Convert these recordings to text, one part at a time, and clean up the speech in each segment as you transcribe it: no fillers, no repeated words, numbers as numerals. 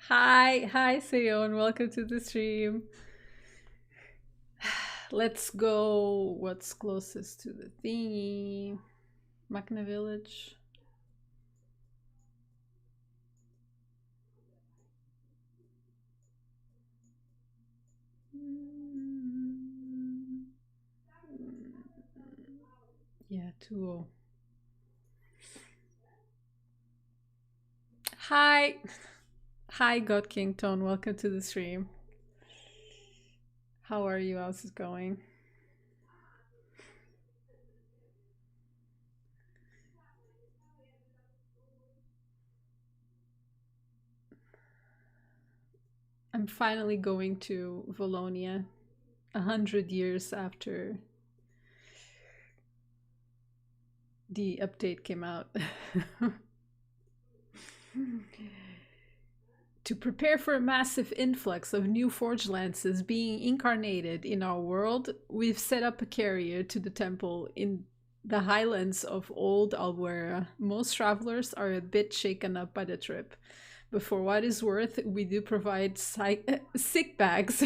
Hi, Seon. Welcome to the stream. Let's go. What's closest to the thingy? Makna Village. Yeah, 2-0. Hi. Hi, God King Tone. Welcome to the stream. How are you? How's it going? I'm finally going to Valonia 100 years after the update came out. To prepare for a massive influx of new Forge Lances being incarnated in our world, we've set up a carrier to the temple in the highlands of Old Albuera. Most travelers are a bit shaken up by the trip, but for what is worth, we do provide sick bags.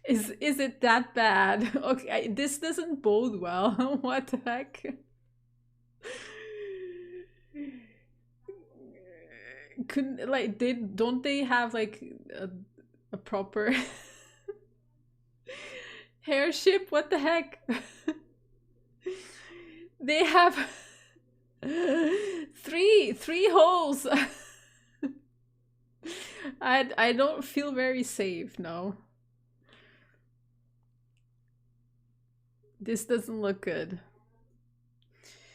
Is it that bad? Okay, this doesn't bode well. What the heck? Couldn't like they don't they have like a proper airship? What the heck? They have three holes. I don't feel very safe, no. This doesn't look good.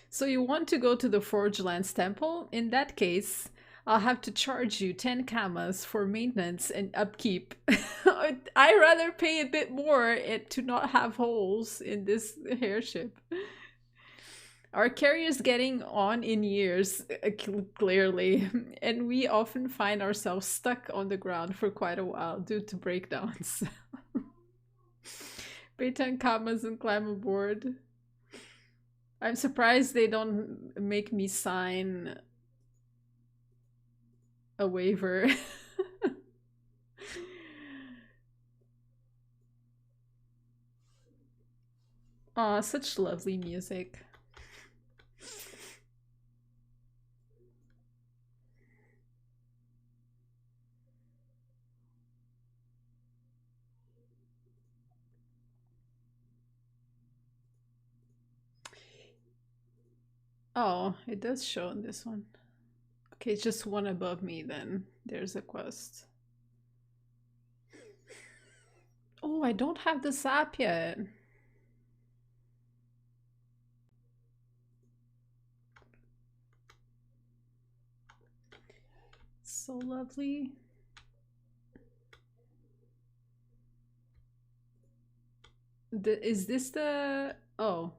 So you want to go to the Forge Lands Temple? In that case, I'll have to charge you 10 kamas for maintenance and upkeep. I rather pay a bit more to not have holes in this airship. Our carrier's getting on in years, clearly, and we often find ourselves stuck on the ground for quite a while due to breakdowns. Pay 10 kamas and climb aboard. I'm surprised they don't make me sign a waiver. Aw, such lovely music. Oh, it does show in this one. Okay, it's just one above me then. There's a quest. Oh, I don't have the sap yet. So lovely. Is this the... Oh.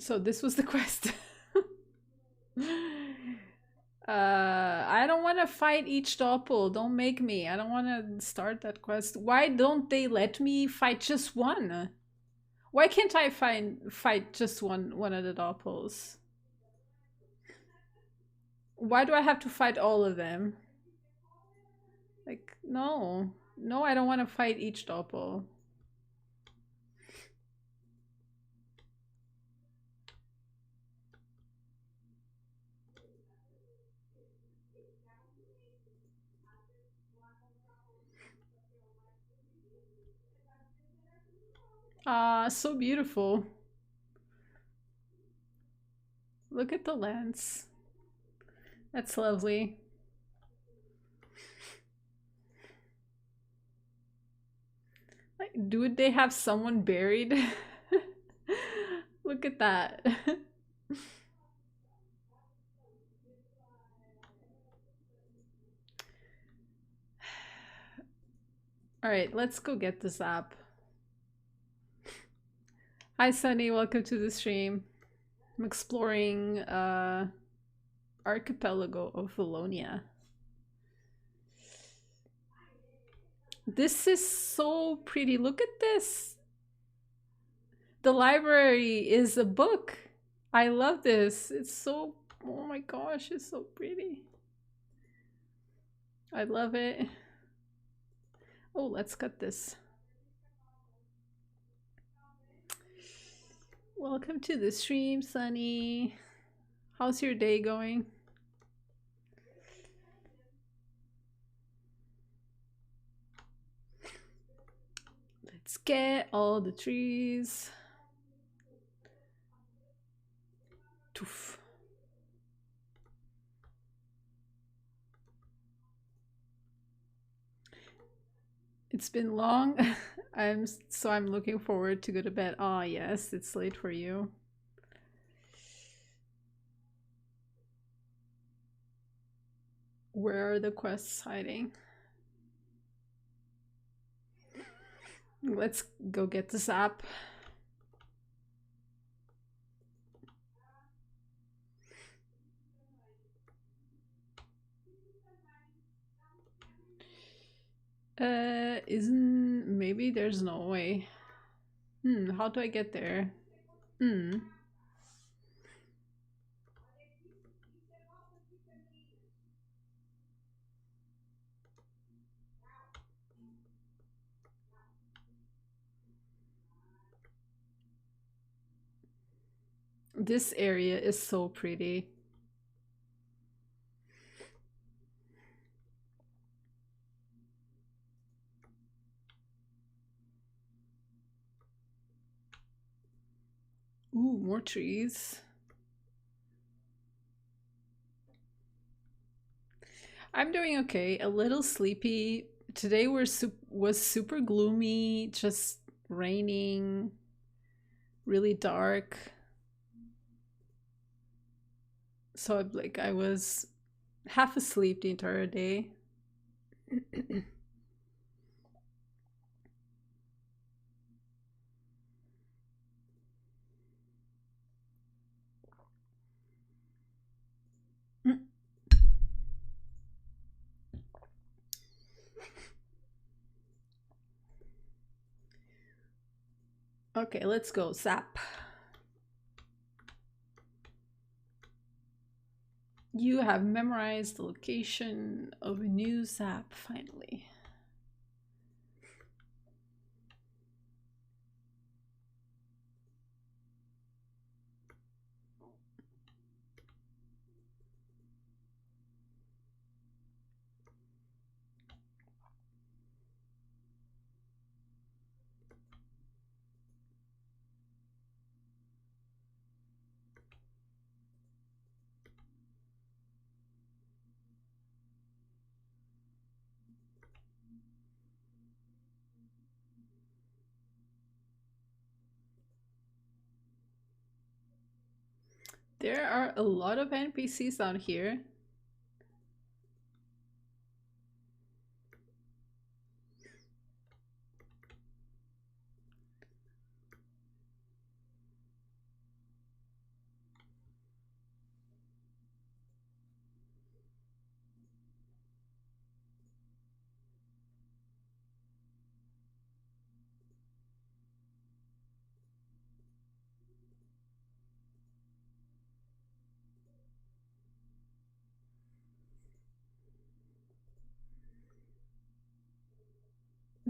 So this was the quest. I don't want to fight each doppel. Don't make me. I don't want to start that quest. Why don't they let me fight just one? Why can't I fight just one of the doppels? Why do I have to fight all of them? Like, no. No, I don't want to fight each doppel. Ah, so beautiful. Look at the lens. That's lovely. Like, do they have someone buried? Look at that. All right, let's go get this app. Hi, Sunny. Welcome to the stream. I'm exploring Archipelago of Valonia. This is so pretty. Look at this. The library is a book. I love this. It's so, oh my gosh, it's so pretty. I love it. Oh, let's cut this. Welcome to the stream, Sunny. How's your day going? Let's get all the trees. Toof. It's been long. I'm looking forward to go to bed. Ah, yes, it's late for you. Where are the quests hiding? Let's go get this app. Isn't maybe there's no way. How do I get there? This area is so pretty. Ooh, more trees. I'm doing okay. A little sleepy. Today was super gloomy, just raining, really dark. So I was half asleep the entire day. Okay, let's go. Zap. You have memorized the location of a new zap, finally. There are a lot of NPCs out here.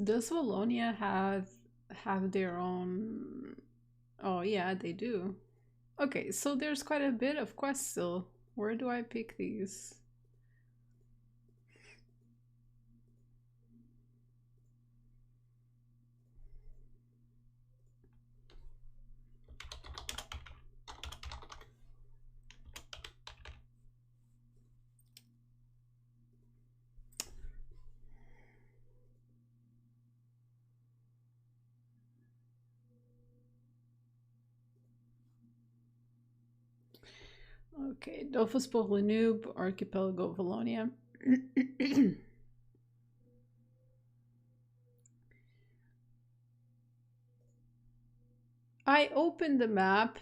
Does Valonia have their own? Oh yeah, they do. Okay, so there's quite a bit of quests still. Where do I pick these? Okay, Dofus Noob, Archipelago, Valonia. I opened the map.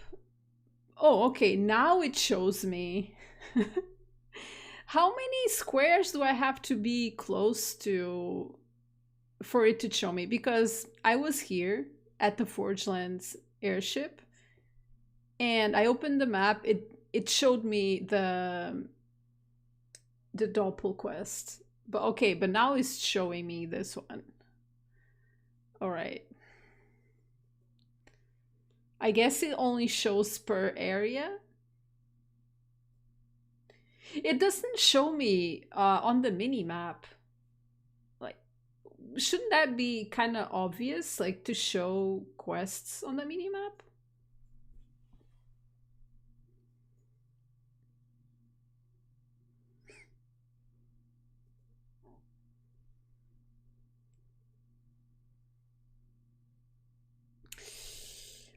Oh, okay, now it shows me. How many squares do I have to be close to for it to show me? Because I was here at the Forge Lands airship. And I opened the map. It showed me the Doppel quest. But okay, but now it's showing me this one. All right. I guess it only shows per area. It doesn't show me on the mini map. Like, shouldn't that be kind of obvious, like to show quests on the mini map?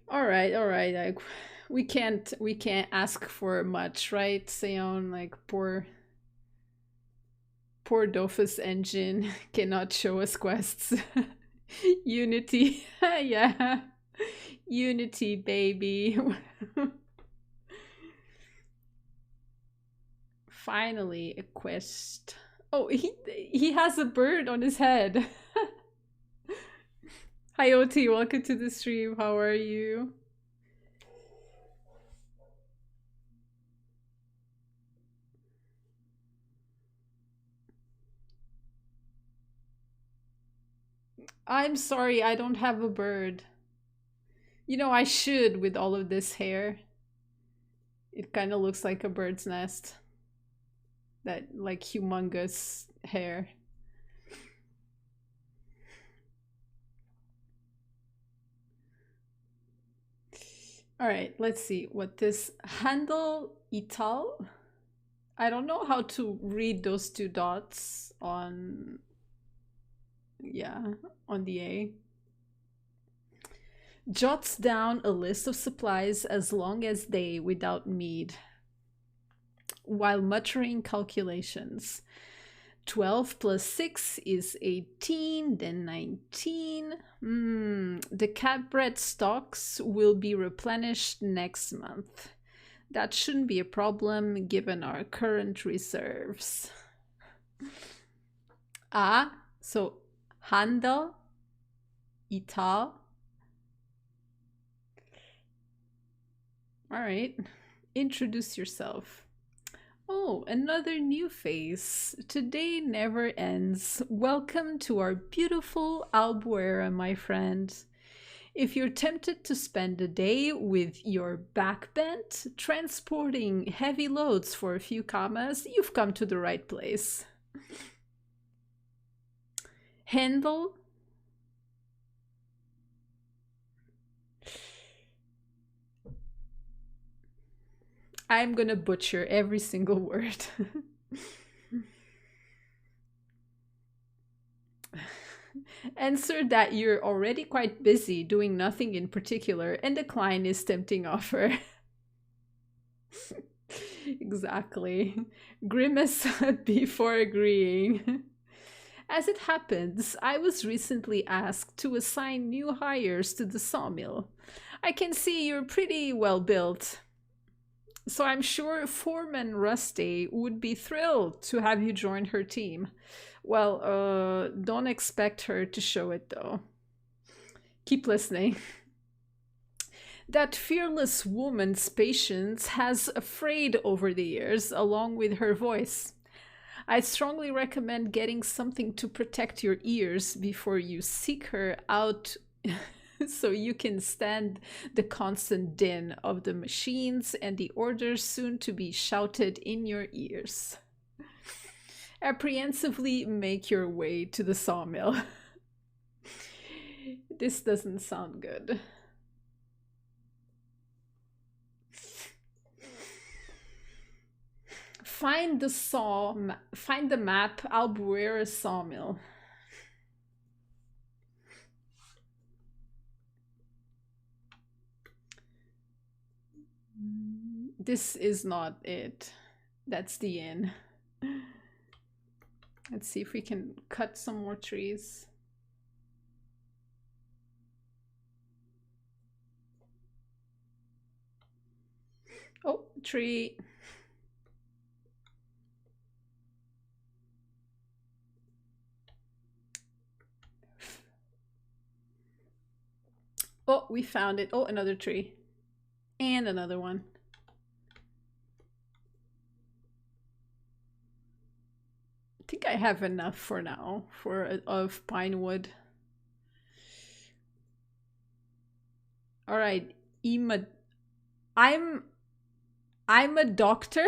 All right. Like, we can't ask for much, right, Seon? Like, poor Dofus engine cannot show us quests. Unity, yeah, Unity, baby. Finally, a quest. Oh, he has a bird on his head. Hi, OT. Welcome to the stream. How are you? I'm sorry, I don't have a bird. You know, I should with all of this hair. It kind of looks like a bird's nest. That, like, humongous hair. All right, let's see what this handle ital. I don't know how to read those two dots on, yeah, on the A. Jots down a list of supplies as long as they without mead, while muttering calculations. 12 plus 6 is 18, then 19. The cat bread stocks will be replenished next month. That shouldn't be a problem given our current reserves. So Handel, Ital. All right, introduce yourself. Oh, another new face. Today never ends. Welcome to our beautiful Albuera, my friend. If you're tempted to spend a day with your back bent, transporting heavy loads for a few commas, you've come to the right place. Handle. I'm gonna butcher every single word. Answer that you're already quite busy doing nothing in particular and decline is tempting offer. Exactly. Grimace before agreeing. As it happens, I was recently asked to assign new hires to the sawmill. I can see you're pretty well built, so I'm sure Foreman Rusty would be thrilled to have you join her team. Well, don't expect her to show it though. Keep listening. That fearless woman's patience has frayed over the years, along with her voice. I strongly recommend getting something to protect your ears before you seek her out so you can stand the constant din of the machines and the orders soon to be shouted in your ears. Apprehensively make your way to the sawmill. This doesn't sound good. Find the map Albuera sawmill. This is not it. That's the inn. Let's see if we can cut some more trees. Oh, tree. Oh, we found it. Oh, another tree. And another one. I think I have enough for now of pine wood. All right, Ema. I'm I'm a doctor.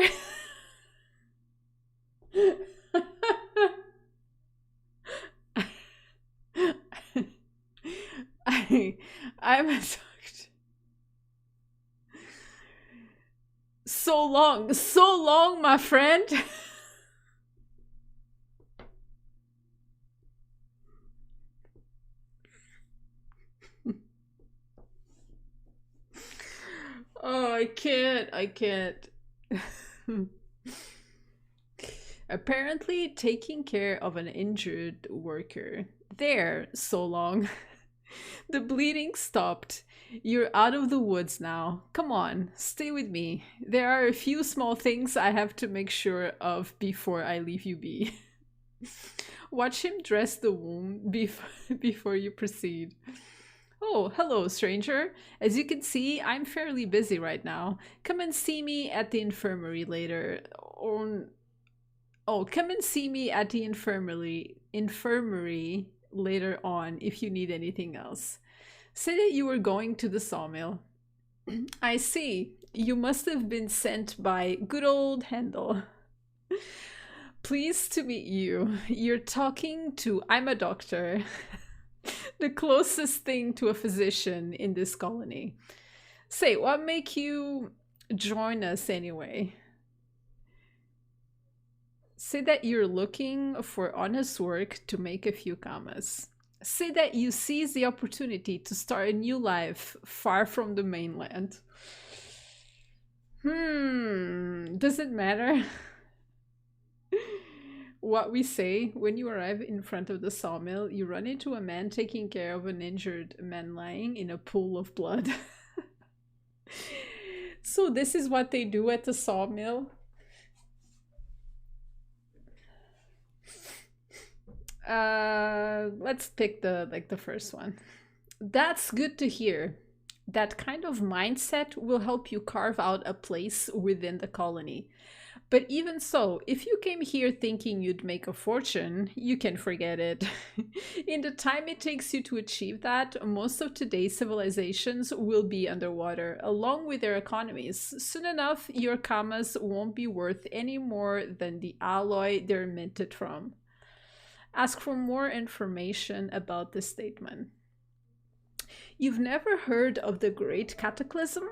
I I'm a doctor. So long, my friend. Oh, I can't. Apparently, taking care of an injured worker. There, so long. The bleeding stopped. You're out of the woods now. Come on, stay with me. There are a few small things I have to make sure of before I leave you be. Watch him dress the wound before you proceed. Oh, hello, stranger. As you can see, I'm fairly busy right now. Come and see me at the infirmary later. Oh, come and see me at the infirmary later on if you need anything else. Say that you were going to the sawmill. I see. You must have been sent by good old Handel. Pleased to meet you. You're talking to I'm a doctor. The closest thing to a physician in this colony. Say, what make you join us anyway? Say that you're looking for honest work to make a few commas. Say that you seize the opportunity to start a new life far from the mainland. Does it matter what we say? When you arrive in front of the sawmill, you run into a man taking care of an injured man lying in a pool of blood. So this is what they do at the sawmill. Let's pick the first one. That's good to hear. That kind of mindset will help you carve out a place within the colony. But even so, if you came here thinking you'd make a fortune, you can forget it. In the time it takes you to achieve that, most of today's civilizations will be underwater, along with their economies. Soon enough, your commas won't be worth any more than the alloy they're minted from. Ask for more information about this statement. You've never heard of the Great Cataclysm?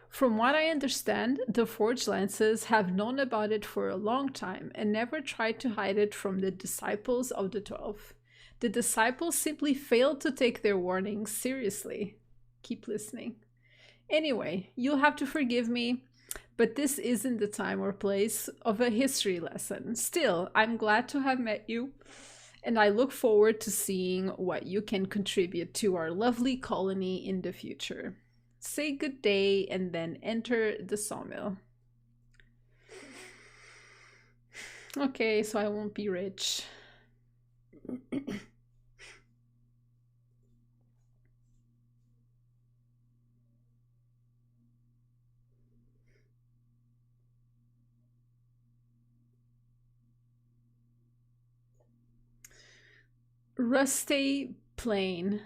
From what I understand, the Forge Lances have known about it for a long time and never tried to hide it from the disciples of the 12. The disciples simply failed to take their warnings seriously. Keep listening. Anyway, you'll have to forgive me, but this isn't the time or place of a history lesson. Still, I'm glad to have met you, and I look forward to seeing what you can contribute to our lovely colony in the future. Say good day and then enter the sawmill. Okay, so I won't be rich. Rusty plain.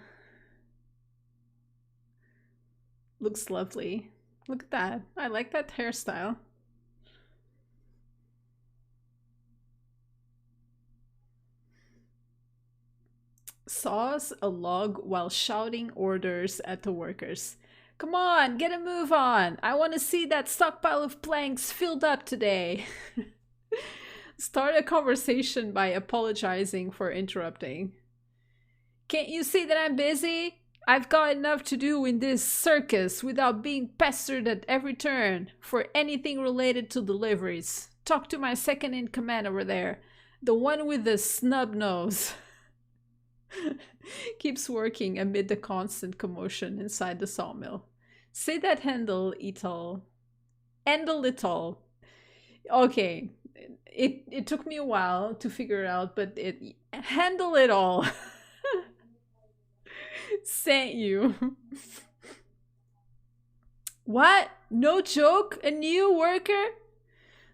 Looks lovely. Look at that. I like that hairstyle. Saws a log while shouting orders at the workers. Come on, get a move on. I want to see that stockpile of planks filled up today. Start a conversation by apologizing for interrupting. Can't you see that I'm busy? I've got enough to do in this circus without being pestered at every turn for anything related to deliveries. Talk to my second in command over there, the one with the snub nose. Keeps working amid the constant commotion inside the sawmill. Say that Handel it all. Handle it all. Okay, it took me a while to figure out, but it handle it all. Sent you. What? No joke? A new worker?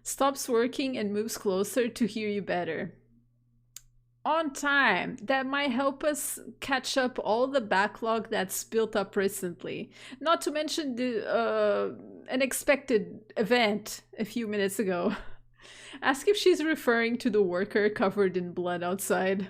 Stops working and moves closer to hear you better. On time. That might help us catch up all the backlog that's built up recently. Not to mention the unexpected event a few minutes ago. Ask if she's referring to the worker covered in blood outside.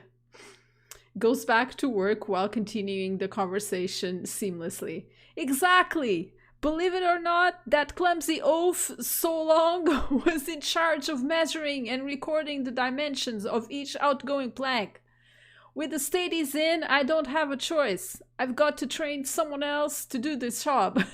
Goes back to work while continuing the conversation seamlessly. Exactly! Believe it or not, that clumsy oaf so long was in charge of measuring and recording the dimensions of each outgoing plank. With the state he's in, I don't have a choice. I've got to train someone else to do this job.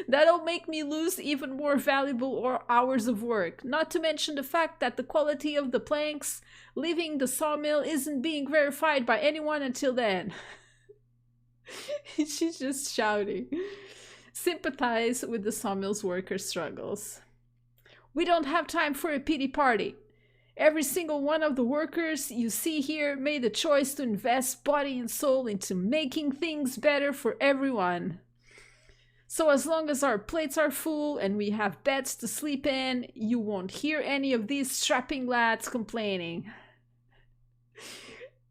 That'll make me lose even more valuable hours of work, not to mention the fact that the quality of the planks leaving the sawmill isn't being verified by anyone until then. She's just shouting. Sympathize with the sawmill's workers' struggles. We don't have time for a pity party. Every single one of the workers you see here made the choice to invest body and soul into making things better for everyone. So as long as our plates are full and we have beds to sleep in, you won't hear any of these strapping lads complaining.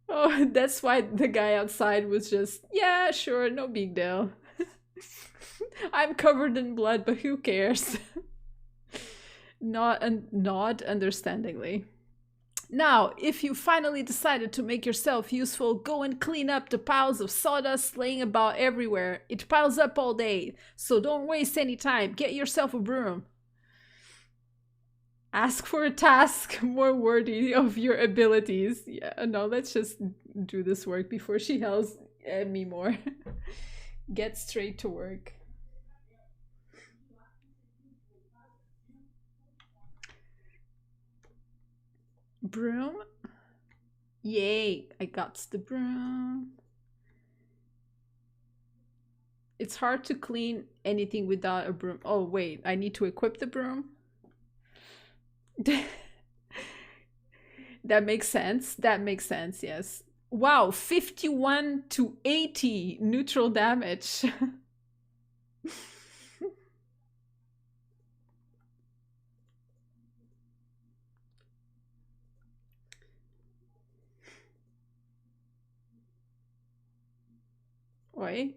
Oh, that's why the guy outside was just, yeah, sure, no big deal. I'm covered in blood, but who cares? Nod understandingly. Now, if you finally decided to make yourself useful, go and clean up the piles of sawdust laying about everywhere. It piles up all day, so don't waste any time. Get yourself a broom. Ask for a task more worthy of your abilities. Yeah, no, let's just do this work before she yells at me more. Get straight to work. Broom? Yay, I got the broom. It's hard to clean anything without a broom. Oh, wait, I need to equip the broom? That makes sense. That makes sense, yes. Wow, 51 to 80 neutral damage.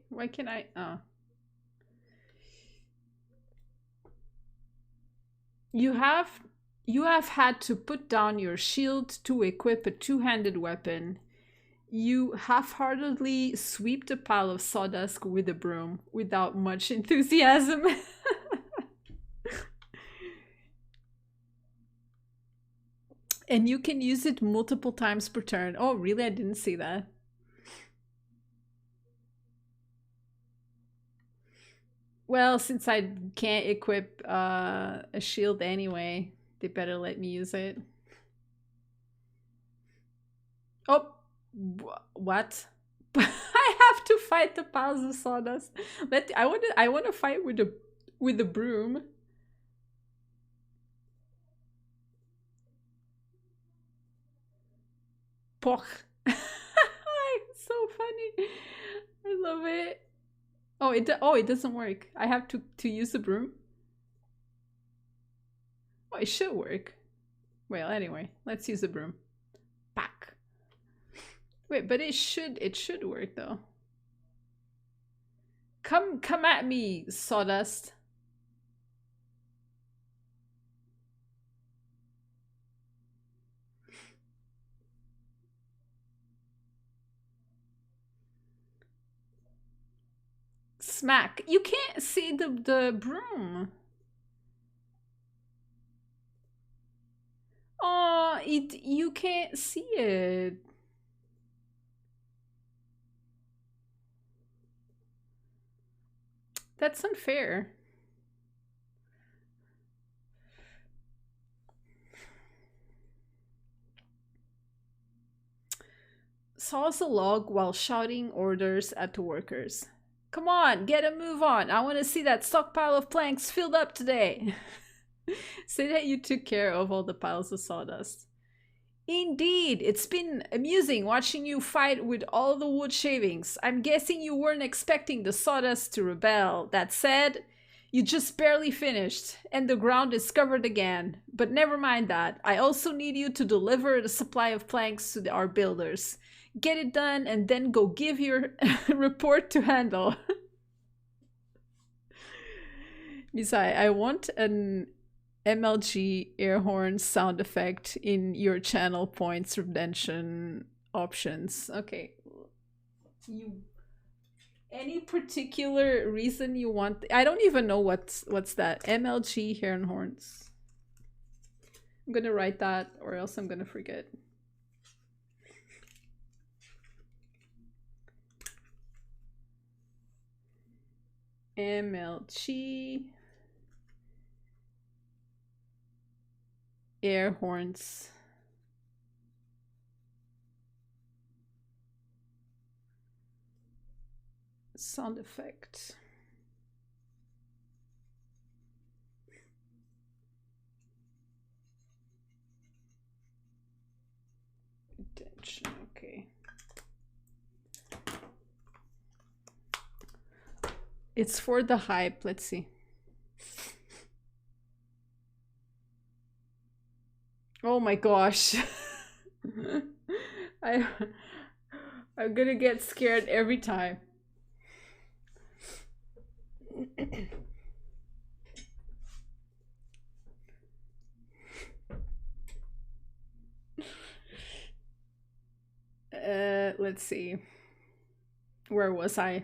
Why can I? Oh. You have had to put down your shield to equip a two-handed weapon. You half-heartedly sweep the pile of sawdust with a broom without much enthusiasm. And you can use it multiple times per turn. Oh, really? I didn't see that. Well, since I can't equip a shield anyway, they better let me use it. Oh, what? I have to fight the piles of sawdust. I want to fight with the broom. Poch. It's so funny. I love it. Oh, it doesn't work. I have to use the broom. Oh, it should work. Well, anyway, let's use the broom. Pack. Wait, but it should work though. Come at me, sawdust. Smack. You can't see the broom. Oh, you can't see it. That's unfair. Saws a log while shouting orders at the workers. Come on, get a move on. I want to see that stockpile of planks filled up today. Say that you took care of all the piles of sawdust. Indeed, it's been amusing watching you fight with all the wood shavings. I'm guessing you weren't expecting the sawdust to rebel. That said, you just barely finished, and the ground is covered again. But never mind that. I also need you to deliver the supply of planks to our builders. Get it done, and then go give your report to Handel. Besides, I want an MLG air horn sound effect in your channel points redemption options. Okay. You any particular reason you want I don't even know what's that. MLG air horns. I'm gonna write that or else I'm gonna forget. MLG air horns. Sound effect. Attention, okay. It's for the hype, let's see. Oh my gosh. I'm gonna get scared every time. Let's see. Where was I?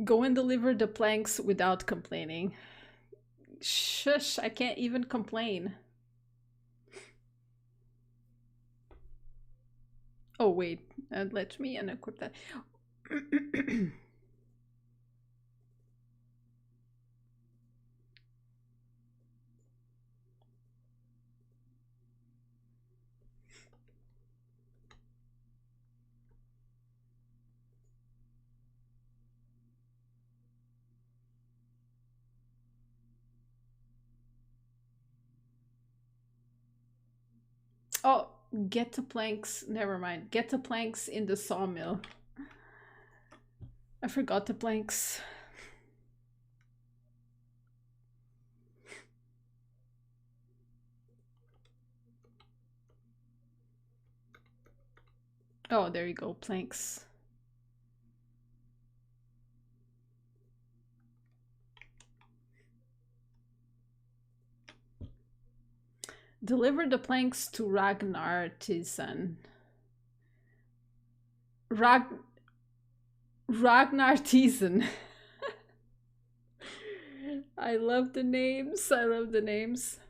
Go and deliver the planks without complaining. Shush, I can't even complain. Oh, wait. Let me unequip that. Oh, get the planks. Never mind. Get the planks in the sawmill. I forgot the planks. Oh, there you go. Planks. Deliver the planks to Ragnar Tizen. Ragnar Tizen. I love the names. I love the names.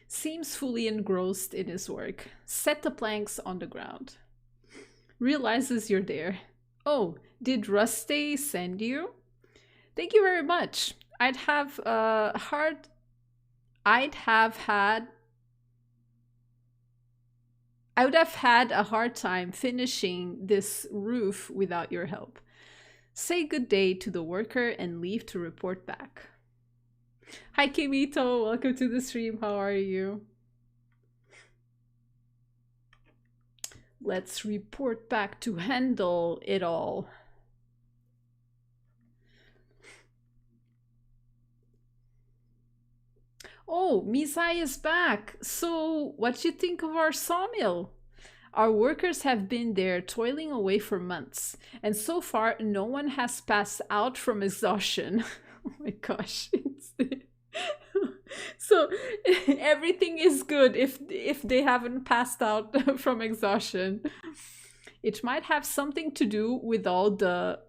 Seems fully engrossed in his work. Set the planks on the ground. Realizes you're there. Oh, did Rusty send you? Thank you very much. I would have had a hard time finishing this roof without your help. Say good day to the worker and leave to report back. Hi Kimito, welcome to the stream. How are you? Let's report back to handle it all. Oh, Mizai is back. So, what do you think of our sawmill? Our workers have been there toiling away for months, and so far no one has passed out from exhaustion. Oh my gosh. So everything is good if they haven't passed out from exhaustion. It might have something to do with all the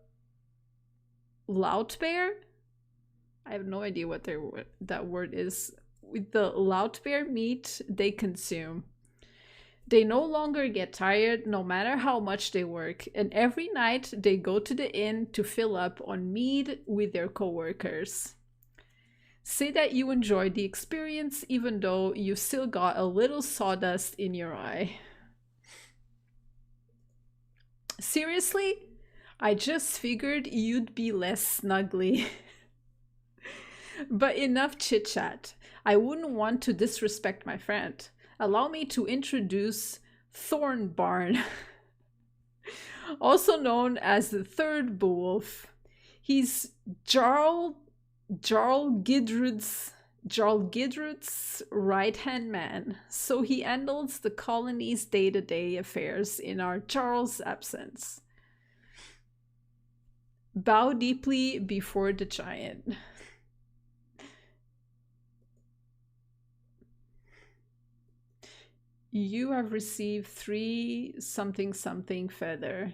loud bear. I have no idea what that word is. With the loud bear meat they consume. They no longer get tired no matter how much they work, and every night they go to the inn to fill up on mead with their coworkers. Say that you enjoyed the experience even though you still got a little sawdust in your eye. Seriously? I just figured you'd be less snuggly. But enough chit chat. I wouldn't want to disrespect my friend. Allow me to introduce Thornbarn, also known as the Third Beowulf. He's Jarl Gidrud's right hand man, so he handles the colony's day to day affairs in our Jarl's absence. Bow deeply before the giant. You have received 3 something something feather.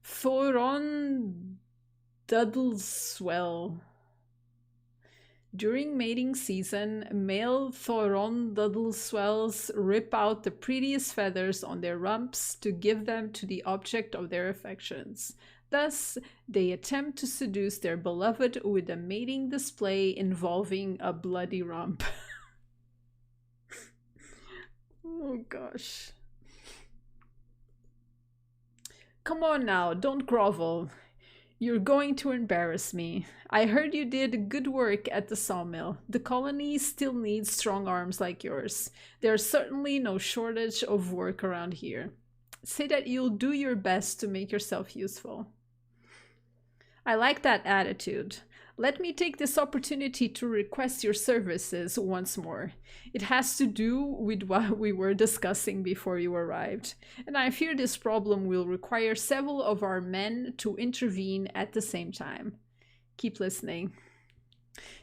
Thoron Duddleswell. During mating season, male Thoron Duddleswells rip out the prettiest feathers on their rumps to give them to the object of their affections. Thus, they attempt to seduce their beloved with a mating display involving a bloody rump. Oh gosh. Come on now, don't grovel. You're going to embarrass me. I heard you did good work at the sawmill. The colony still needs strong arms like yours. There's certainly no shortage of work around here. Say that you'll do your best to make yourself useful. I like that attitude. Let me take this opportunity to request your services once more. It has to do with what we were discussing before you arrived, and I fear this problem will require several of our men to intervene at the same time. Keep listening.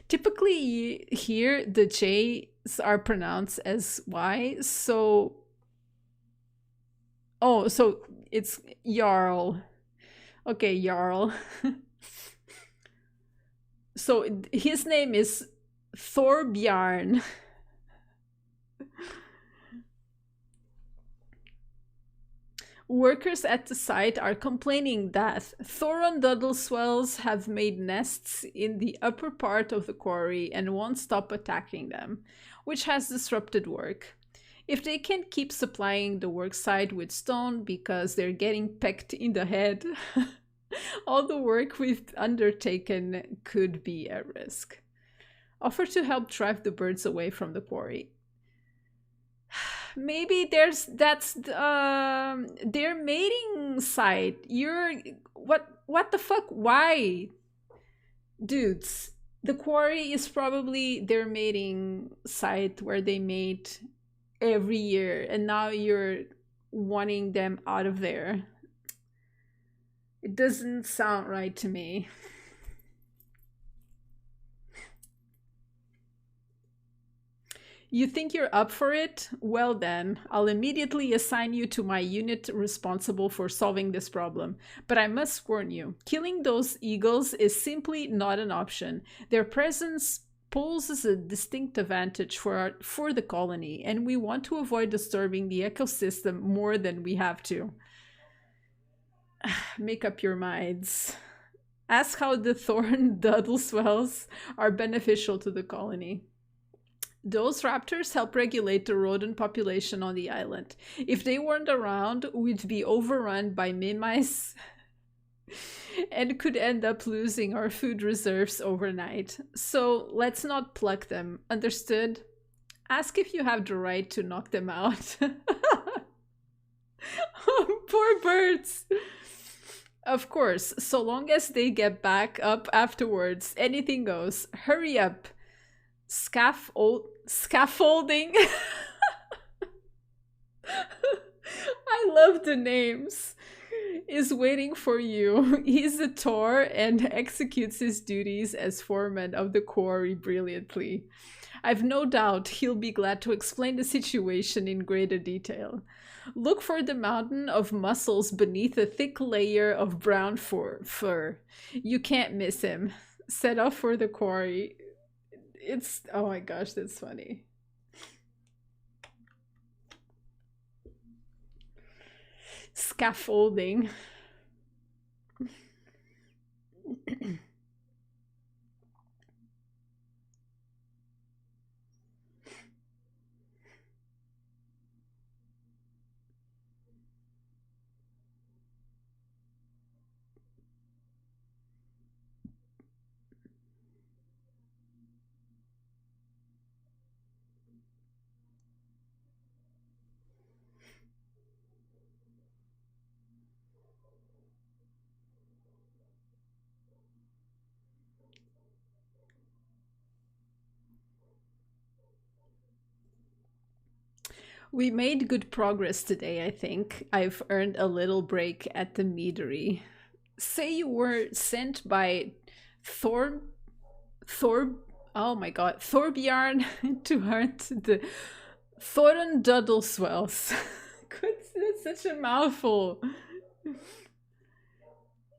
Typically, here the J's are pronounced as Y, so. Oh, so it's Jarl. Okay, Jarl. So his name is Thorbjarn. Workers at the site are complaining that Thoron Duddleswells have made nests in the upper part of the quarry and won't stop attacking them, which has disrupted work. If they can't keep supplying the worksite with stone because they're getting pecked in the head, all the work we've undertaken could be at risk. Offer to help drive the birds away from the quarry. Maybe that's their mating site. You're what the fuck? Why? Dudes, the quarry is probably their mating site where they mate every year, and now you're wanting them out of there. It doesn't sound right to me. You think you're up for it? Well then, I'll immediately assign you to my unit responsible for solving this problem. But I must warn you, killing those eagles is simply not an option. Their presence poses a distinct advantage for the colony, and we want to avoid disturbing the ecosystem more than we have to. Make up your minds. Ask how the thorn Duddleswells are beneficial to the colony. Those raptors help regulate the rodent population on the island. If they weren't around, we'd be overrun by mimice and could end up losing our food reserves overnight. So let's not pluck them, understood? Ask if you have the right to knock them out. Poor birds! Of course, so long as they get back up afterwards, anything goes. Hurry up. Scaffolding. I love the names. Is waiting for you. He's a Tor and executes his duties as foreman of the quarry brilliantly. I've no doubt he'll be glad to explain the situation in greater detail. Look for the mountain of muscles beneath a thick layer of brown fur. You can't miss him. Set off for the quarry. It's, oh my gosh, that's funny. Scaffolding. We made good progress today, I think. I've earned a little break at the meadery. Say you were sent by Thor Thor oh my god, Thorbjarn to hunt the Thorin Duddleswells. That's such a mouthful.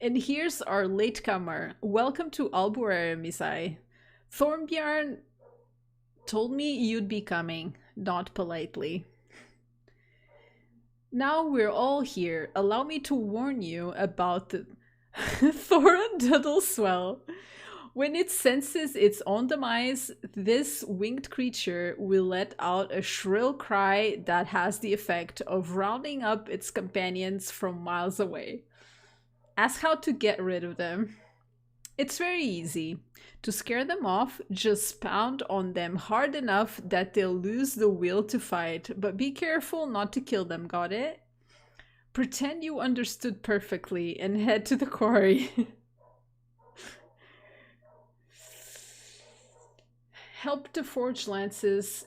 And here's our latecomer. Welcome to Albuera, Misai. Thorbjarn told me you'd be coming, not politely. Now we're all here. Allow me to warn you about the Thorin Duddleswell. When it senses its own demise, this winged creature will let out a shrill cry that has the effect of rounding up its companions from miles away. Ask how to get rid of them. It's very easy. To scare them off, just pound on them hard enough that they'll lose the will to fight, but be careful not to kill them, got it? Pretend you understood perfectly and head to the quarry. Help the Forge Lances,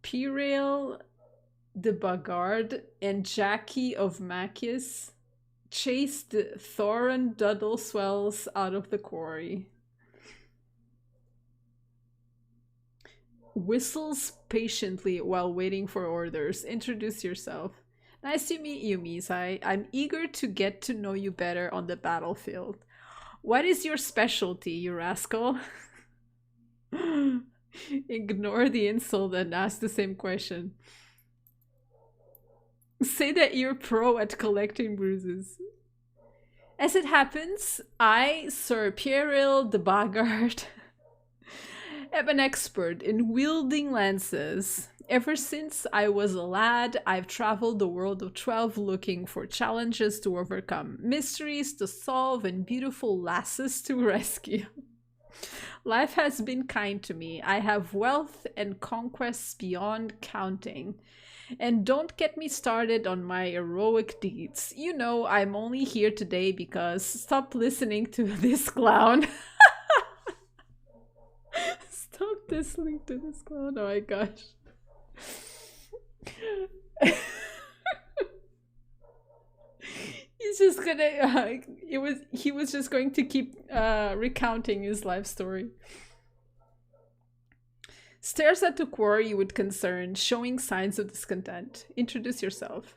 Pirail the Bagard, and Jackie of Machias chase the Thorin Duddleswells out of the quarry. Whistles patiently while waiting for orders. Introduce yourself. Nice to meet you, Misai. I'm eager to get to know you better on the battlefield. What is your specialty, you rascal? Ignore the insult and ask the same question. Say that you're pro at collecting bruises. As it happens, I, Sir Pierril de Bagard, am an expert in wielding lances. Ever since I was a lad, I've traveled the world of 12 looking for challenges to overcome, mysteries to solve, and beautiful lasses to rescue. Life has been kind to me. I have wealth and conquests beyond counting. And don't get me started on my heroic deeds. You know, I'm only here today because stop listening to this clown. Stop listening to this clown. Oh my gosh. He's just gonna he was just going to keep recounting his life story. Stares at the quarry with concern, showing signs of discontent. Introduce yourself.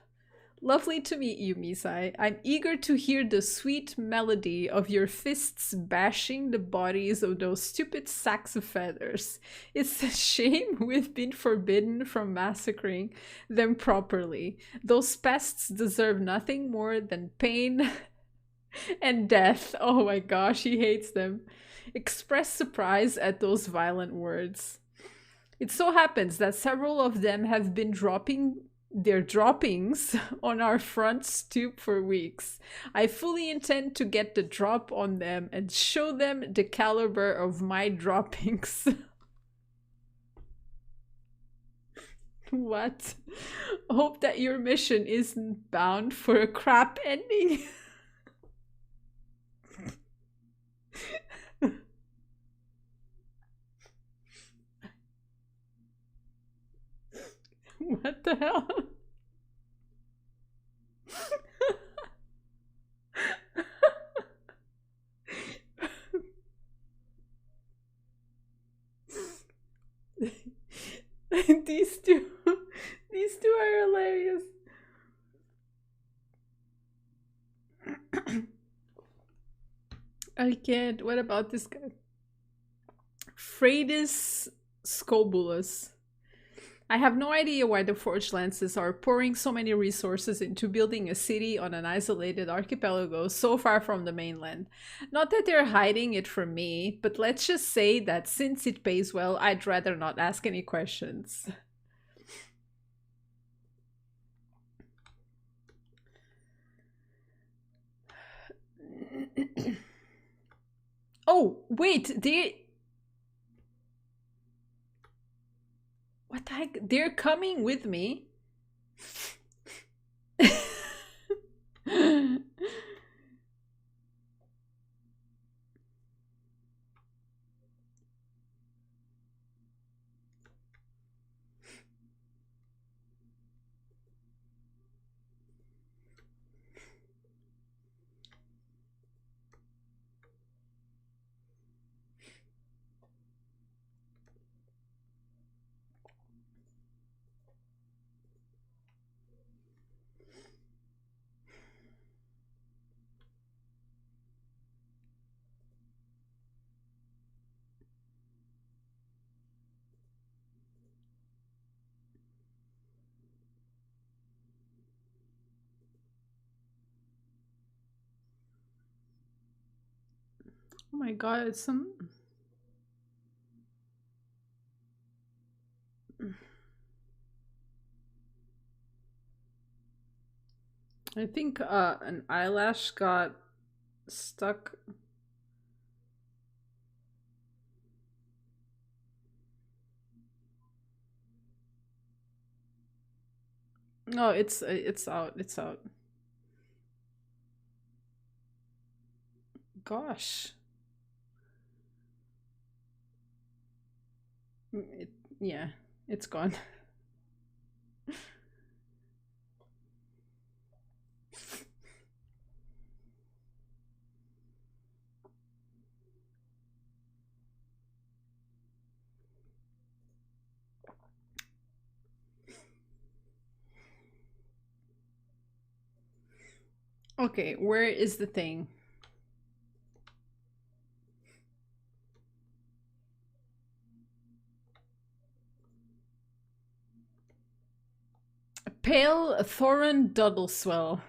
Lovely to meet you, Misai. I'm eager to hear the sweet melody of your fists bashing the bodies of those stupid sacks of feathers. It's a shame we've been forbidden from massacring them properly. Those pests deserve nothing more than pain and death. Oh my gosh, he hates them. Express surprise at those violent words. It so happens that several of them have been dropping their droppings on our front stoop for weeks. I fully intend to get the drop on them and show them the caliber of my droppings. What? Hope that your mission isn't bound for a crap ending. What the hell? these two these two are hilarious. I can't. What about this guy? Freydis Scobulus. I have no idea why the Forge Lances are pouring so many resources into building a city on an isolated archipelago so far from the mainland. Not that they're hiding it from me, but let's just say that since it pays well, I'd rather not ask any questions. Oh, wait, what the heck? They're coming with me. Oh my god, it's some. I think an eyelash got stuck. Oh, it's out. It's out. Gosh. It, yeah, it's gone. Okay, where is the thing? Pale Thorin Duddleswell.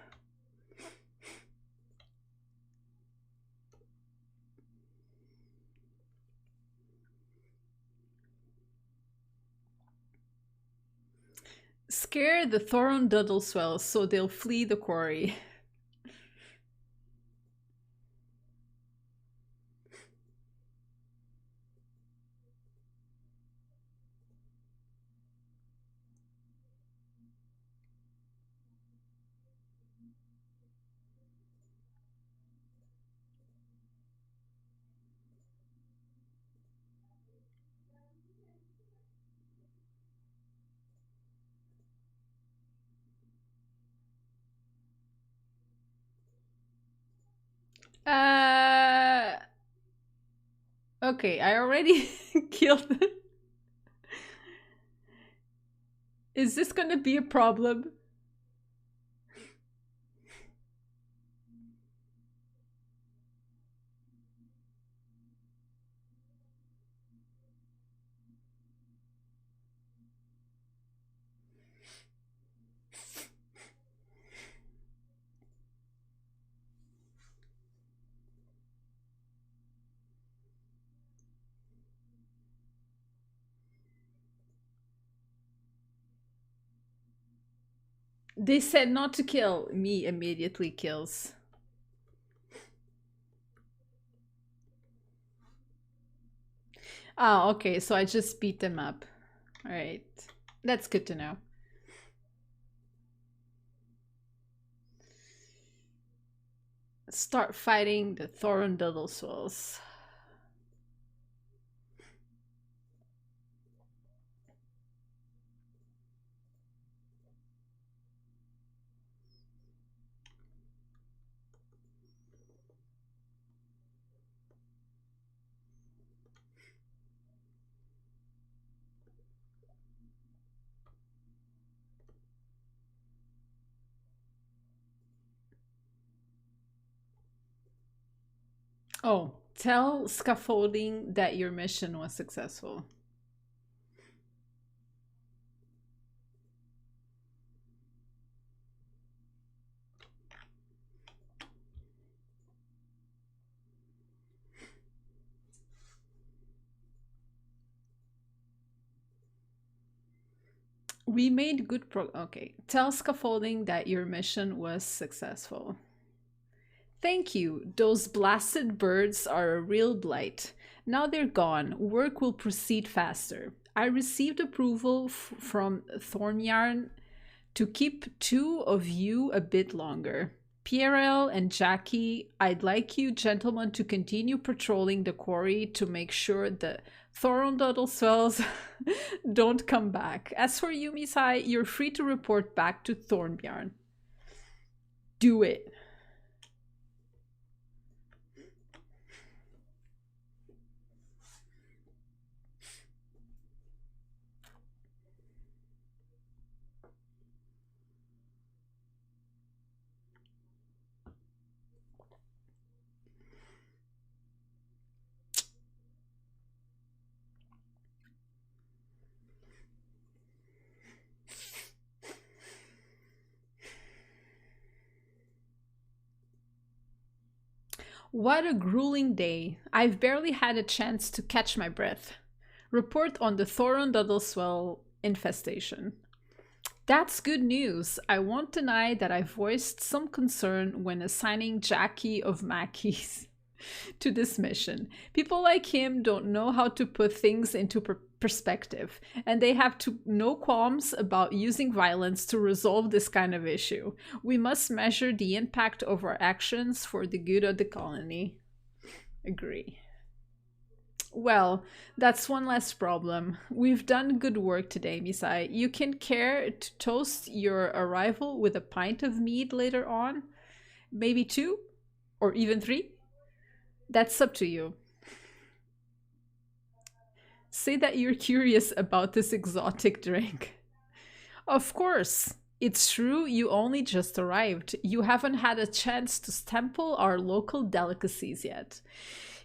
Scare the Thorin Duddleswells so they'll flee the quarry. Uh, okay, I already killed it. Is this gonna be a problem? They said not to kill. Me immediately kills. Oh, okay, so I just beat them up. Alright. That's good to know. Start fighting the Thorin Duddleswells. Oh, tell scaffolding that your mission was successful. We made good okay. Tell scaffolding that your mission was successful. Thank you. Those blasted birds are a real blight. Now they're gone. Work will proceed faster. I received approval from Thornyarn to keep two of you a bit longer. Pierrel and Jackie, I'd like you gentlemen to continue patrolling the quarry to make sure the Thorondodle swells don't come back. As for you, Misai, you're free to report back to Thornbjarn. Do it. What a grueling day. I've barely had a chance to catch my breath. Report on the Thoron Duddleswell infestation. That's good news. I won't deny that I voiced some concern when assigning Jackie of Mackey's to this mission. People like him don't know how to put things into perspective, and they have no qualms about using violence to resolve this kind of issue. We must measure the impact of our actions for the good of the colony. Agree. Well, that's one less problem. We've done good work today, Misai. You can care to toast your arrival with a pint of mead later on? Maybe two? Or even three? That's up to you. Say that you're curious about this exotic drink. Of course. It's true you only just arrived. You haven't had a chance to sample our local delicacies yet.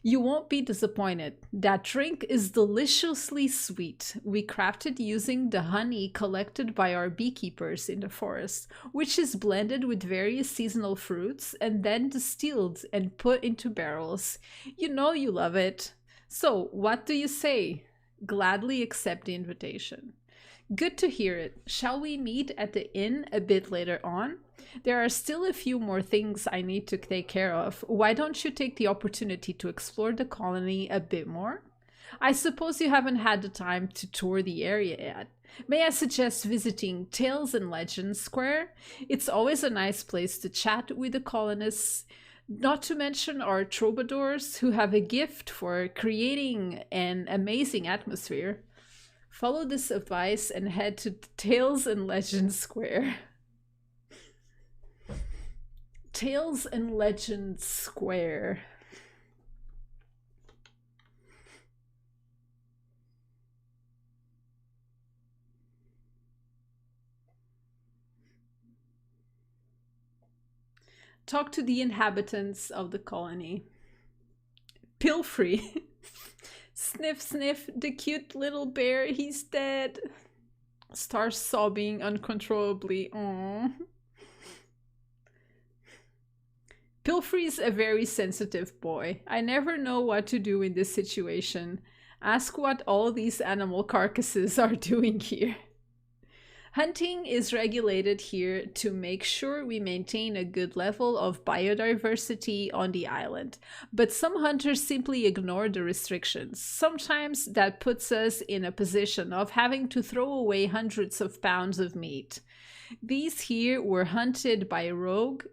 You won't be disappointed. That drink is deliciously sweet. We crafted using the honey collected by our beekeepers in the forest, which is blended with various seasonal fruits and then distilled and put into barrels. You know you love it. So, what do you say? Gladly accept the invitation. Good to hear it. Shall we meet at the inn a bit later on? There are still a few more things I need to take care of. Why don't you take the opportunity to explore the colony a bit more? I suppose you haven't had the time to tour the area yet. May I suggest visiting Tales and Legends Square? It's always a nice place to chat with the colonists, not to mention our troubadours who have a gift for creating an amazing atmosphere. Follow this advice and head to Tales and Legends Square. Tales and Legends Square. Talk to the inhabitants of the colony. Pilfrey. Sniff, sniff, the cute little bear, he's dead. Starts sobbing uncontrollably. Aww. Pilfrey's a very sensitive boy. I never know what to do in this situation. Ask what all these animal carcasses are doing here. Hunting is regulated here to make sure we maintain a good level of biodiversity on the island, but some hunters simply ignore the restrictions. Sometimes that puts us in a position of having to throw away hundreds of pounds of meat. These here were hunted by a rogue,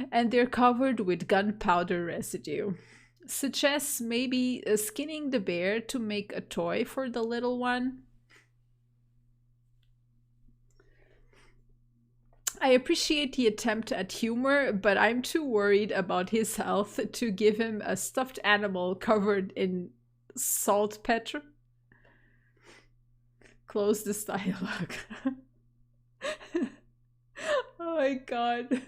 and they're covered with gunpowder residue. Suggests maybe skinning the bear to make a toy for the little one. I appreciate the attempt at humor, but I'm too worried about his health to give him a stuffed animal covered in saltpeter. Close this dialogue. Oh my god.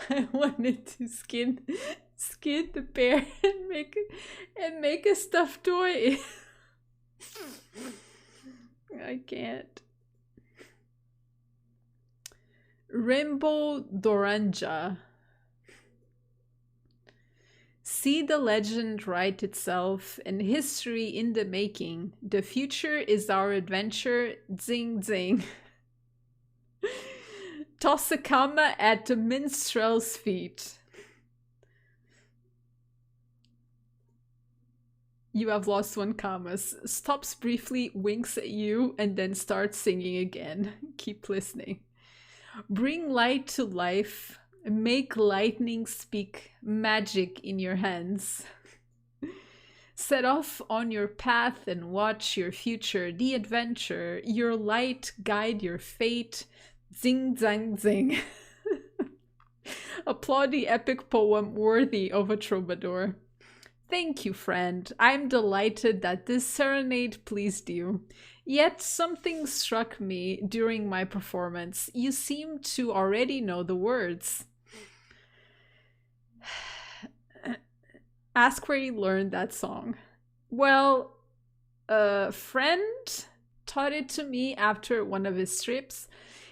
I wanted to skin the bear and make a stuffed toy. I can't. Rimbo Doranja. See the legend write itself and history in the making. The future is our adventure. Zing zing. Toss a comma at the minstrel's feet. You have lost one comma. Stops briefly, winks at you, and then starts singing again. Keep listening. Bring light to life. Make lightning speak magic in your hands. Set off on your path and watch your future, the adventure. Your light guide your fate. Zing, zang, zing. Applaud the epic poem worthy of a troubadour. Thank you, friend. I'm delighted that this serenade pleased you. Yet something struck me during my performance. You seem to already know the words. Ask where you learned that song. Well, a friend taught it to me after one of his trips.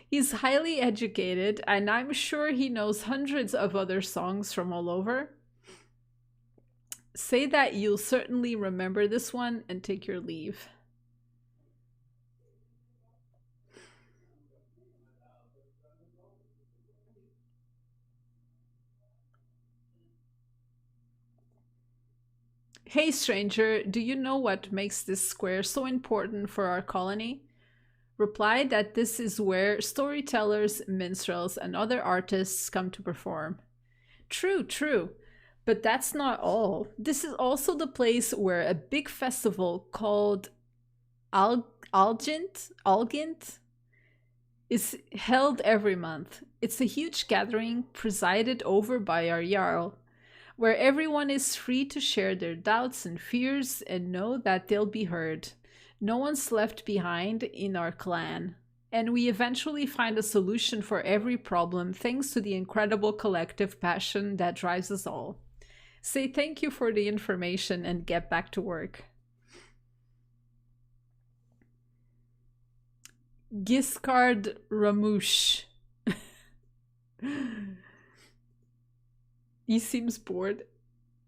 He's highly educated, and I'm sure he knows hundreds of other songs from all over. Say that you'll certainly remember this one and take your leave. Hey, stranger, do you know what makes this square so important for our colony? Reply that this is where storytellers, minstrels, and other artists come to perform. True, true. But that's not all. This is also the place where a big festival called Algint is held every month. It's a huge gathering presided over by our Jarl, where everyone is free to share their doubts and fears and know that they'll be heard. No one's left behind in our clan. And we eventually find a solution for every problem thanks to the incredible collective passion that drives us all. Say thank you for the information and get back to work. Giscard Ramouche. He seems bored.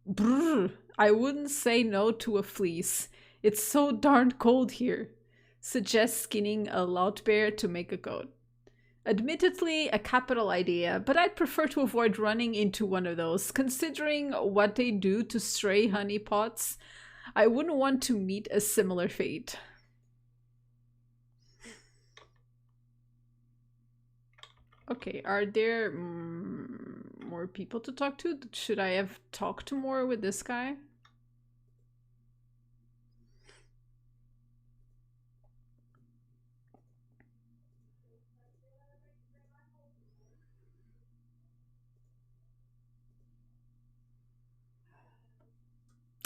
Brr, I wouldn't say no to a fleece. It's so darn cold here. Suggest skinning a loud bear to make a coat. Admittedly, a capital idea, but I'd prefer to avoid running into one of those. Considering what they do to stray honeypots, I wouldn't want to meet a similar fate. Okay, are there more people to talk to? Should I have talked more with this guy?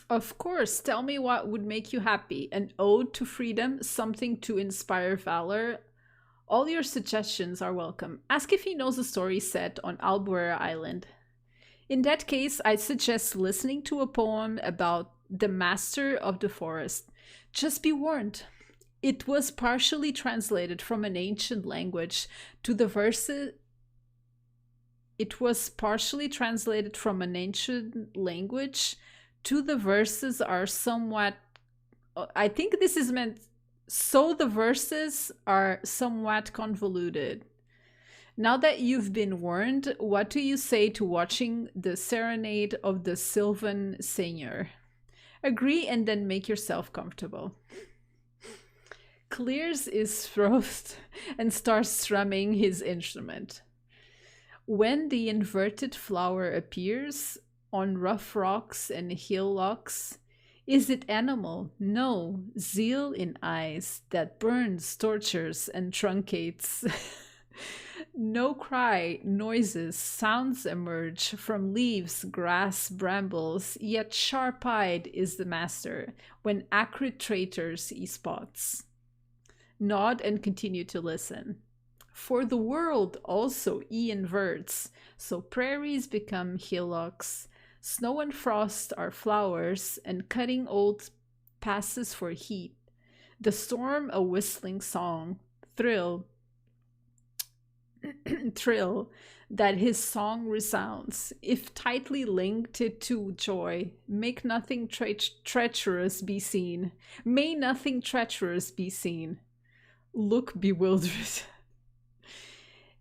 Of course, tell me what would make you happy. An ode to freedom, something to inspire valor. All your suggestions are welcome. Ask if he knows a story set on Albuera Island. In that case, I'd suggest listening to a poem about the master of the forest. Just be warned. It was partially translated from an ancient language to the verses. It was partially translated from an ancient language to the verses are somewhat. I think this is meant. So the verses are somewhat convoluted. Now that you've been warned, what do you say to watching the serenade of the Sylvan Seigneur? Agree and then make yourself comfortable. Clears his throat and starts strumming his instrument. When the inverted flower appears on rough rocks and hillocks, is it animal? No, zeal in eyes that burns, tortures, and truncates. No cry, noises, sounds emerge from leaves, grass, brambles, yet sharp eyed is the master when acrid traitors he spots. Nod and continue to listen. For the world also he inverts, so prairies become hillocks. Snow and frost are flowers, and cutting old passes for heat. The storm a whistling song, thrill, thrill, that his song resounds. If tightly linked it to joy, make nothing treacherous be seen. May nothing treacherous be seen. Look bewildered.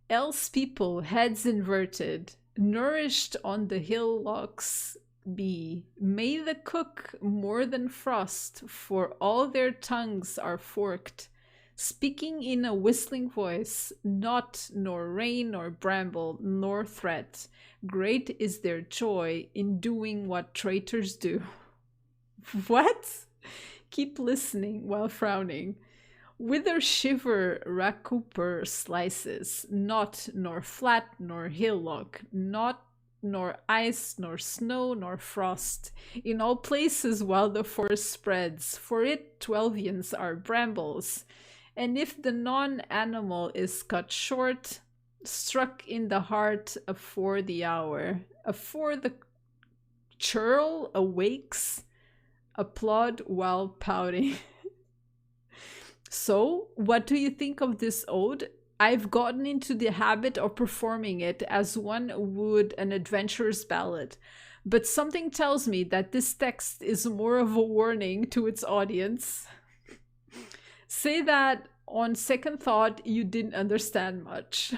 Else people, heads inverted, nourished on the hillocks be. May the cook more than frost, for all their tongues are forked, speaking in a whistling voice, not nor rain nor bramble nor threat. Great is their joy in doing what traitors do. What? Keep listening while frowning. Whither shiver Racooper slices, not nor flat nor hillock, not nor ice nor snow nor frost, in all places while the forest spreads, for it 12 are brambles, and if the non-animal is cut short, struck in the heart afore the hour, afore the churl awakes, applaud while pouting. So, what do you think of this ode? I've gotten into the habit of performing it as one would an adventurer's ballad. But something tells me that this text is more of a warning to its audience. Say that on second thought, you didn't understand much.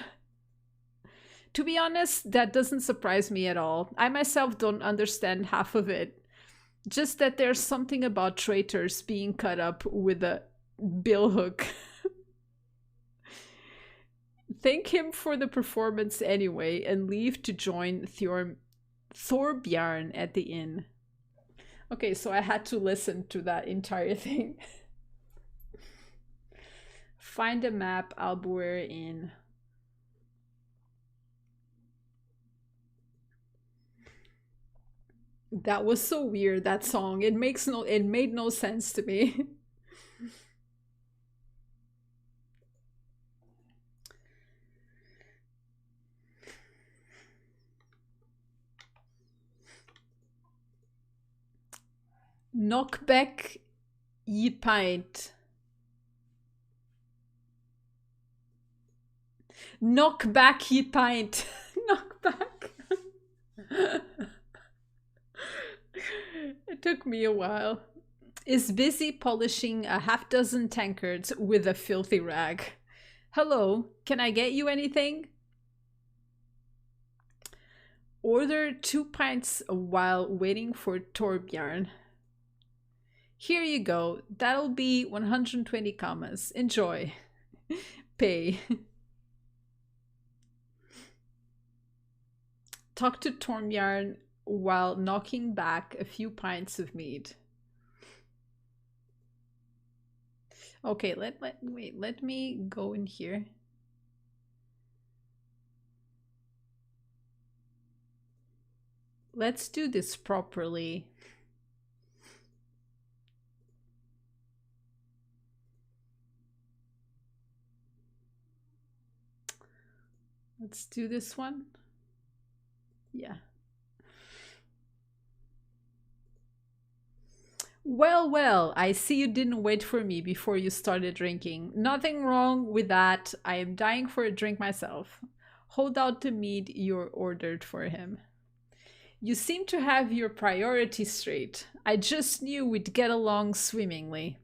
To be honest, that doesn't surprise me at all. I myself don't understand half of it. Just that there's something about traitors being cut up with a billhook. Thank him for the performance anyway and leave to join Thorbjarn at the inn. Okay, so I had to listen to that entire thing. Find a map, Albuer Inn. That was so weird, that song. It made no sense to me. Knock back ye pint. Knock back ye pint. Knock back. It took me a while. Is busy polishing a half dozen tankards with a filthy rag. Hello, can I get you anything? Order 2 pints while waiting for Torbjorn. Here you go. That'll be 120 commas. Enjoy. Pay. Talk to Torbjorn while knocking back a few pints of mead. Okay, let me go in here. Let's do this properly. Let's do this one. Yeah. Well, I see you didn't wait for me before you started drinking. Nothing wrong with that. I am dying for a drink myself. Hold out the mead you ordered for him. You seem to have your priorities straight. I just knew we'd get along swimmingly,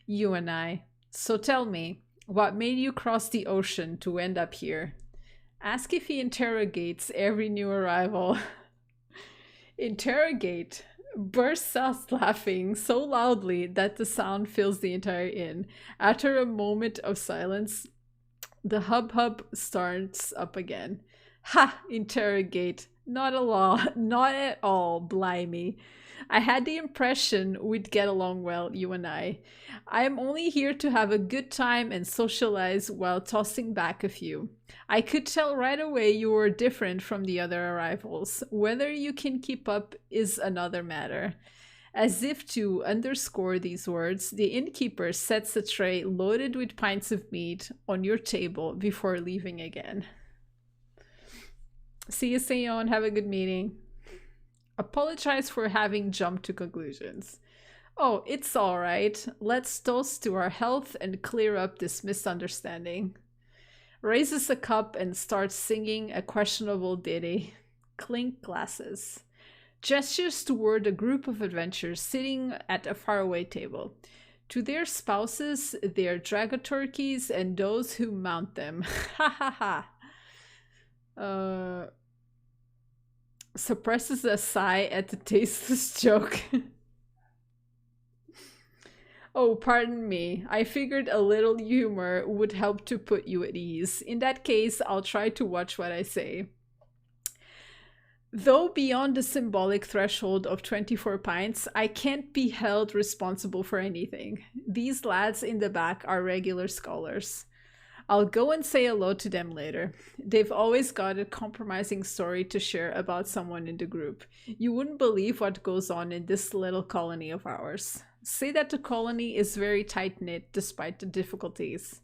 you and I. So tell me, what made you cross the ocean to end up here? Ask if he interrogates every new arrival. Interrogate? Bursts out laughing so loudly that the sound fills the entire inn. After a moment of silence, the hub starts up again. Ha! Interrogate. Not at all, blimey. I had the impression we'd get along well, you and I. I am only here to have a good time and socialize while tossing back a few. I could tell right away you were different from the other arrivals. Whether you can keep up is another matter. As if to underscore these words, the innkeeper sets a tray loaded with pints of meat on your table before leaving again. See you, Seon. Have a good meeting. Apologize for having jumped to conclusions. Oh, it's all right. Let's toast to our health and clear up this misunderstanding. Raises a cup and starts singing a questionable ditty. Clink glasses. Gestures toward a group of adventurers sitting at a faraway table. To their spouses, their dragaturkeys, and those who mount them. Ha ha ha. Suppresses a sigh at the tasteless joke. Oh, pardon me. I figured a little humor would help to put you at ease. In that case, I'll try to watch what I say. Though beyond the symbolic threshold of 24 pints, I can't be held responsible for anything. These lads in the back are regular scholars. I'll go and say hello to them later. They've always got a compromising story to share about someone in the group. You wouldn't believe what goes on in this little colony of ours. Say that the colony is very tight-knit despite the difficulties.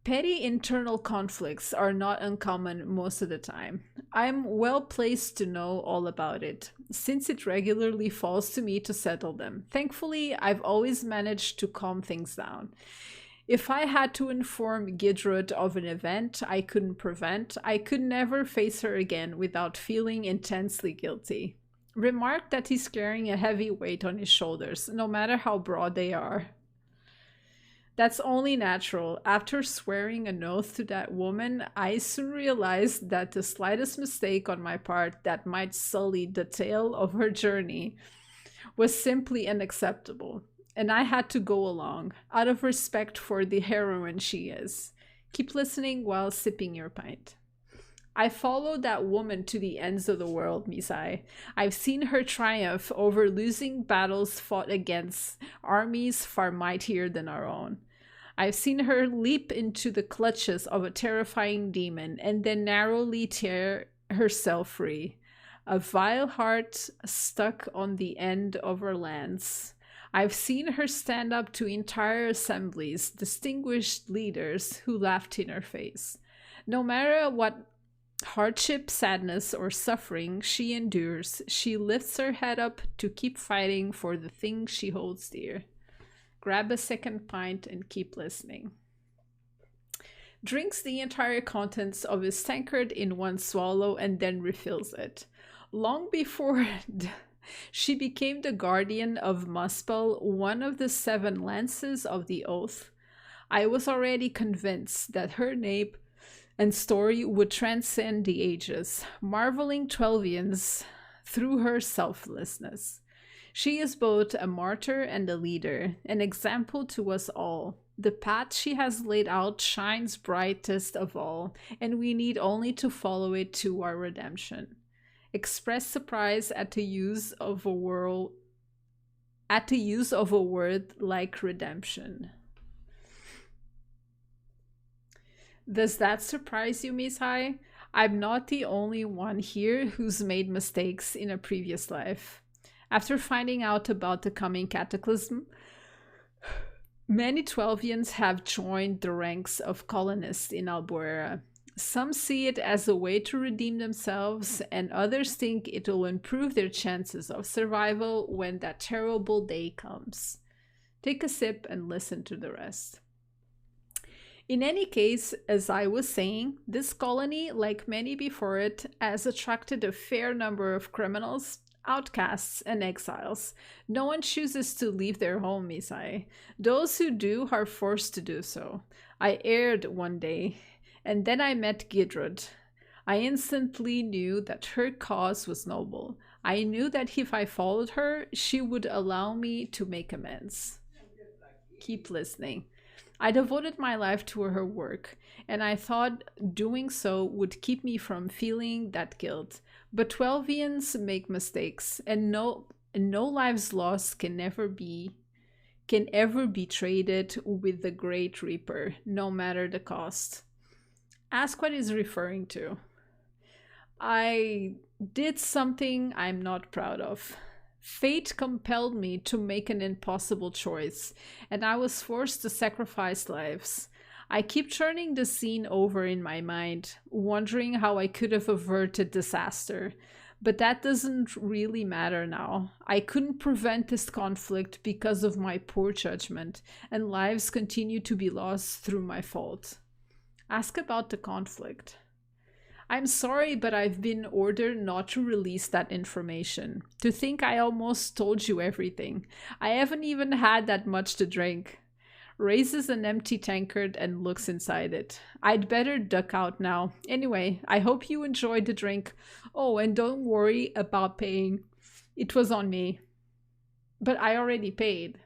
Petty internal conflicts are not uncommon most of the time. I'm well placed to know all about it, since it regularly falls to me to settle them. Thankfully, I've always managed to calm things down. If I had to inform Gidrud of an event I couldn't prevent, I could never face her again without feeling intensely guilty. Remark that he's carrying a heavy weight on his shoulders, no matter how broad they are. That's only natural. After swearing an oath to that woman, I soon realized that the slightest mistake on my part that might sully the tale of her journey was simply unacceptable, and I had to go along, out of respect for the heroine she is. Keep listening while sipping your pint. I followed that woman to the ends of the world, Misai. I've seen her triumph over losing battles fought against armies far mightier than our own. I've seen her leap into the clutches of a terrifying demon and then narrowly tear herself free. A vile heart stuck on the end of her lance. I've seen her stand up to entire assemblies, distinguished leaders who laughed in her face. No matter what hardship, sadness, or suffering she endures, she lifts her head up to keep fighting for the thing she holds dear. Grab a second pint and keep listening. Drinks the entire contents of his tankard in one swallow and then refills it. Long before she became the guardian of Muspel, one of the 7 lances of the oath, I was already convinced that her name and story would transcend the ages, marveling Twelvians through her selflessness. She is both a martyr and a leader, an example to us all. The path she has laid out shines brightest of all, and we need only to follow it to our redemption. Express surprise at the use of a word like redemption. Does that surprise you, Miss High? I'm not the only one here who's made mistakes in a previous life. After finding out about the coming cataclysm, many Twelvians have joined the ranks of colonists in Albuera. Some see it as a way to redeem themselves, and others think it will improve their chances of survival when that terrible day comes. Take a sip and listen to the rest. In any case, as I was saying, this colony, like many before it, has attracted a fair number of criminals, outcasts, and exiles. No one chooses to leave their home, Misai. Those who do are forced to do so. I erred one day, and then I met Gidrud. I instantly knew that her cause was noble. I knew that if I followed her, she would allow me to make amends. Keep listening. I devoted my life to her work, and I thought doing so would keep me from feeling that guilt. But Twelvians make mistakes, and no lives lost can ever be traded with the Great Reaper, no matter the cost. Ask what he's referring to. I did something I'm not proud of. Fate compelled me to make an impossible choice, and I was forced to sacrifice lives. I keep turning the scene over in my mind, wondering how I could have averted disaster. But that doesn't really matter now. I couldn't prevent this conflict because of my poor judgment, and lives continue to be lost through my fault. Ask about the conflict. I'm sorry, but I've been ordered not to release that information. To think I almost told you everything. I haven't even had that much to drink. Raises an empty tankard and looks inside it. I'd better duck out now. Anyway, I hope you enjoyed the drink. Oh, and don't worry about paying. It was on me. But I already paid.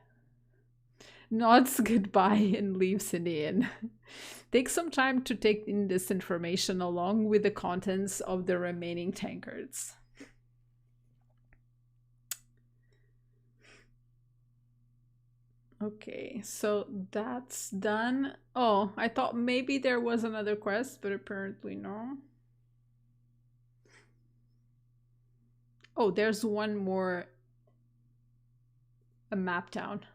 Nods goodbye and leaves in the inn. Take some time to take in this information along with the contents of the remaining tankards. Okay, so that's done. Oh, I thought maybe there was another quest, but apparently no. Oh, there's one more. A map down.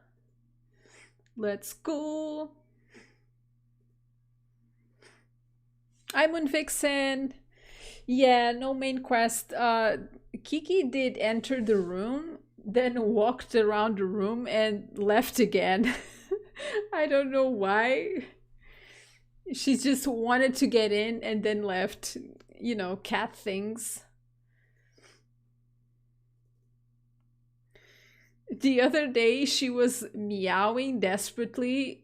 Let's go. I'm on Vixen. Yeah, no main quest. Kiki did enter the room, then walked around the room and left again. I don't know why. She just wanted to get in and then left, cat things. The other day, she was meowing desperately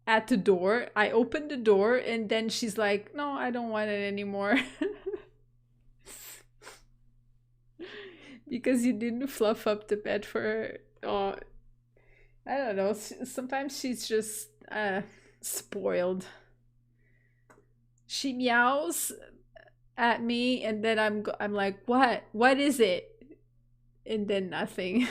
at the door. I opened the door and then she's like, "No, I don't want it anymore." Because you didn't fluff up the bed for her. Oh, I don't know. Sometimes she's just spoiled. She meows at me and then I'm like, "What? What is it?" And then nothing.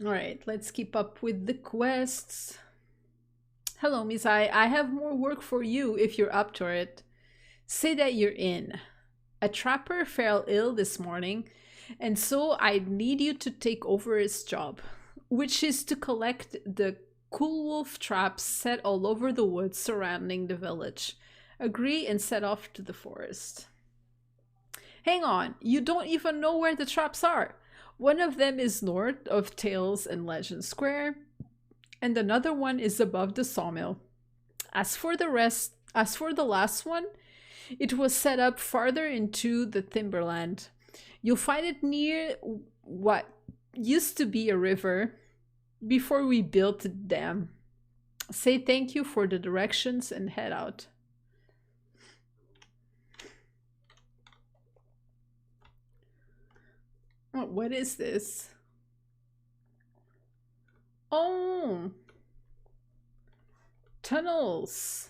All right, let's keep up with the quests. Hello, Miss I have more work for you if you're up to it. Say that you're in. A trapper fell ill this morning, and so I need you to take over his job, which is to collect the cool wolf traps set all over the woods surrounding the village. Agree and set off to the forest. Hang on, you don't even know where the traps are. One of them is north of Tales and Legend Square, and another one is above the sawmill. As for the last one, it was set up farther into the timberland. You'll find it near what used to be a river before we built the dam. Say thank you for the directions and head out. Oh, what is this? Oh, tunnels.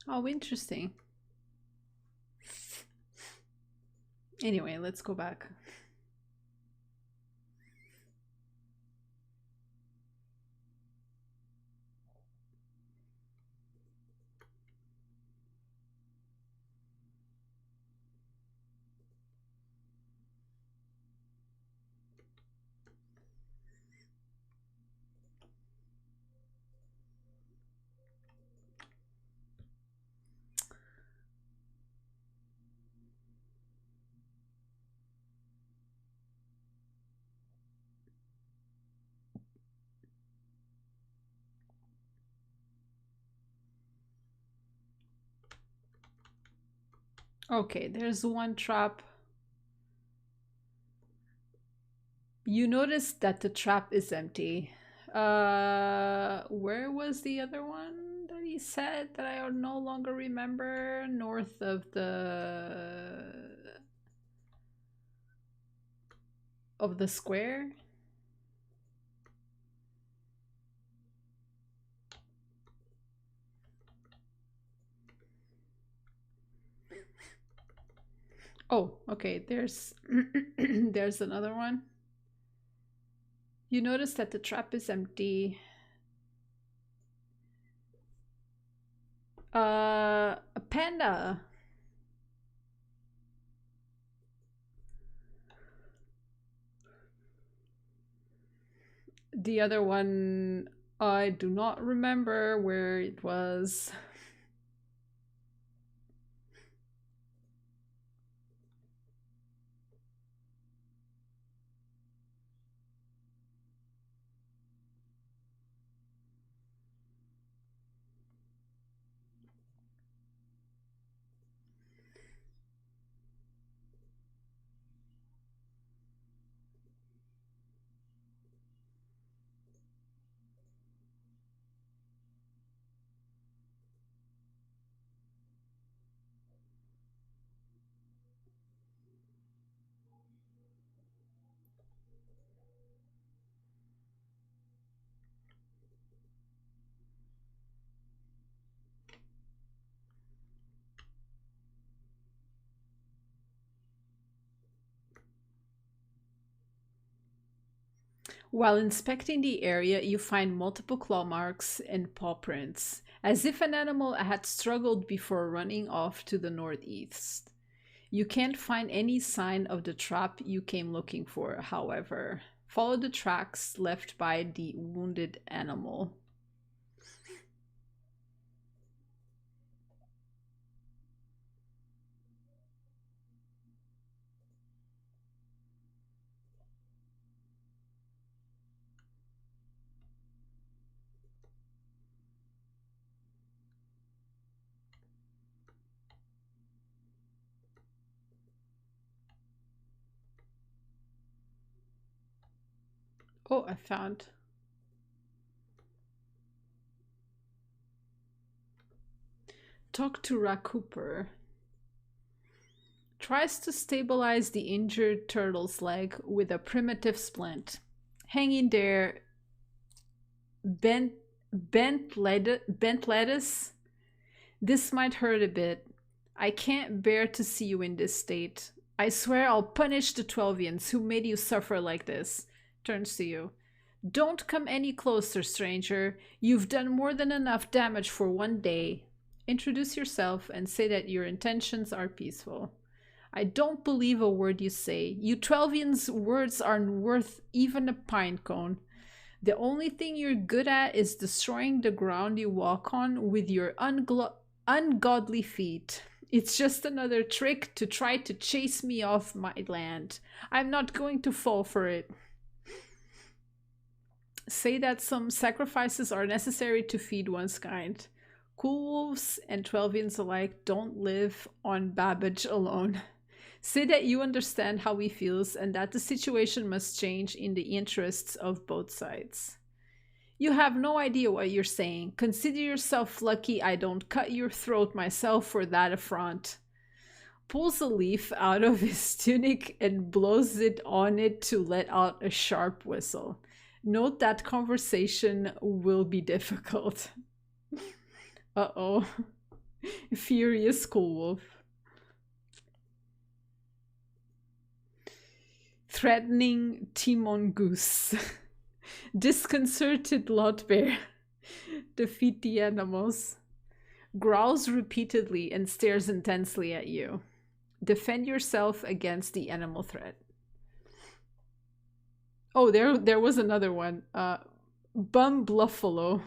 Oh, interesting. Anyway, let's go back. Okay, there's one trap. You notice that the trap is empty. Where was the other one that he said that I no longer remember? North of the square? Oh, okay, there's there's another one. You notice that the trap is empty. A panda. The other one, I do not remember where it was. While inspecting the area, you find multiple claw marks and paw prints, as if an animal had struggled before running off to the northeast. You can't find any sign of the trap you came looking for, however. Follow the tracks left by the wounded animal. Oh, I found. Talk to Rakooper. Tries to stabilize the injured turtle's leg with a primitive splint. Hanging there, bent, bent lettuce. This might hurt a bit. I can't bear to see you in this state. I swear I'll punish the Twelvians who made you suffer like this. Turns to you. Don't come any closer, stranger. You've done more than enough damage for one day. Introduce yourself and say that your intentions are peaceful. I don't believe a word you say. You Twelvians' words aren't worth even a pine cone. The only thing you're good at is destroying the ground you walk on with your ungodly feet. It's just another trick to try to chase me off my land. I'm not going to fall for it. Say that some sacrifices are necessary to feed one's kind. Cool wolves and Twelvians alike don't live on Babbage alone. Say that you understand how he feels and that the situation must change in the interests of both sides. You have no idea what you're saying. Consider yourself lucky I don't cut your throat myself for that affront. Pulls a leaf out of his tunic and blows it on it to let out a sharp whistle. Note that conversation will be difficult. Uh-oh. Furious Cool Wolf. Threatening Timon Goose. Disconcerted Lot Bear. Defeat the animals. Growls repeatedly and stares intensely at you. Defend yourself against the animal threat. Oh, there was another one. Bum Bluffalo.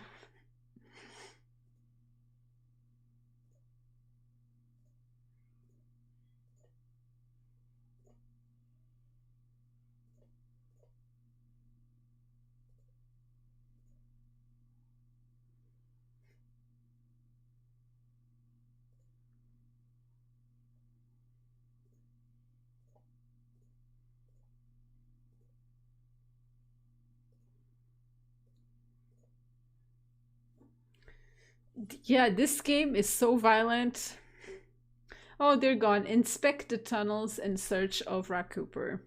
Yeah, this game is so violent. Oh, they're gone. Inspect the tunnels in search of Rakooper.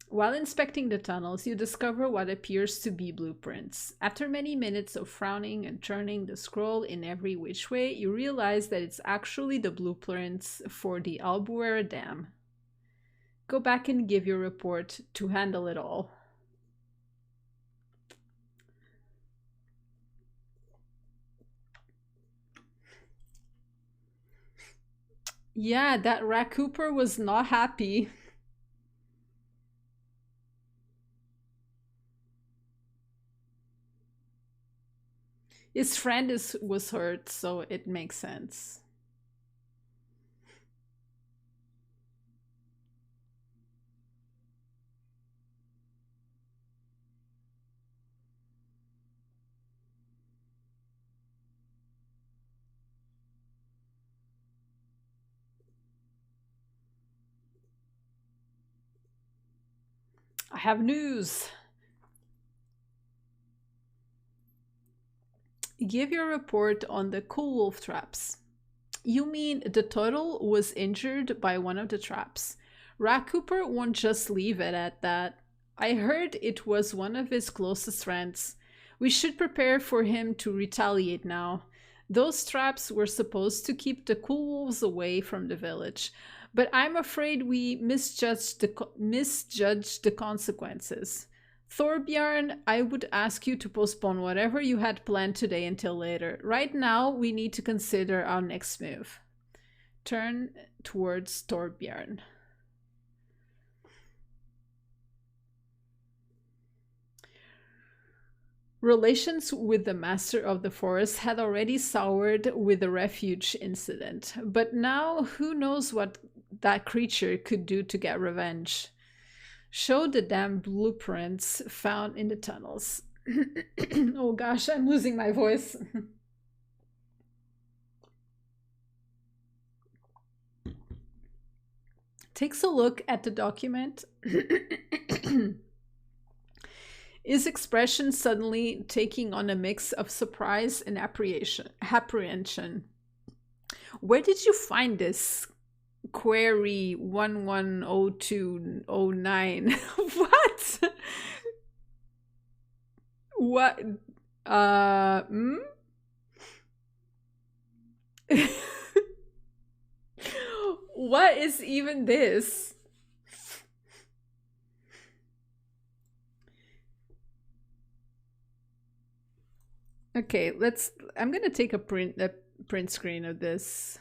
While inspecting the tunnels, you discover what appears to be blueprints. After many minutes of frowning and turning the scroll in every which way, you realize that it's actually the blueprints for the Albuera Dam. Go back and give your report to handle it all. Yeah, that Rakooper was not happy. His friend was hurt, so it makes sense. I have news. Give your report on the cool wolf traps. You mean the turtle was injured by one of the traps? Rakooper won't just leave it at that. I heard it was one of his closest friends. We should prepare for him to retaliate now. Those traps were supposed to keep the cool wolves away from the village, But I'm afraid we misjudged the consequences. Thorbjorn, I would ask you to postpone whatever you had planned today until later. Right now, we need to consider our next move. Turn towards Thorbjorn. Relations with the Master of the Forest had already soured with the refuge incident, but now who knows what that creature could do to get revenge. Show the damn blueprints found in the tunnels. Oh gosh, I'm losing my voice. Takes a look at the document. His expression suddenly taking on a mix of surprise and apprehension. Where did you find this? Query 110209. What? What? Hmm? What is even this? Okay, I'm gonna take a print screen of this.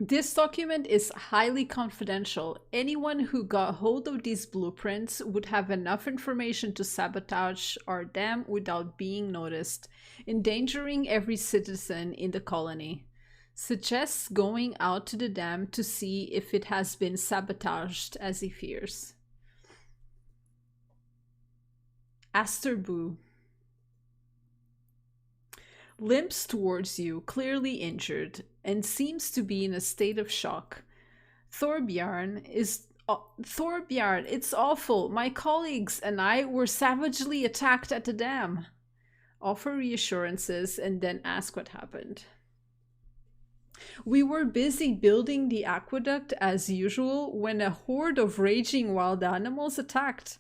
This document is highly confidential. Anyone who got hold of these blueprints would have enough information to sabotage our dam without being noticed, endangering every citizen in the colony. Suggests going out to the dam to see if it has been sabotaged as he fears. Asterboo limps towards you, clearly injured, and seems to be in a state of shock. Thorbjorn, it's awful. My colleagues and I were savagely attacked at the dam. Offer reassurances and then ask what happened. We were busy building the aqueduct as usual when a horde of raging wild animals attacked.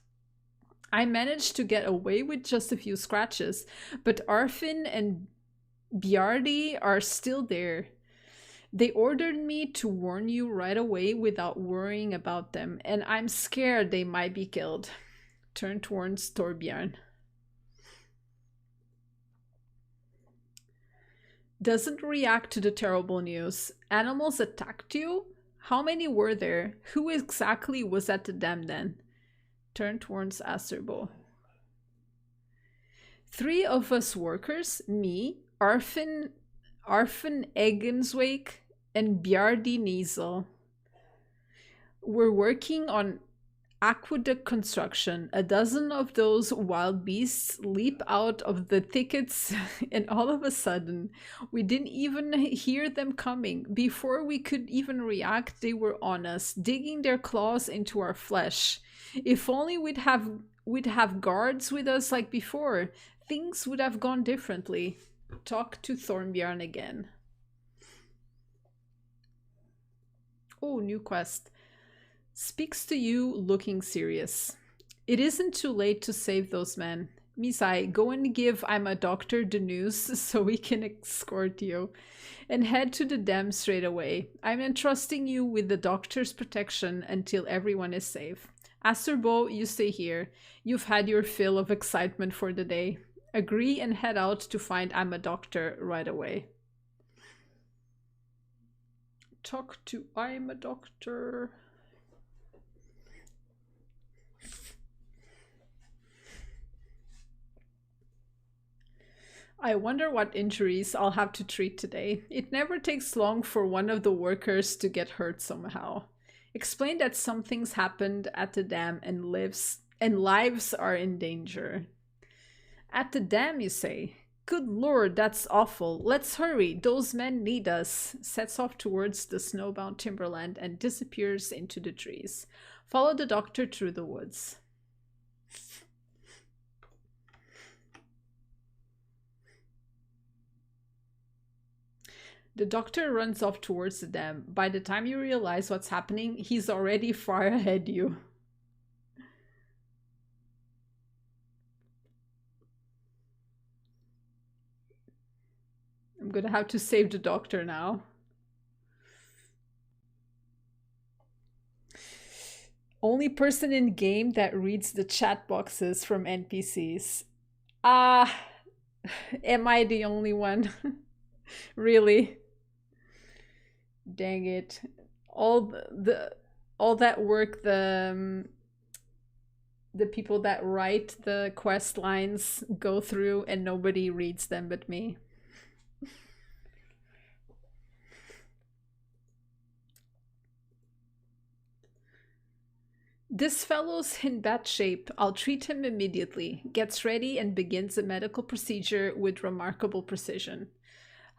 I managed to get away with just a few scratches, but Arfin and Bjardi are still there. They ordered me to warn you right away without worrying about them, and I'm scared they might be killed. Turn towards Torbjorn. Doesn't react to the terrible news. Animals attacked you? How many were there? Who exactly was at the dam then? Turn towards Asterbo. 3 of us workers, me, Arfin Egenswake, and Bjardi Niesel, were working on aqueduct construction. A dozen of those wild beasts leap out of the thickets, and all of a sudden, we didn't even hear them coming. Before we could even react, they were on us, digging their claws into our flesh. If only we'd have guards with us like before, things would have gone differently. Talk to Thornbjorn again. Oh, new quest. Speaks to you looking serious. It isn't too late to save those men. Misai, go and give I'm a doctor the news so we can escort you. And head to the dam straight away. I'm entrusting you with the doctor's protection until everyone is safe. Asterbo, you stay here. You've had your fill of excitement for the day. Agree and head out to find I'm a doctor right away. Talk to I'm a doctor. I wonder what injuries I'll have to treat today. It never takes long for one of the workers to get hurt somehow. Explain that something's happened at the dam and lives are in danger. At the dam, you say? Good lord, that's awful. Let's hurry. Those men need us. Sets off towards the snowbound timberland and disappears into the trees. Follow the doctor through the woods. The doctor runs off towards the dam. By the time you realize what's happening, he's already far ahead you. I'm gonna have to save the doctor now. Only person in game that reads the chat boxes from NPCs. Ah, am I the only one? Really? Dang it. All that work the people that write the quest lines go through and nobody reads them but me. This fellow's in bad shape. I'll treat him immediately. Gets ready and begins a medical procedure with remarkable precision.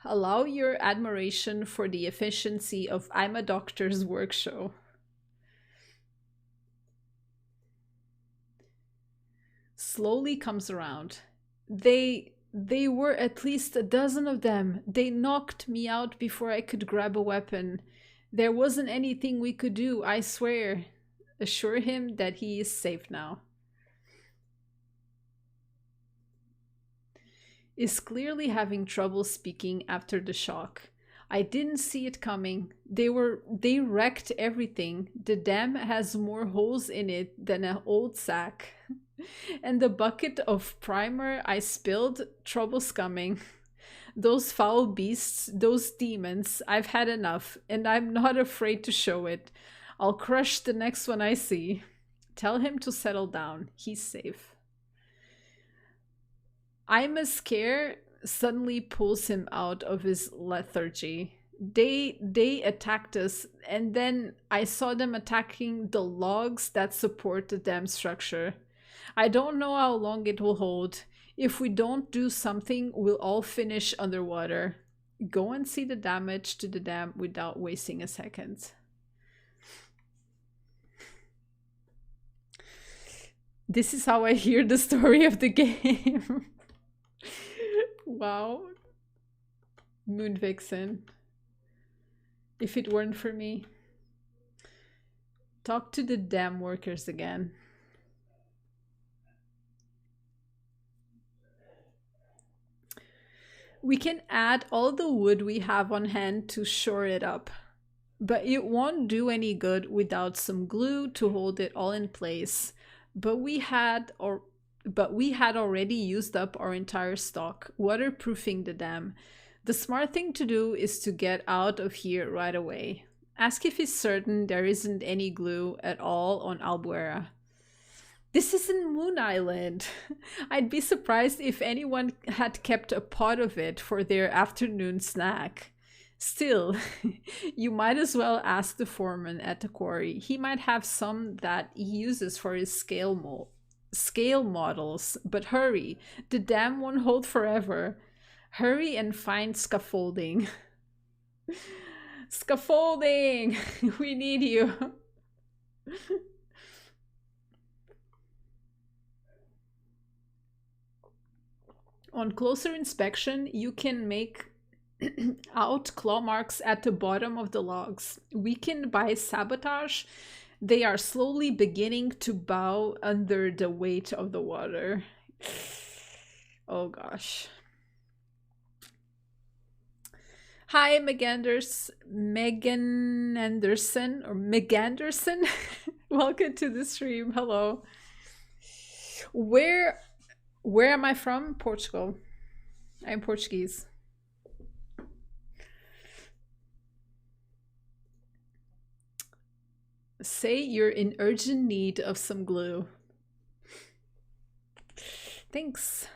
Allow your admiration for the efficiency of I'm a doctor's work show. Slowly comes around. They were at least a dozen of them. They knocked me out before I could grab a weapon. There wasn't anything we could do, I swear. Assure him that he is safe now. Is clearly having trouble speaking after the shock. I didn't see it coming. They wrecked everything. The dam has more holes in it than an old sack. And the bucket of primer I spilled, trouble's coming. Those foul beasts, those demons, I've had enough, and I'm not afraid to show it. I'll crush the next one I see. Tell him to settle down. He's safe. I'm a scare suddenly pulls him out of his lethargy. They attacked us, and then I saw them attacking the logs that support the dam structure. I don't know how long it will hold. If we don't do something, we'll all finish underwater. Go and see the damage to the dam without wasting a second. This is how I hear the story of the game. Wow. Moon Vixen. If it weren't for me. Talk to the dam workers again. We can add all the wood we have on hand to shore it up. But it won't do any good without some glue to hold it all in place. But we had already used up our entire stock, waterproofing the dam. The smart thing to do is to get out of here right away. Ask if he's certain there isn't any glue at all on Albuera. This isn't Moon Island. I'd be surprised if anyone had kept a pot of it for their afternoon snack. Still, you might as well ask the foreman at the quarry. He might have some that he uses for his scale models. But hurry, the dam won't hold forever. Hurry and find scaffolding. Scaffolding! We need you. On closer inspection, you can make out claw marks at the bottom of the logs. Weakened by sabotage, they are slowly beginning to bow under the weight of the water. Oh gosh. Hi, Megan Anderson or Meganderson. Welcome to the stream. Hello. Where am I from? Portugal. I'm Portuguese. Say you're in urgent need of some glue. Thanks.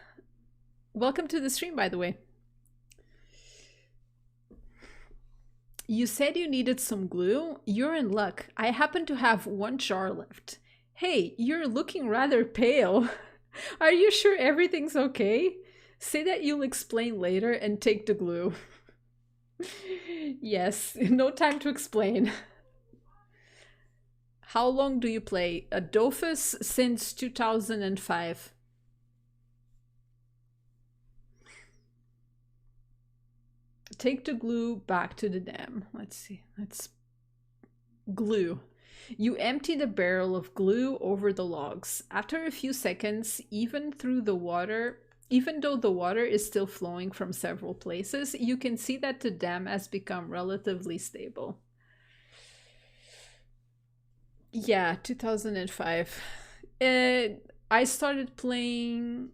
Welcome to the stream, by the way. You said you needed some glue? You're in luck. I happen to have one jar left. Hey, you're looking rather pale. Are you sure everything's okay? Say that you'll explain later and take the glue. Yes, no time to explain. How long do you play? A Dofus since 2005. Take the glue back to the dam. Let's see. Let's glue. You empty the barrel of glue over the logs. After a few seconds, even though the water is still flowing from several places, you can see that the dam has become relatively stable. Yeah, 2005. I started playing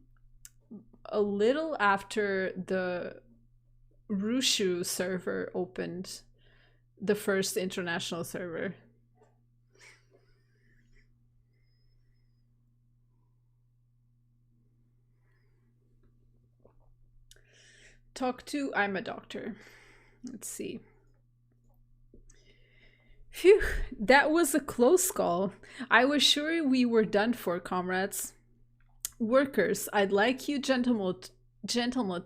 a little after the Rushu server opened, the first international server. Talk to, I'm a doctor. Let's see. Phew, that was a close call. I was sure we were done for, comrades. Workers, I'd like you gentlemen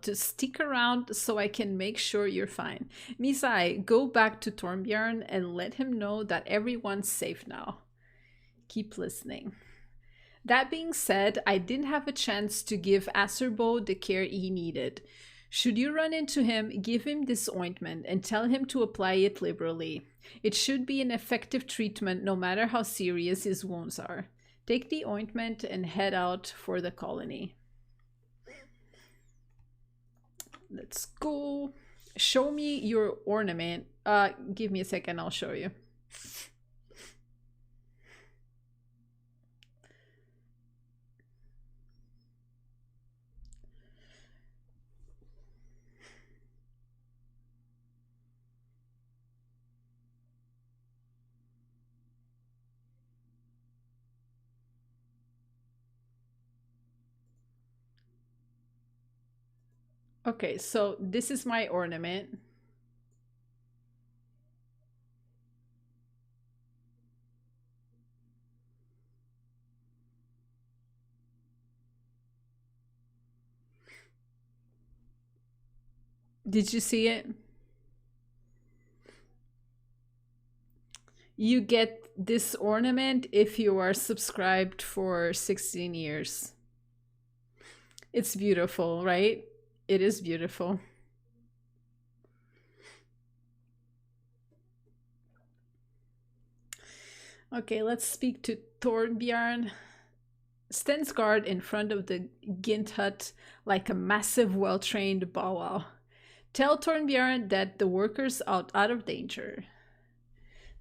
to stick around so I can make sure you're fine. Misai, go back to Torbjorn and let him know that everyone's safe now. Keep listening. That being said, I didn't have a chance to give Acerbo the care he needed. Should you run into him, give him this ointment and tell him to apply it liberally. It should be an effective treatment no matter how serious his wounds are. Take the ointment and head out for the colony. Let's go. Show me your ornament. Give me a second, I'll show you. Okay, so this is my ornament. Did you see it? You get this ornament if you are subscribed for 16 years. It's beautiful, right? It is beautiful. Okay, let's speak to Torbjorn. Stands guard in front of the Gint hut like a massive, well-trained bow wow. Tell Torbjorn that the workers are out of danger.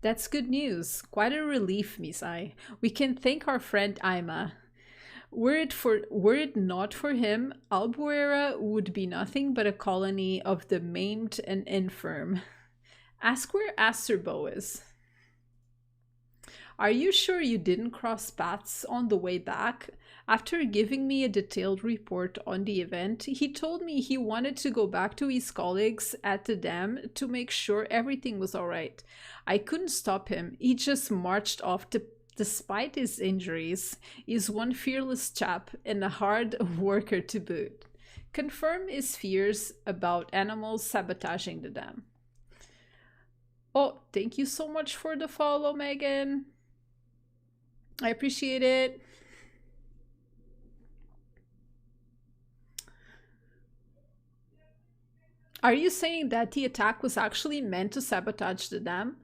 That's good news. Quite a relief, Misai. We can thank our friend Aima. Were it not for him, Albuera would be nothing but a colony of the maimed and infirm. Ask where Asterbo is. Are you sure you didn't cross paths on the way back? After giving me a detailed report on the event, he told me he wanted to go back to his colleagues at the dam to make sure everything was alright. I couldn't stop him. He just marched off despite his injuries. He's one fearless chap and a hard worker to boot. Confirm his fears about animals sabotaging the dam. Oh, thank you so much for the follow, Megan. I appreciate it. Are you saying that the attack was actually meant to sabotage the dam?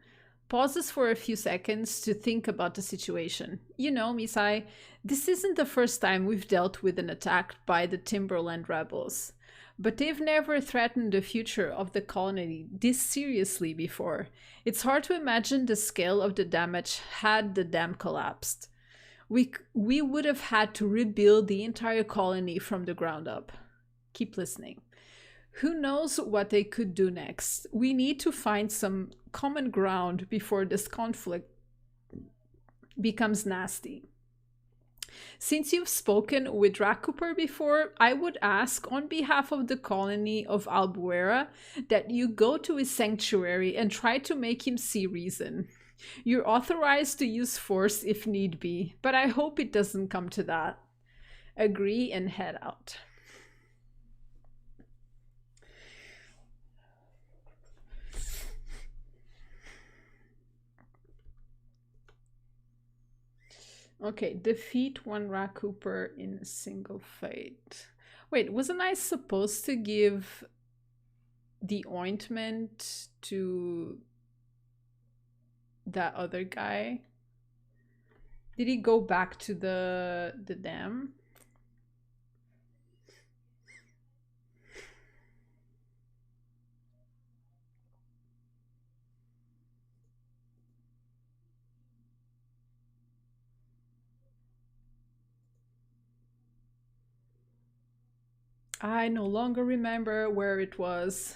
Pauses for a few seconds to think about the situation. You know, Misai, this isn't the first time we've dealt with an attack by the Timberland rebels. But they've never threatened the future of the colony this seriously before. It's hard to imagine the scale of the damage had the dam collapsed. We would have had to rebuild the entire colony from the ground up. Keep listening. Who knows what they could do next? We need to find some common ground before this conflict becomes nasty. Since you've spoken with Rakuper before, I would ask on behalf of the colony of Albuera that you go to his sanctuary and try to make him see reason. You're authorized to use force if need be, but I hope it doesn't come to that. Agree and head out. Okay, defeat one Rakuper in a single fight. Wait, wasn't I supposed to give the ointment to that other guy? Did he go back to the dam? I no longer remember where it was.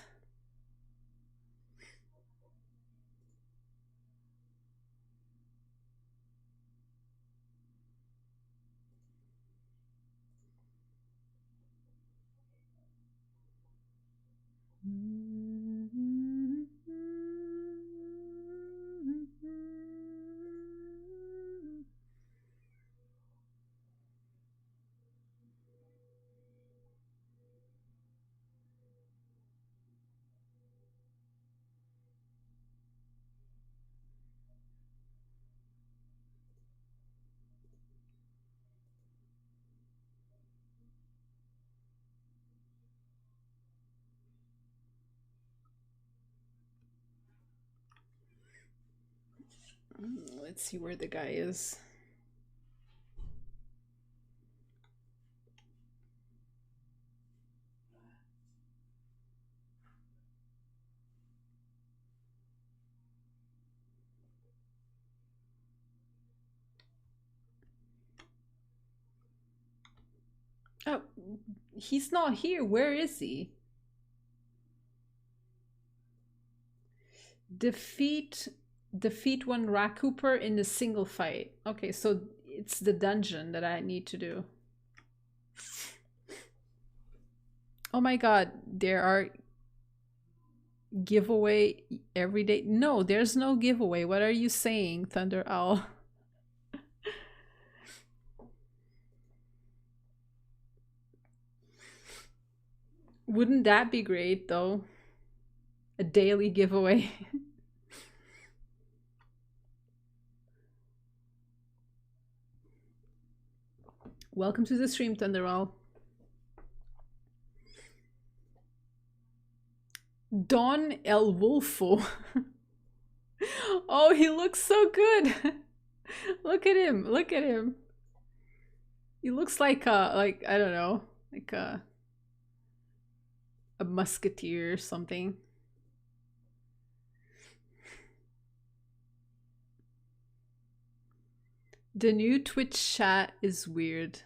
Let's see where the guy is. Oh, he's not here. Where is he? Defeat one Rakuper in a single fight. Okay, so it's the dungeon that I need to do. Oh my god, there are giveaway every day. No, there's no giveaway. What are you saying, Thunder Owl? Wouldn't that be great though? A daily giveaway. Welcome to the stream, Thunder Owl. Don El Wolfo. Oh, he looks so good. Look at him. Look at him. He looks like I don't know, like a musketeer or something. The new Twitch chat is weird.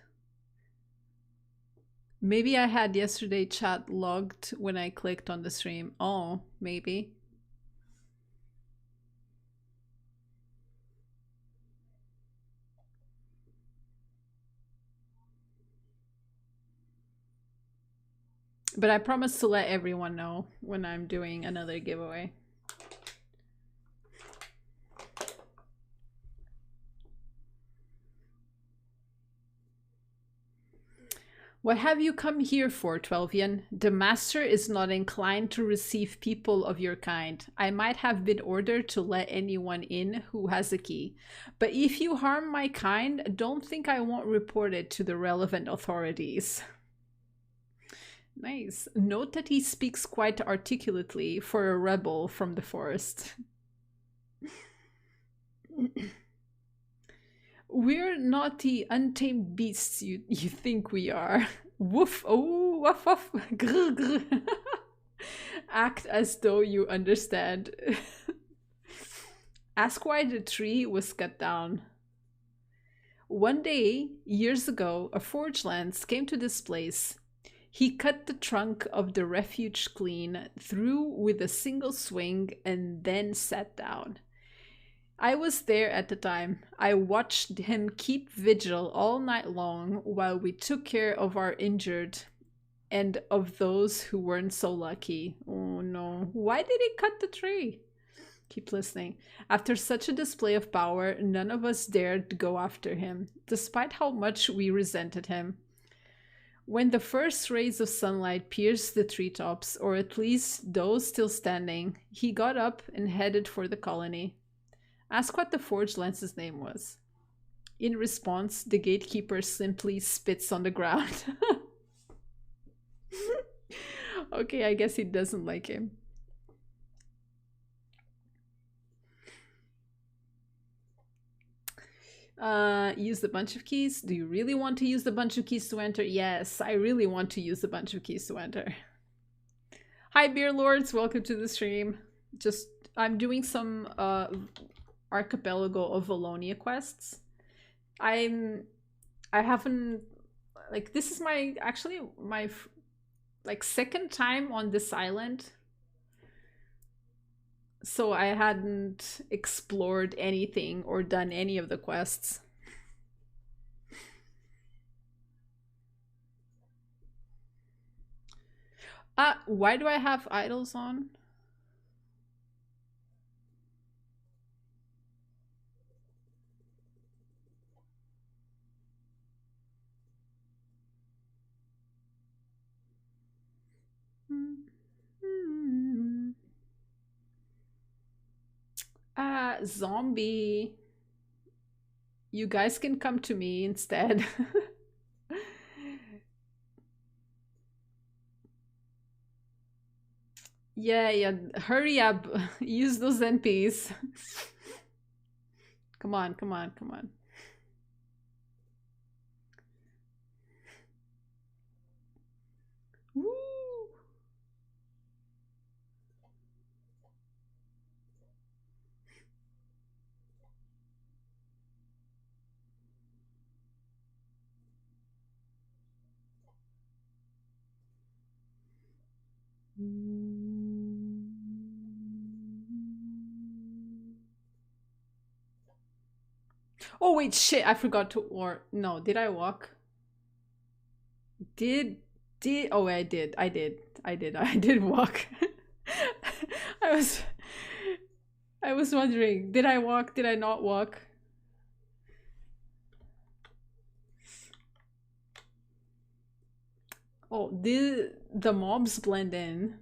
Maybe I had yesterday chat logged when I clicked on the stream. Oh, maybe. But I promise to let everyone know when I'm doing another giveaway. What have you come here for, Twelvian? The master is not inclined to receive people of your kind. I might have been ordered to let anyone in who has a key. But if you harm my kind, don't think I won't report it to the relevant authorities. Nice. Note that he speaks quite articulately for a rebel from the forest. We're not the untamed beasts you think we are. Woof, oh, woof, woof, grr, grr. Act as though you understand. Ask why the tree was cut down. One day, years ago, a forge lance came to this place. He cut the trunk of the refuge clean through with a single swing and then sat down. I was there at the time. I watched him keep vigil all night long while we took care of our injured and of those who weren't so lucky. Oh no. Why did he cut the tree? Keep listening. After such a display of power, none of us dared go after him, despite how much we resented him. When the first rays of sunlight pierced the treetops, or at least those still standing, he got up and headed for the colony. Ask what the forge lance's name was. In response, the gatekeeper simply spits on the ground. Okay, I guess he doesn't like him. Use the bunch of keys. Do you really want to use the bunch of keys to enter? Yes, I really want to use the bunch of keys to enter. Hi, beer lords. Welcome to the stream. Just, I'm doing some Archipelago of Valonia quests. I haven't, like, this is my, actually, my, like, second time on this island. So I hadn't explored anything or done any of the quests. Why do I have idols on? Zombie. You guys can come to me instead. Yeah, hurry up. Use those NPs. Come on, come on, come on. Woo! Oh wait, shit, I forgot to, or no, did I walk? Did oh I did. I did walk. I was I was wondering, did I walk? Did I not walk? Oh, the mobs blend in.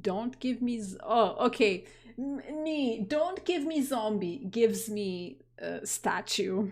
Don't give me oh, okay. Me, don't give me zombie. Gives me statue.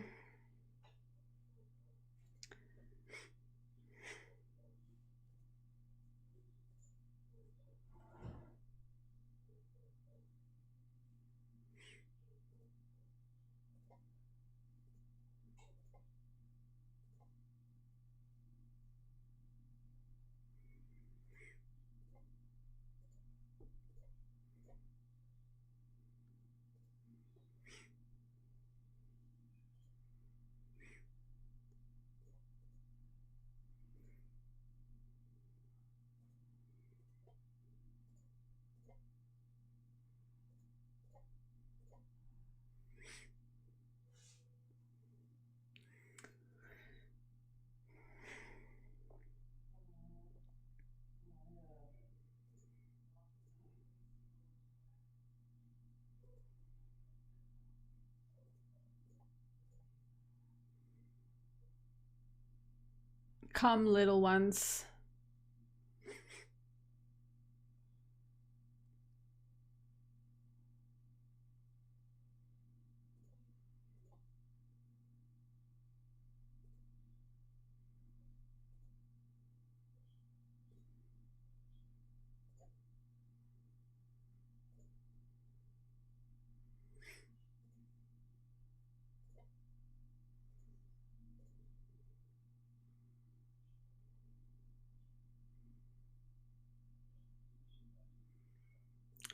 Come, little ones.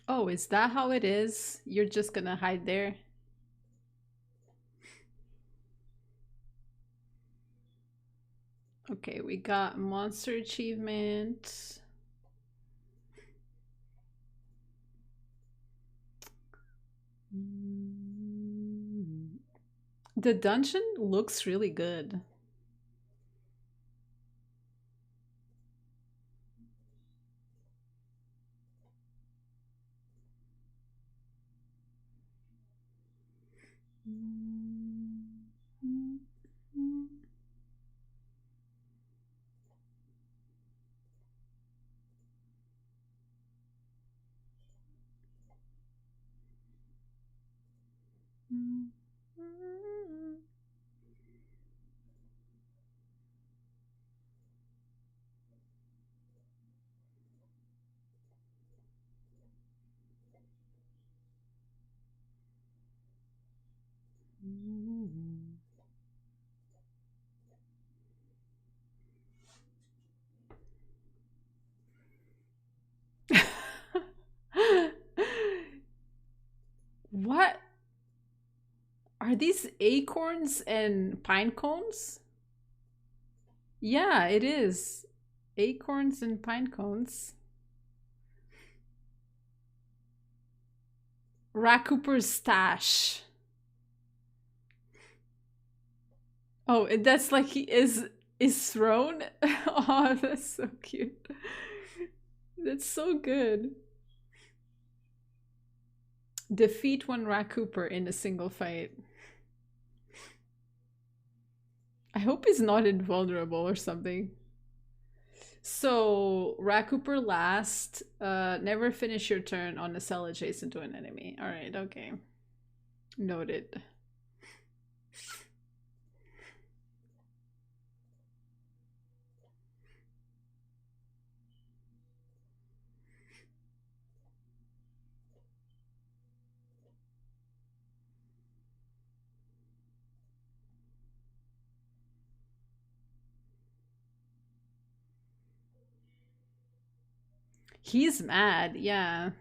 Oh, is that how it is? You're just gonna hide there? Okay, we got monster achievement. Mm. The dungeon looks really good. What are these acorns and pine cones? Yeah, it is. Acorns and pine cones. Cooper's stash. Oh, that's like he is thrown. Oh, that's so cute. That's so good. Defeat one Cooper in a single fight. I hope he's not invulnerable or something. So, Cooper last. Never finish your turn on a cell adjacent to an enemy. Alright, okay. Noted. He's mad, yeah.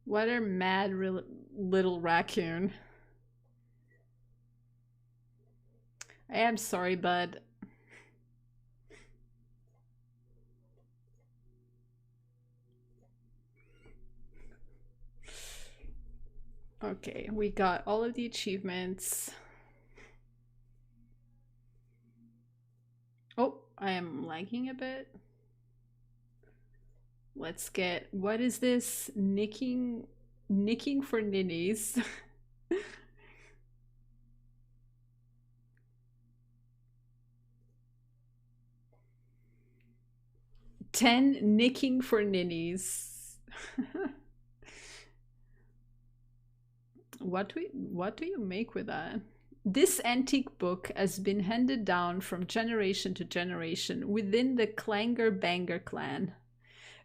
What a mad little raccoon. I am sorry, bud. Okay, we got all of the achievements. Oh, I am lagging a bit. Let's get, what is this? Nicking for ninnies. 10 nicking for ninnies. What do you make with that? This antique book has been handed down from generation to generation within the Clanger Banger clan.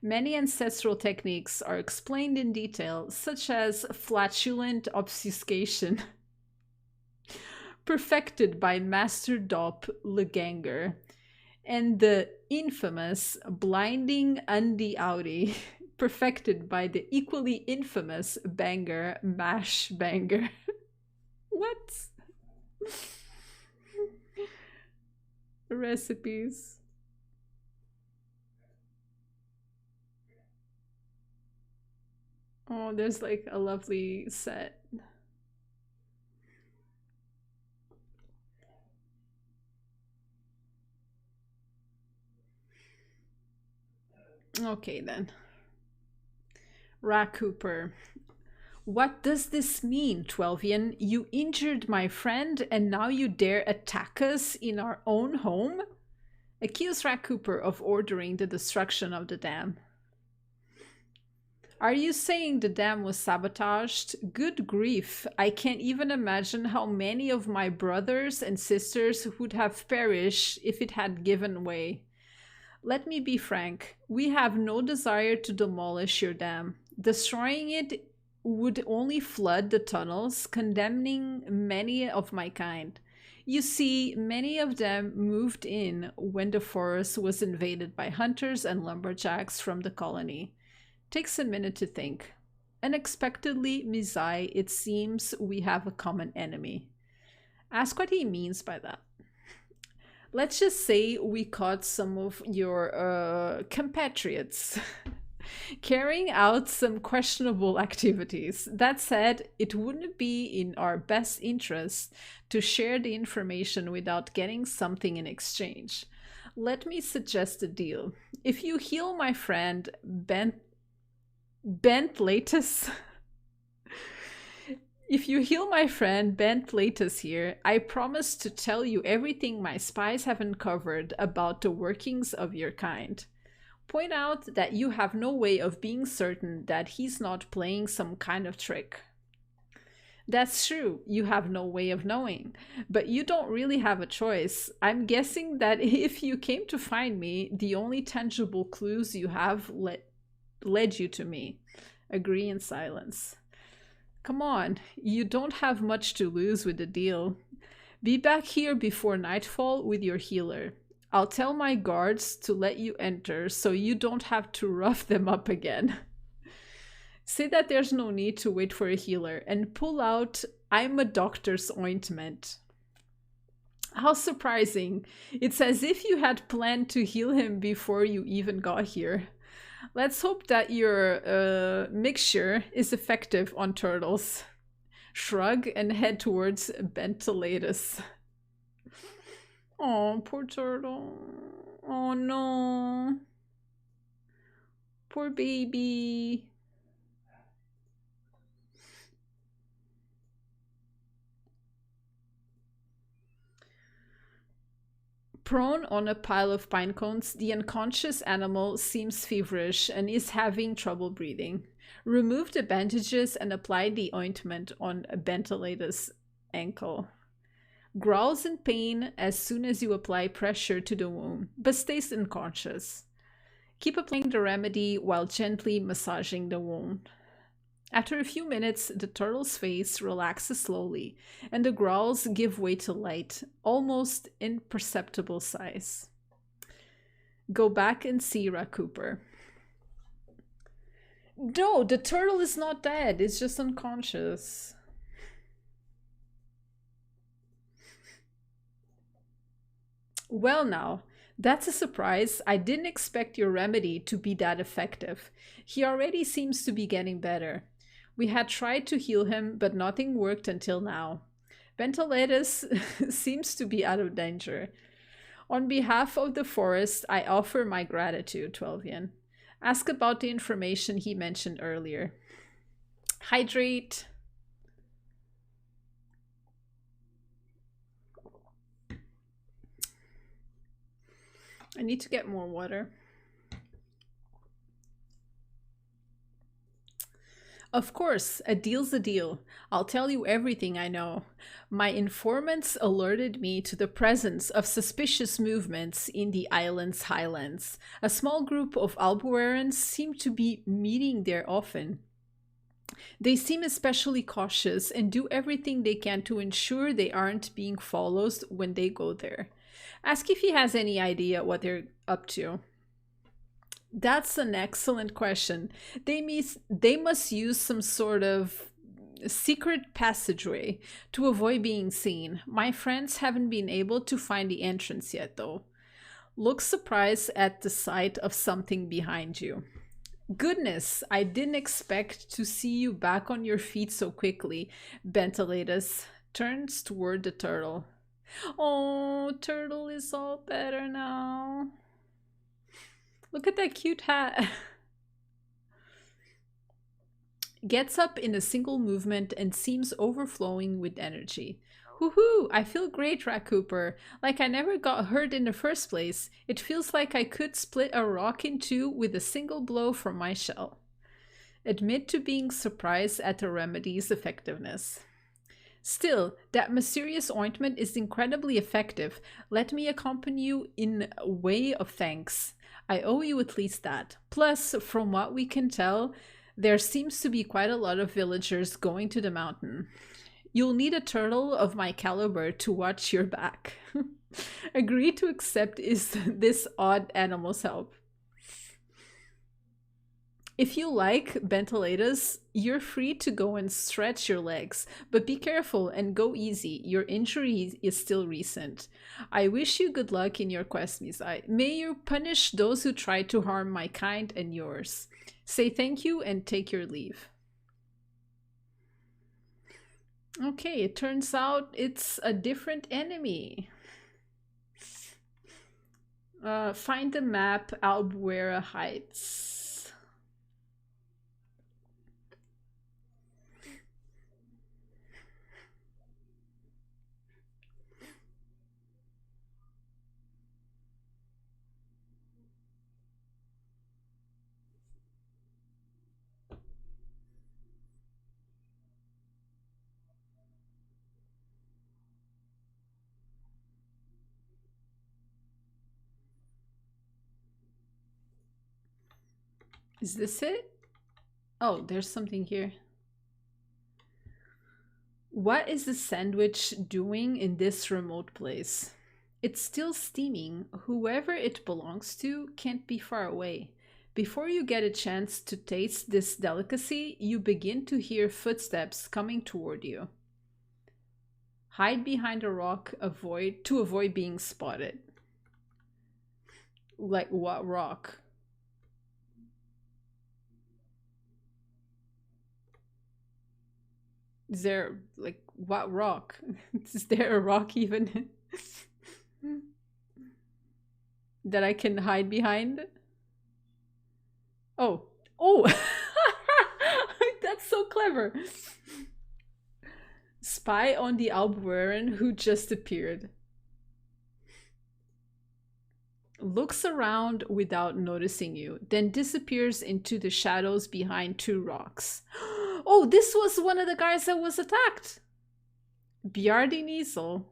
Many ancestral techniques are explained in detail, such as flatulent obfuscation, perfected by Master Dop Leganger, and the infamous blinding Undi Audi, perfected by the equally infamous banger Mash Banger. What? Recipes. Oh, there's like a lovely set. Okay then. Cooper. What does this mean, Twelvian? You injured my friend and now you dare attack us in our own home? Accuse Cooper of ordering the destruction of the dam. Are you saying the dam was sabotaged? Good grief, I can't even imagine how many of my brothers and sisters would have perished if it had given way. Let me be frank, we have no desire to demolish your dam. Destroying it would only flood the tunnels, condemning many of my kind. You see, many of them moved in when the forest was invaded by hunters and lumberjacks from the colony. Takes a minute to think. Unexpectedly, Mizai, it seems we have a common enemy. Ask what he means by that. Let's just say we caught some of your compatriots. carrying out some questionable activities. That said, it wouldn't be in our best interest to share the information without getting something in exchange. Let me suggest a deal. If you heal my friend Bent Latus, if you heal my friend Bent Latus here, I promise to tell you everything my spies have uncovered about the workings of your kind. Point out that you have no way of being certain that he's not playing some kind of trick. That's true, you have no way of knowing, but you don't really have a choice. I'm guessing that if you came to find me, the only tangible clues you have led you to me. Agree in silence. Come on, you don't have much to lose with the deal. Be back here before nightfall with your healer. I'll tell my guards to let you enter so you don't have to rough them up again. Say that there's no need to wait for a healer and pull out I'm a doctor's ointment. How surprising. It's as if you had planned to heal him before you even got here. Let's hope that your mixture is effective on turtles. Shrug and head towards Bentolatus. Oh, poor turtle. Oh no. Poor baby. Prone on a pile of pine cones, the unconscious animal seems feverish and is having trouble breathing. Remove the bandages and apply the ointment on Bentolatus' ankle. Growls in pain as soon as you apply pressure to the wound, but stays unconscious. Keep applying the remedy while gently massaging the wound. After a few minutes, the turtle's face relaxes slowly, and the growls give way to light, almost imperceptible sighs. Go back and see Cooper. No, the turtle is not dead, it's just unconscious. Well now, that's a surprise. I didn't expect your remedy to be that effective. He already seems to be getting better. We had tried to heal him, but nothing worked until now. Ventilatus seems to be out of danger. On behalf of the forest, I offer my gratitude, Twelvian. Ask about the information he mentioned earlier. Hydrate. I need to get more water. Of course, a deal's a deal. I'll tell you everything I know. My informants alerted me to the presence of suspicious movements in the island's highlands. A small group of Albuerans seem to be meeting there often. They seem especially cautious and do everything they can to ensure they aren't being followed when they go there. Ask if he has any idea what they're up to. That's an excellent question. They must use some sort of secret passageway to avoid being seen. My friends haven't been able to find the entrance yet, though. Look surprised at the sight of something behind you. Goodness, I didn't expect to see you back on your feet so quickly. Ventilatus turns toward the turtle. Oh, turtle is all better now. Look at that cute hat. Gets up in a single movement and seems overflowing with energy. Woohoo! I feel great, Cooper. Like I never got hurt in the first place. It feels like I could split a rock in two with a single blow from my shell. Admit to being surprised at the remedy's effectiveness. Still, that mysterious ointment is incredibly effective. Let me accompany you in a way of thanks. I owe you at least that. Plus, from what we can tell, there seems to be quite a lot of villagers going to the mountain. You'll need a turtle of my caliber to watch your back. Agree to accept this odd animal's help. If you like ventilators, you're free to go and stretch your legs, but be careful and go easy. Your injury is still recent. I wish you good luck in your quest, Misai. May you punish those who try to harm my kind and yours. Say thank you and take your leave. Okay, it turns out it's a different enemy. Find the map, Albuera Heights. Is this it? Oh, there's something here. What is the sandwich doing in this remote place? It's still steaming. Whoever it belongs to can't be far away. Before you get a chance to taste this delicacy, you begin to hear footsteps coming toward you. Hide behind a rock, to avoid being spotted. Like what rock? Is there, like, what rock? Is there a rock even that I can hide behind? Oh. Oh! That's so clever. Spy on the Albueran who just appeared. Looks around without noticing you, then disappears into the shadows behind two rocks. Oh, this was one of the guys that was attacked. Bjardi Niesel.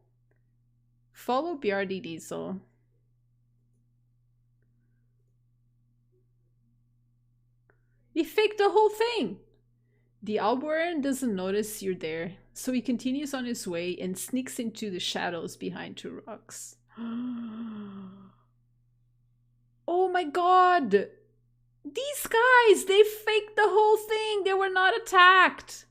Follow Bjardi Niesel. He faked the whole thing. The Albueran doesn't notice you're there, so he continues on his way and sneaks into the shadows behind two rocks. Oh my god! These guys, they faked the whole thing. They were not attacked.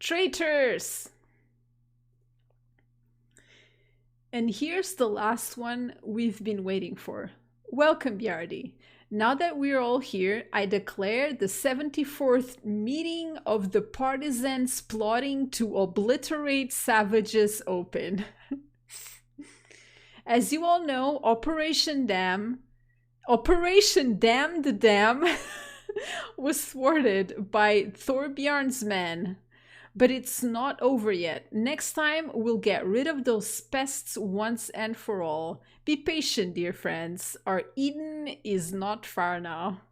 Traitors! And here's the last one we've been waiting for. Welcome, Bjardi. Now that we're all here, I declare the 74th meeting of the partisans plotting to obliterate savages open. As you all know, Operation Dam the Dam was thwarted by Thorbjarn's men. But it's not over yet. Next time, we'll get rid of those pests once and for all. Be patient, dear friends. Our Eden is not far now.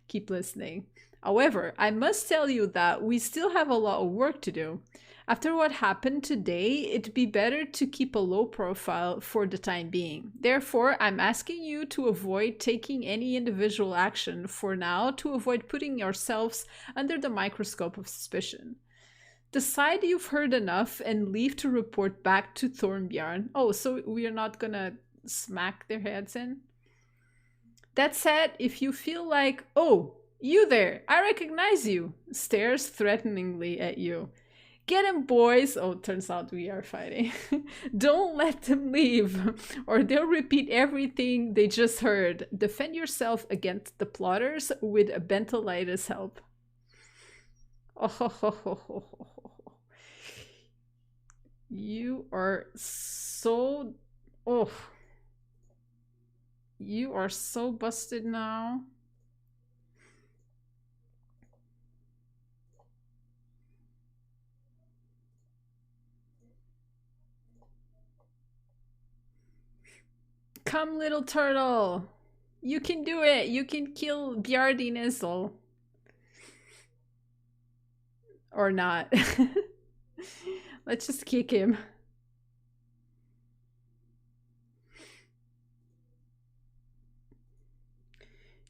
Keep listening. However, I must tell you that we still have a lot of work to do. After what happened today, it'd be better to keep a low profile for the time being. Therefore, I'm asking you to avoid taking any individual action for now to avoid putting yourselves under the microscope of suspicion. Decide you've heard enough and leave to report back to Thorbjarn. Oh, so we are not gonna smack their heads in? That said, if you feel like, oh, you there, I recognize you, stares threateningly at you. Get him, boys! Oh, turns out we are fighting. Don't let them leave, or they'll repeat everything they just heard. Defend yourself against the plotters with Bentolitis' help. Oh, you are so... Oh. You are so busted now. Come, little turtle. You can do it. You can kill Bjardi Nizzle. Or not. Let's just kick him.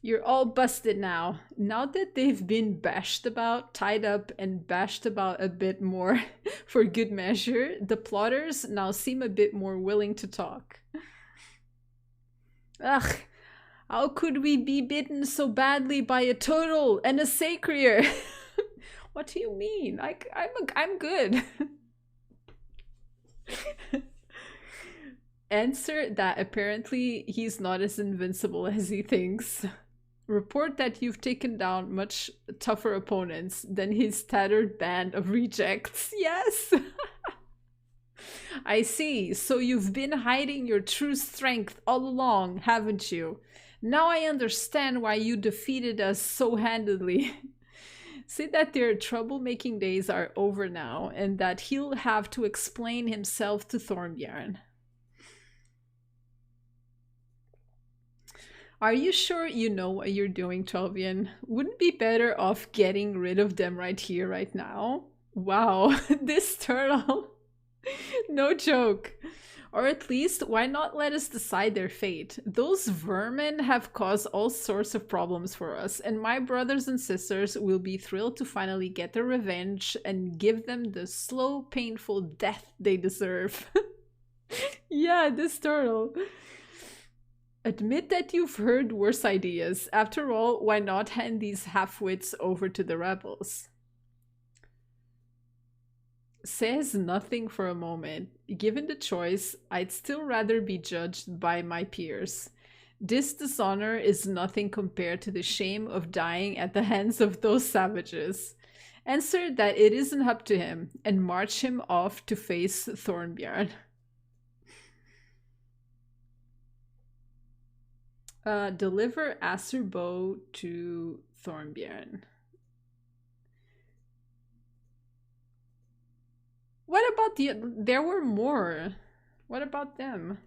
You're all busted now. Now that they've been bashed about, tied up, and bashed about a bit more for good measure, the plotters now seem a bit more willing to talk. Ugh, how could we be bitten so badly by a turtle and a sacrier? What do you mean? I'm good. Answer that apparently he's not as invincible as he thinks. Report that you've taken down much tougher opponents than his tattered band of rejects. Yes! I see. So you've been hiding your true strength all along, haven't you? Now I understand why you defeated us so handedly. Say that their troublemaking days are over now, and that he'll have to explain himself to Thornbjörn. Are you sure you know what you're doing, Tovian? Wouldn't be better off getting rid of them right here, right now? Wow, this turtle. No joke. Or at least, why not let us decide their fate? Those vermin have caused all sorts of problems for us, and my brothers and sisters will be thrilled to finally get their revenge and give them the slow, painful death they deserve. Yeah, this turtle. Admit that you've heard worse ideas. After all, why not hand these half-wits over to the rebels? Says nothing for a moment. Given the choice, I'd still rather be judged by my peers. This dishonor is nothing compared to the shame of dying at the hands of those savages. Answer that it isn't up to him, and march him off to face Thornbjörn. Deliver Acerbo to Thornbjörn. What about there were more. What about them?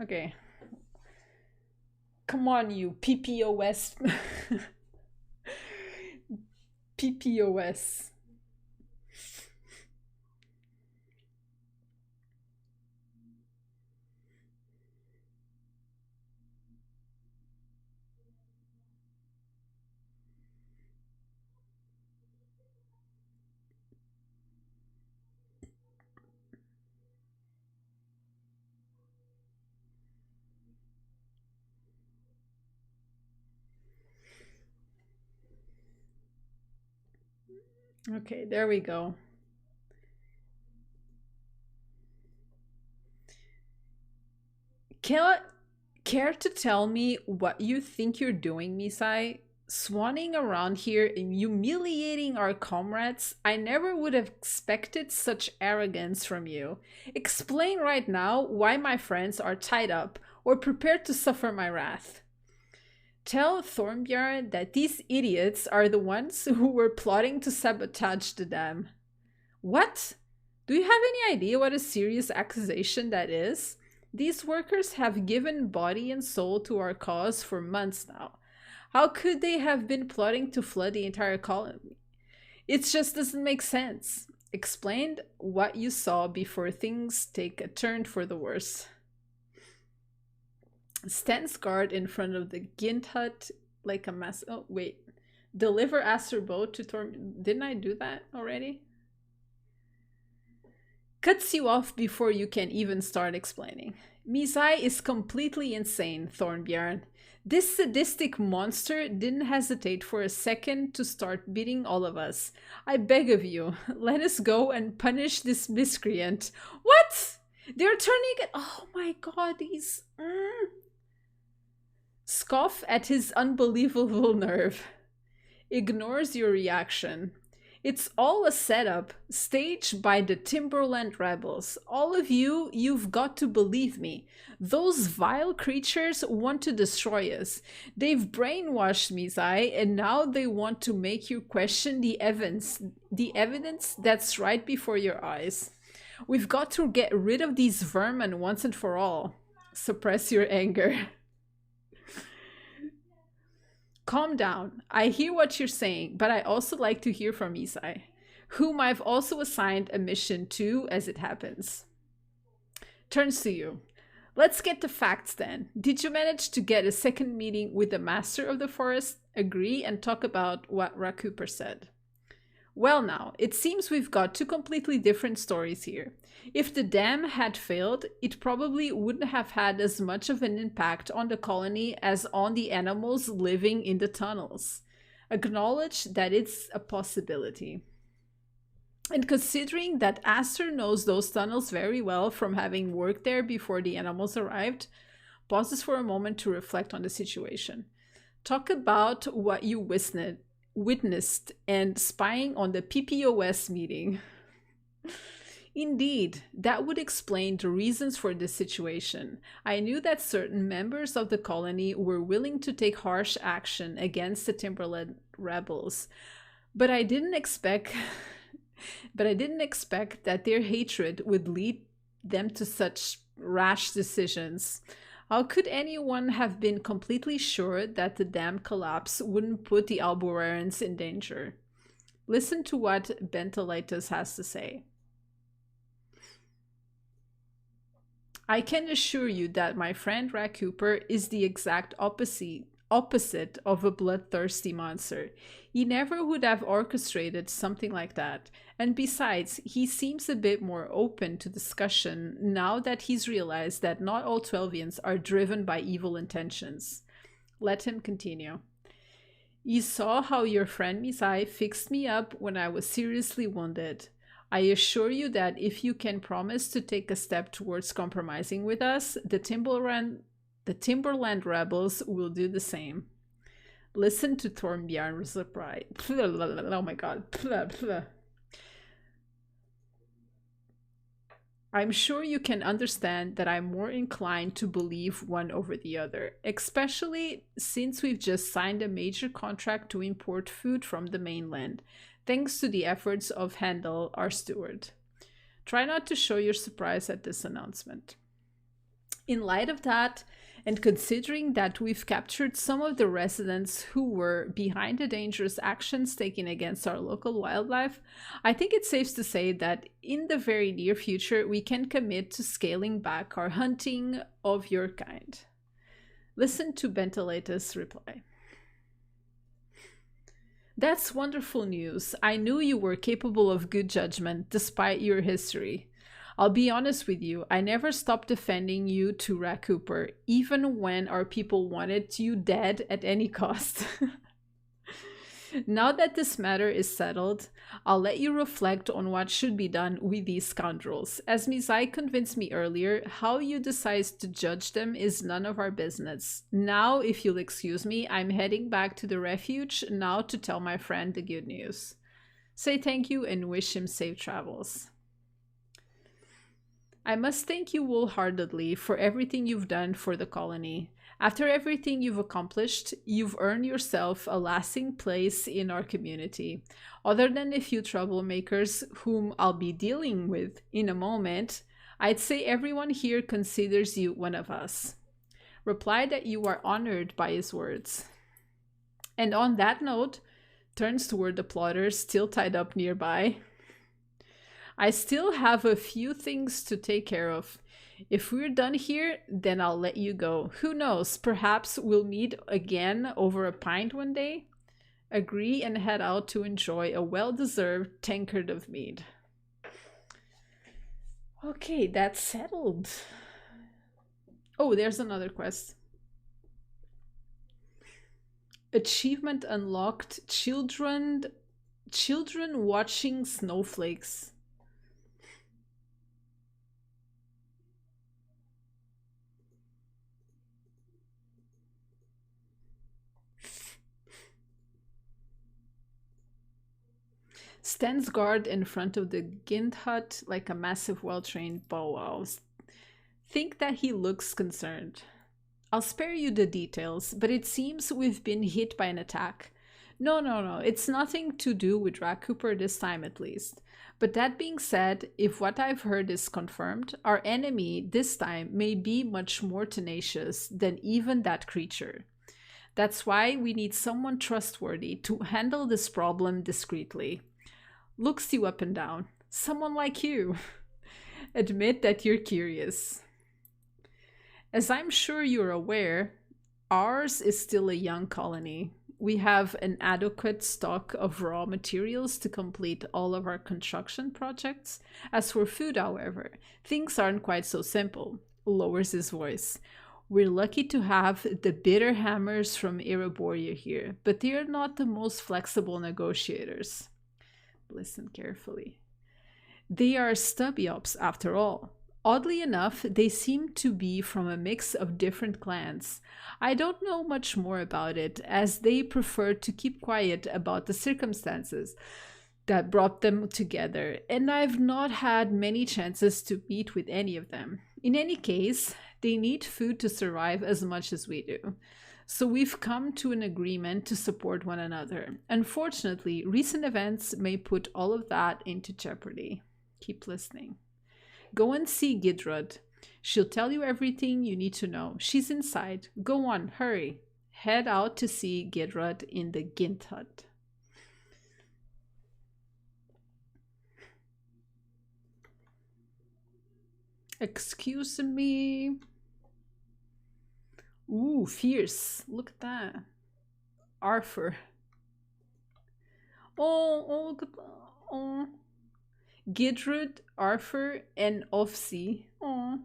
Okay. Come on, you PPOS. PPOS. Okay, there we go. Care to tell me what you think you're doing, Misai? Swanning around here and humiliating our comrades? I never would have expected such arrogance from you. Explain right now why my friends are tied up or prepared to suffer my wrath. Tell Thornbjörn that these idiots are the ones who were plotting to sabotage the dam. What? Do you have any idea what a serious accusation that is? These workers have given body and soul to our cause for months now. How could they have been plotting to flood the entire colony? It just doesn't make sense. Explain what you saw before things take a turn for the worse. Stands guard in front of the Gint hut like a mass. Oh, wait. Deliver Acerbo to Thorn. Didn't I do that already? Cuts you off before you can even start explaining. Misai is completely insane, Thornbjörn. This sadistic monster didn't hesitate for a second to start beating all of us. I beg of you, let us go and punish this miscreant. What? They're turning it. Oh my god, these. Scoff at his unbelievable nerve. Ignores your reaction. It's all a setup, staged by the Timberland rebels. All of you, you've got to believe me. Those vile creatures want to destroy us. They've brainwashed Misai, and now they want to make you question the evidence that's right before your eyes. We've got to get rid of these vermin once and for all. Suppress your anger. Calm down. I hear what you're saying, but I also like to hear from Isai, whom I've also assigned a mission to as it happens. Turns to you. Let's get the facts then. Did you manage to get a second meeting with the master of the forest, agree, and talk about what Rakuper said? Well, now, it seems we've got two completely different stories here. If the dam had failed, it probably wouldn't have had as much of an impact on the colony as on the animals living in the tunnels. Acknowledge that it's a possibility. And considering that Aster knows those tunnels very well from having worked there before the animals arrived, pauses for a moment to reflect on the situation. Talk about what you witnessed and spying on the PPOS meeting. Indeed, that would explain the reasons for this situation. I knew that certain members of the colony were willing to take harsh action against the Timberland rebels, but I didn't expect that their hatred would lead them to such rash decisions. How could anyone have been completely sure that the dam collapse wouldn't put the Alborans in danger? Listen to what Bentolitis has to say. I can assure you that my friend Rat Cooper is the exact opposite of a bloodthirsty monster. He never would have orchestrated something like that. And besides, he seems a bit more open to discussion now that he's realized that not all Twelvians are driven by evil intentions. Let him continue. You saw how your friend Misai fixed me up when I was seriously wounded. I assure you that if you can promise to take a step towards compromising with us, the Timberland rebels will do the same. Listen to Thornbjarn's reply. Oh my god. I'm sure you can understand that I'm more inclined to believe one over the other, especially since we've just signed a major contract to import food from the mainland, thanks to the efforts of Handel, our steward. Try not to show your surprise at this announcement. In light of that, and considering that we've captured some of the residents who were behind the dangerous actions taken against our local wildlife, I think it's safe to say that in the very near future we can commit to scaling back our hunting of your kind. Listen to Bentolatus' reply. That's wonderful news. I knew you were capable of good judgment despite your history. I'll be honest with you, I never stopped defending you to Rat Cooper, even when our people wanted you dead at any cost. Now that this matter is settled, I'll let you reflect on what should be done with these scoundrels. As Mizai convinced me earlier, how you decide to judge them is none of our business. Now, if you'll excuse me, I'm heading back to the refuge now to tell my friend the good news. Say thank you and wish him safe travels. I must thank you wholeheartedly for everything you've done for the colony. After everything you've accomplished, you've earned yourself a lasting place in our community. Other than a few troublemakers whom I'll be dealing with in a moment, I'd say everyone here considers you one of us. Reply that you are honored by his words. And on that note, turns toward the plotters still tied up nearby. I still have a few things to take care of. If we're done here, then I'll let you go. Who knows, perhaps we'll meet again over a pint one day? Agree and head out to enjoy a well-deserved tankard of mead. Okay, that's settled. Oh, there's another quest. Achievement unlocked. Children watching snowflakes. Stands guard in front of the Gint hut like a massive well-trained bow wow. Think that he looks concerned. I'll spare you the details, but it seems we've been hit by an attack. No, it's nothing to do with Rat Cooper this time at least. But that being said, if what I've heard is confirmed, our enemy this time may be much more tenacious than even that creature. That's why we need someone trustworthy to handle this problem discreetly. Looks you up and down. Someone like you. Admit that you're curious. As I'm sure you're aware, ours is still a young colony. We have an adequate stock of raw materials to complete all of our construction projects. As for food, however, things aren't quite so simple. Lowers his voice. We're lucky to have the bitter hammers from Erebor here, but they are not the most flexible negotiators. Listen carefully. They are stubiops after all. Oddly enough, they seem to be from a mix of different clans. I don't know much more about it, as they prefer to keep quiet about the circumstances that brought them together, and I've not had many chances to meet with any of them. In any case, they need food to survive as much as we do. So we've come to an agreement to support one another. Unfortunately, recent events may put all of that into jeopardy. Keep listening. Go and see Gidrud. She'll tell you everything you need to know. She's inside. Go on, hurry. Head out to see Gidrud in the Gint hut. Excuse me. Ooh, fierce. Look at that. Arthur. Oh, look at that. Oh. Gidrud, Arthur, and Ofsi. Oh.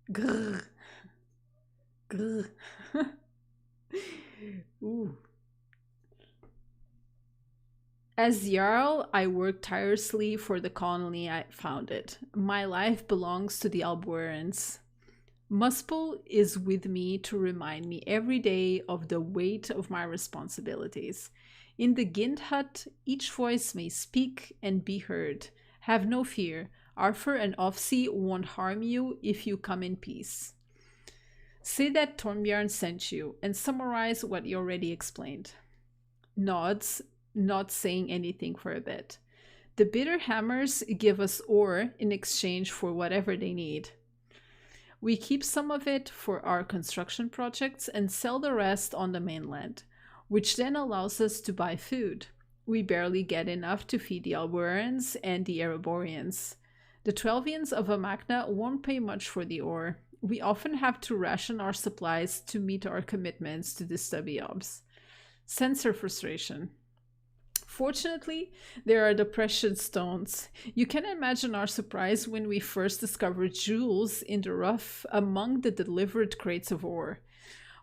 Grr. Grr. Ooh. As Jarl, I work tirelessly for the colony I founded. My life belongs to the Albuerans. Muspel is with me to remind me every day of the weight of my responsibilities. In the Gint hut, each voice may speak and be heard. Have no fear. Arthur and Ofsi won't harm you if you come in peace. Say that Torbjorn sent you and summarize what you already explained. Nods, not saying anything for a bit. The bitter hammers give us ore in exchange for whatever they need. We keep some of it for our construction projects and sell the rest on the mainland, which then allows us to buy food. We barely get enough to feed the Albuerans and the Ereborians. The Twelvians of Amacna won't pay much for the ore. We often have to ration our supplies to meet our commitments to the Stubiobs. Sense her frustration. Fortunately, there are the precious stones. You can imagine our surprise when we first discovered jewels in the rough among the delivered crates of ore.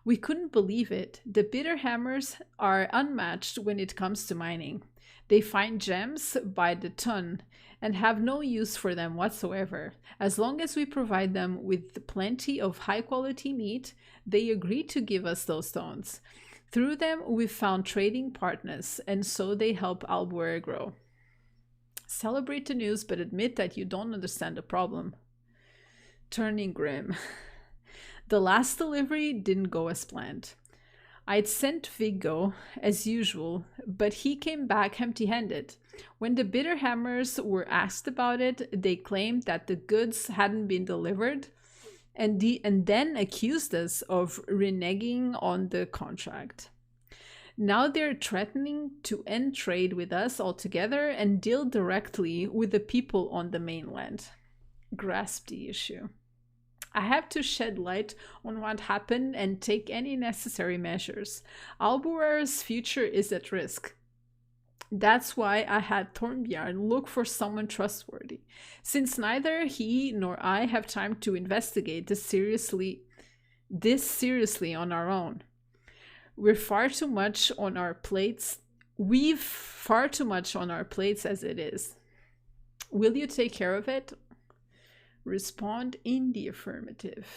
We couldn't believe it. The bitter hammers are unmatched when it comes to mining. They find gems by the ton and have no use for them whatsoever. As long as we provide them with plenty of high quality meat, they agree to give us those stones. Through them, we've found trading partners, and so they help Albuera grow. Celebrate the news, but admit that you don't understand the problem. Turning grim. The last delivery didn't go as planned. I'd sent Viggo, as usual, but he came back empty-handed. When the bitter hammers were asked about it, they claimed that the goods hadn't been delivered, and then accused us of reneging on the contract. Now they're threatening to end trade with us altogether and deal directly with the people on the mainland. Grasp the issue. I have to shed light on what happened and take any necessary measures. Albuera's future is at risk. That's why I had Torbjorn look for someone trustworthy, since neither he nor I have time to investigate this seriously on our own. We've far too much on our plates as it is. Will you take care of it? Respond in the affirmative.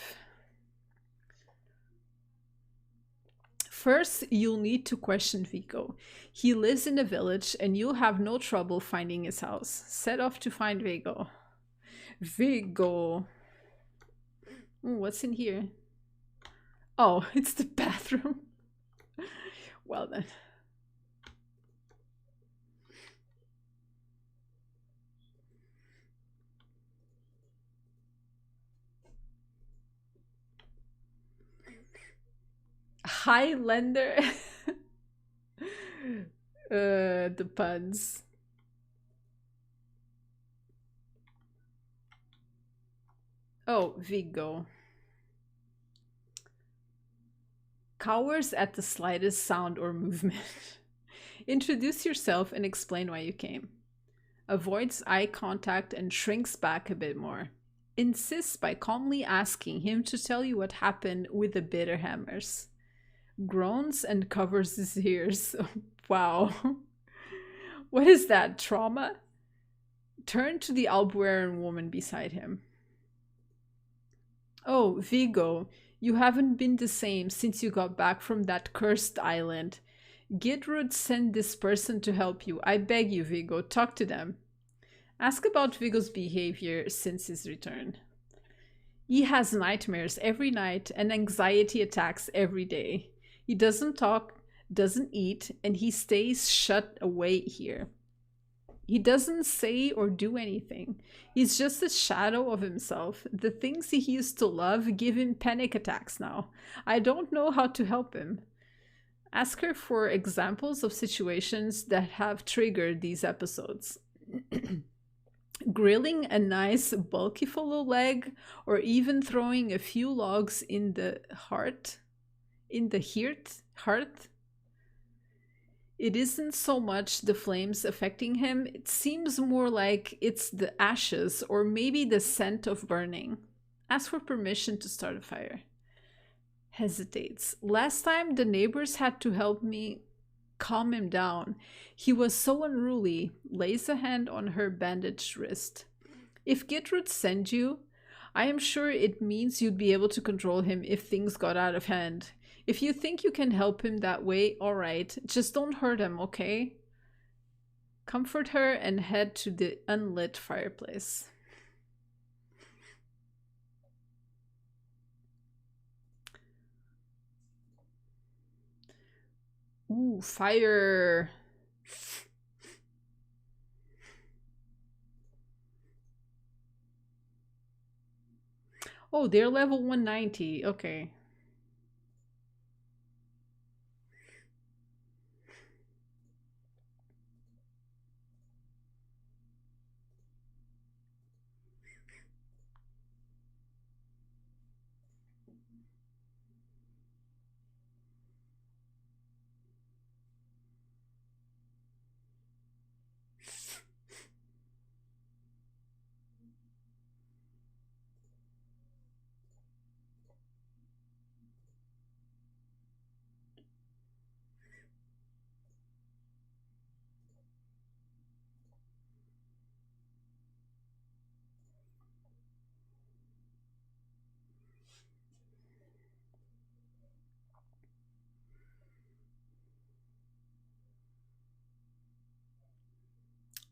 First, you'll need to question Viggo. He lives in the village and you'll have no trouble finding his house. Set off to find Viggo. Viggo. Ooh, what's in here? Oh, it's the bathroom. Well then. Highlander. The puns. Oh, Viggo. Cowers at the slightest sound or movement. Introduce yourself and explain why you came. Avoids eye contact and shrinks back a bit more. Insists by calmly asking him to tell you what happened with the bitter hammers. Groans and covers his ears. Wow. What is that, trauma? Turn to the Albueran woman beside him. Oh, Vigo, you haven't been the same since you got back from that cursed island. Gidrud sent this person to help you. I beg you, Vigo, talk to them. Ask about Vigo's behavior since his return. He has nightmares every night and anxiety attacks every day. He doesn't talk, doesn't eat, and he stays shut away here. He doesn't say or do anything. He's just a shadow of himself. The things he used to love give him panic attacks now. I don't know how to help him. Ask her for examples of situations that have triggered these episodes. Grilling a nice bulky fellow leg, or even throwing a few logs in the hearth. It isn't so much the flames affecting him, it seems more like it's the ashes or maybe the scent of burning. Ask for permission to start a fire. Hesitates. Last time the neighbors had to help me calm him down. He was so unruly. Lays a hand on her bandaged wrist. If Gidrud sent you, I am sure it means you'd be able to control him if things got out of hand. If you think you can help him that way, alright. Just don't hurt him, okay? Comfort her and head to the unlit fireplace. Ooh, fire! Oh, they're level 190. Okay.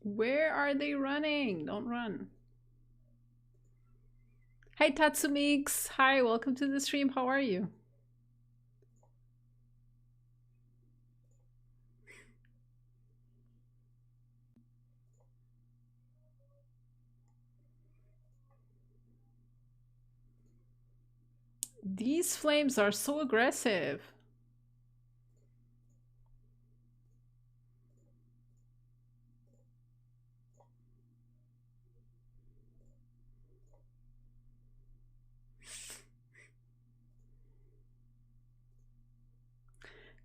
Where are they running? Don't run. Hi Tatsumix! Hi, welcome to the stream. How are you? These flames are so aggressive.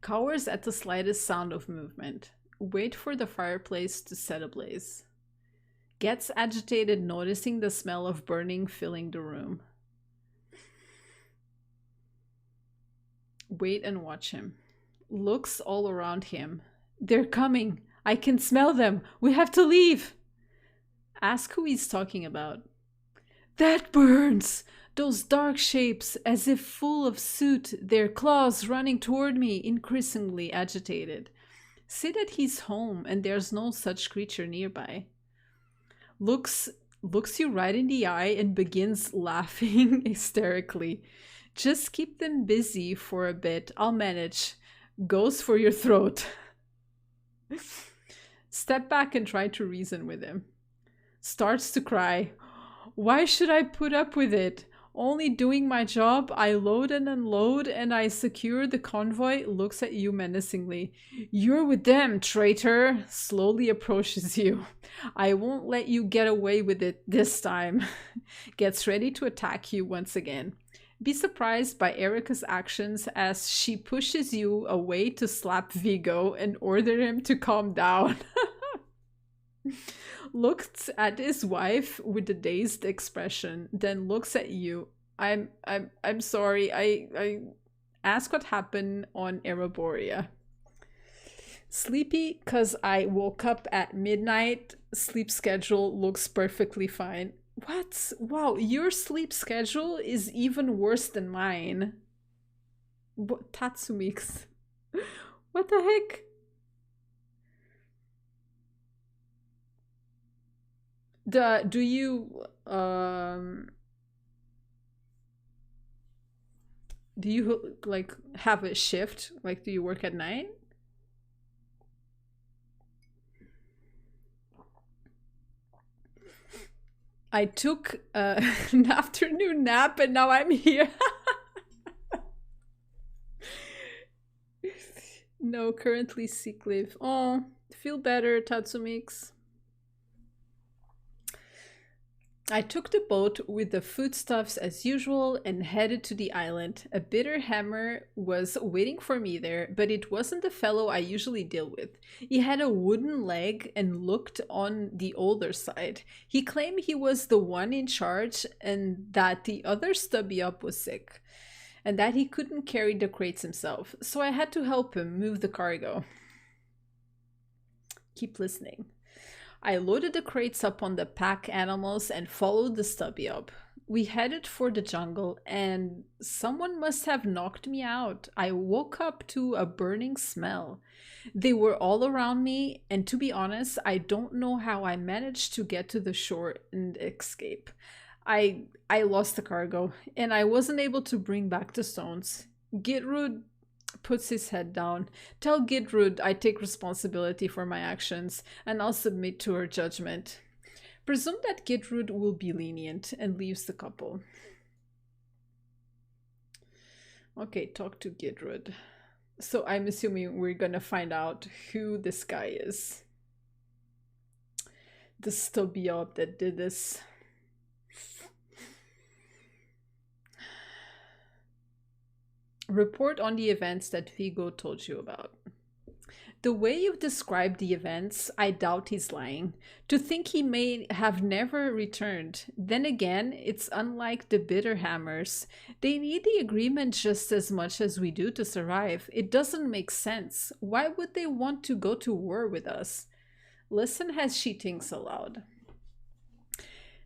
Cowers at the slightest sound of movement. Wait for the fireplace to set ablaze. Gets agitated noticing the smell of burning filling the room. Wait and watch him. Looks all around him. They're coming. I can smell them. We have to leave. Ask who he's talking about. That burns! Those dark shapes, as if full of soot, their claws running toward me, increasingly agitated. Say that he's home and there's no such creature nearby. Looks you right in the eye and begins laughing hysterically. Just keep them busy for a bit. I'll manage. Goes for your throat. Step back and try to reason with him. Starts to cry. Why should I put up with it? Only doing my job. I load and unload and I secure the convoy. Looks at you menacingly. You're with them, traitor. Slowly approaches you. I won't let you get away with it this time. Gets ready to attack you once again. Be surprised by Erica's actions as she pushes you away to slap Vigo and order him to calm down. Looks at his wife with a dazed expression, then looks at you. I'm sorry. I ask what happened on Eroborea. Sleepy cuz I woke up at midnight. Sleep schedule looks perfectly fine. What? Wow, your sleep schedule is even worse than mine. What Tatsumix? What the heck? Do you like have a shift? Like do you work at night? I took an afternoon nap and now I'm here. No, currently sick leave. Oh, feel better, Tatsumix. I took the boat with the foodstuffs as usual and headed to the island. A bitter hammer was waiting for me there, but it wasn't the fellow I usually deal with. He had a wooden leg and looked on the older side. He claimed he was the one in charge and that the other stubby up was sick, and that he couldn't carry the crates himself, so I had to help him move the cargo. Keep listening. I loaded the crates up on the pack animals and followed the stubby up. We headed for the jungle, and someone must have knocked me out. I woke up to a burning smell. They were all around me, and to be honest, I don't know how I managed to get to the shore and escape. I lost the cargo, and I wasn't able to bring back the stones. Gitrude puts his head down. Tell Gidrud I take responsibility for my actions, and I'll submit to her judgment. Presume that Gidrud will be lenient and leaves the couple. Okay, talk to Gidrud. So I'm assuming we're gonna find out who this guy is. The stubby-up that did this. Report on the events that Vigo told you about. The way you've described the events, I doubt he's lying. To think he may have never returned. Then again, it's unlike the Bitterhammers. They need the agreement just as much as we do to survive. It doesn't make sense. Why would they want to go to war with us? Listen as she thinks aloud.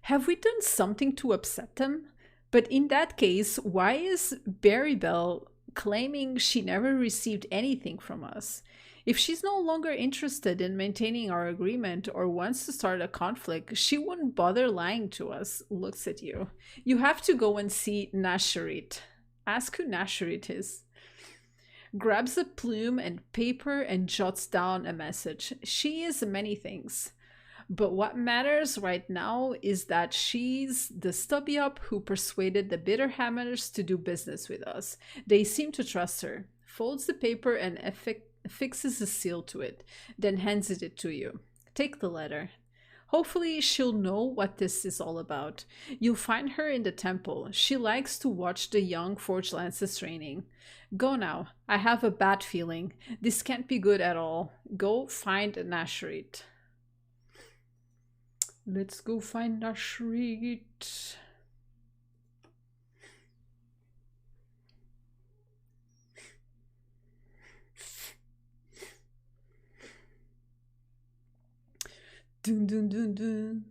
Have we done something to upset them? But in that case, why is Berrybell claiming she never received anything from us? If she's no longer interested in maintaining our agreement or wants to start a conflict, she wouldn't bother lying to us. Looks at you. You have to go and see Nasharit. Ask who Nasharit is. Grabs a plume and paper and jots down a message. She is many things. But what matters right now is that she's the stubby up who persuaded the Bitterhammers to do business with us. They seem to trust her. Folds the paper and affixes a seal to it, then hands it to you. Take the letter. Hopefully she'll know what this is all about. You'll find her in the temple. She likes to watch the young Forge Lances training. Go now. I have a bad feeling. This can't be good at all. Go find Nasharit. Let's go find Nasharit. Dun dun dun dun.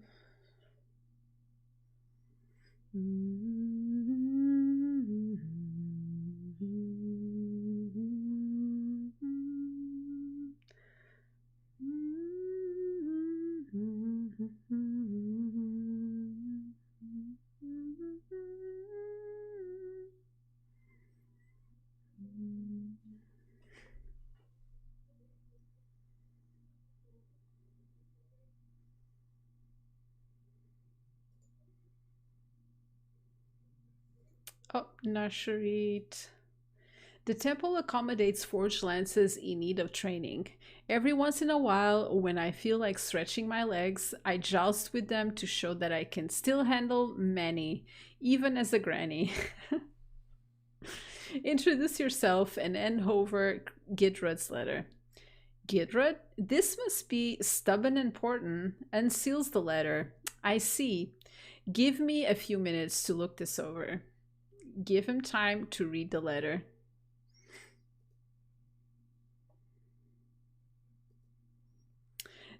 Oh, Nasharit. The temple accommodates forged lances in need of training. Every once in a while, when I feel like stretching my legs, I joust with them to show that I can still handle many, even as a granny. Introduce yourself and hand over Gidred's letter. Gidred, this must be stubborn important, and seals the letter. I see. Give me a few minutes to look this over. Give him time to read the letter.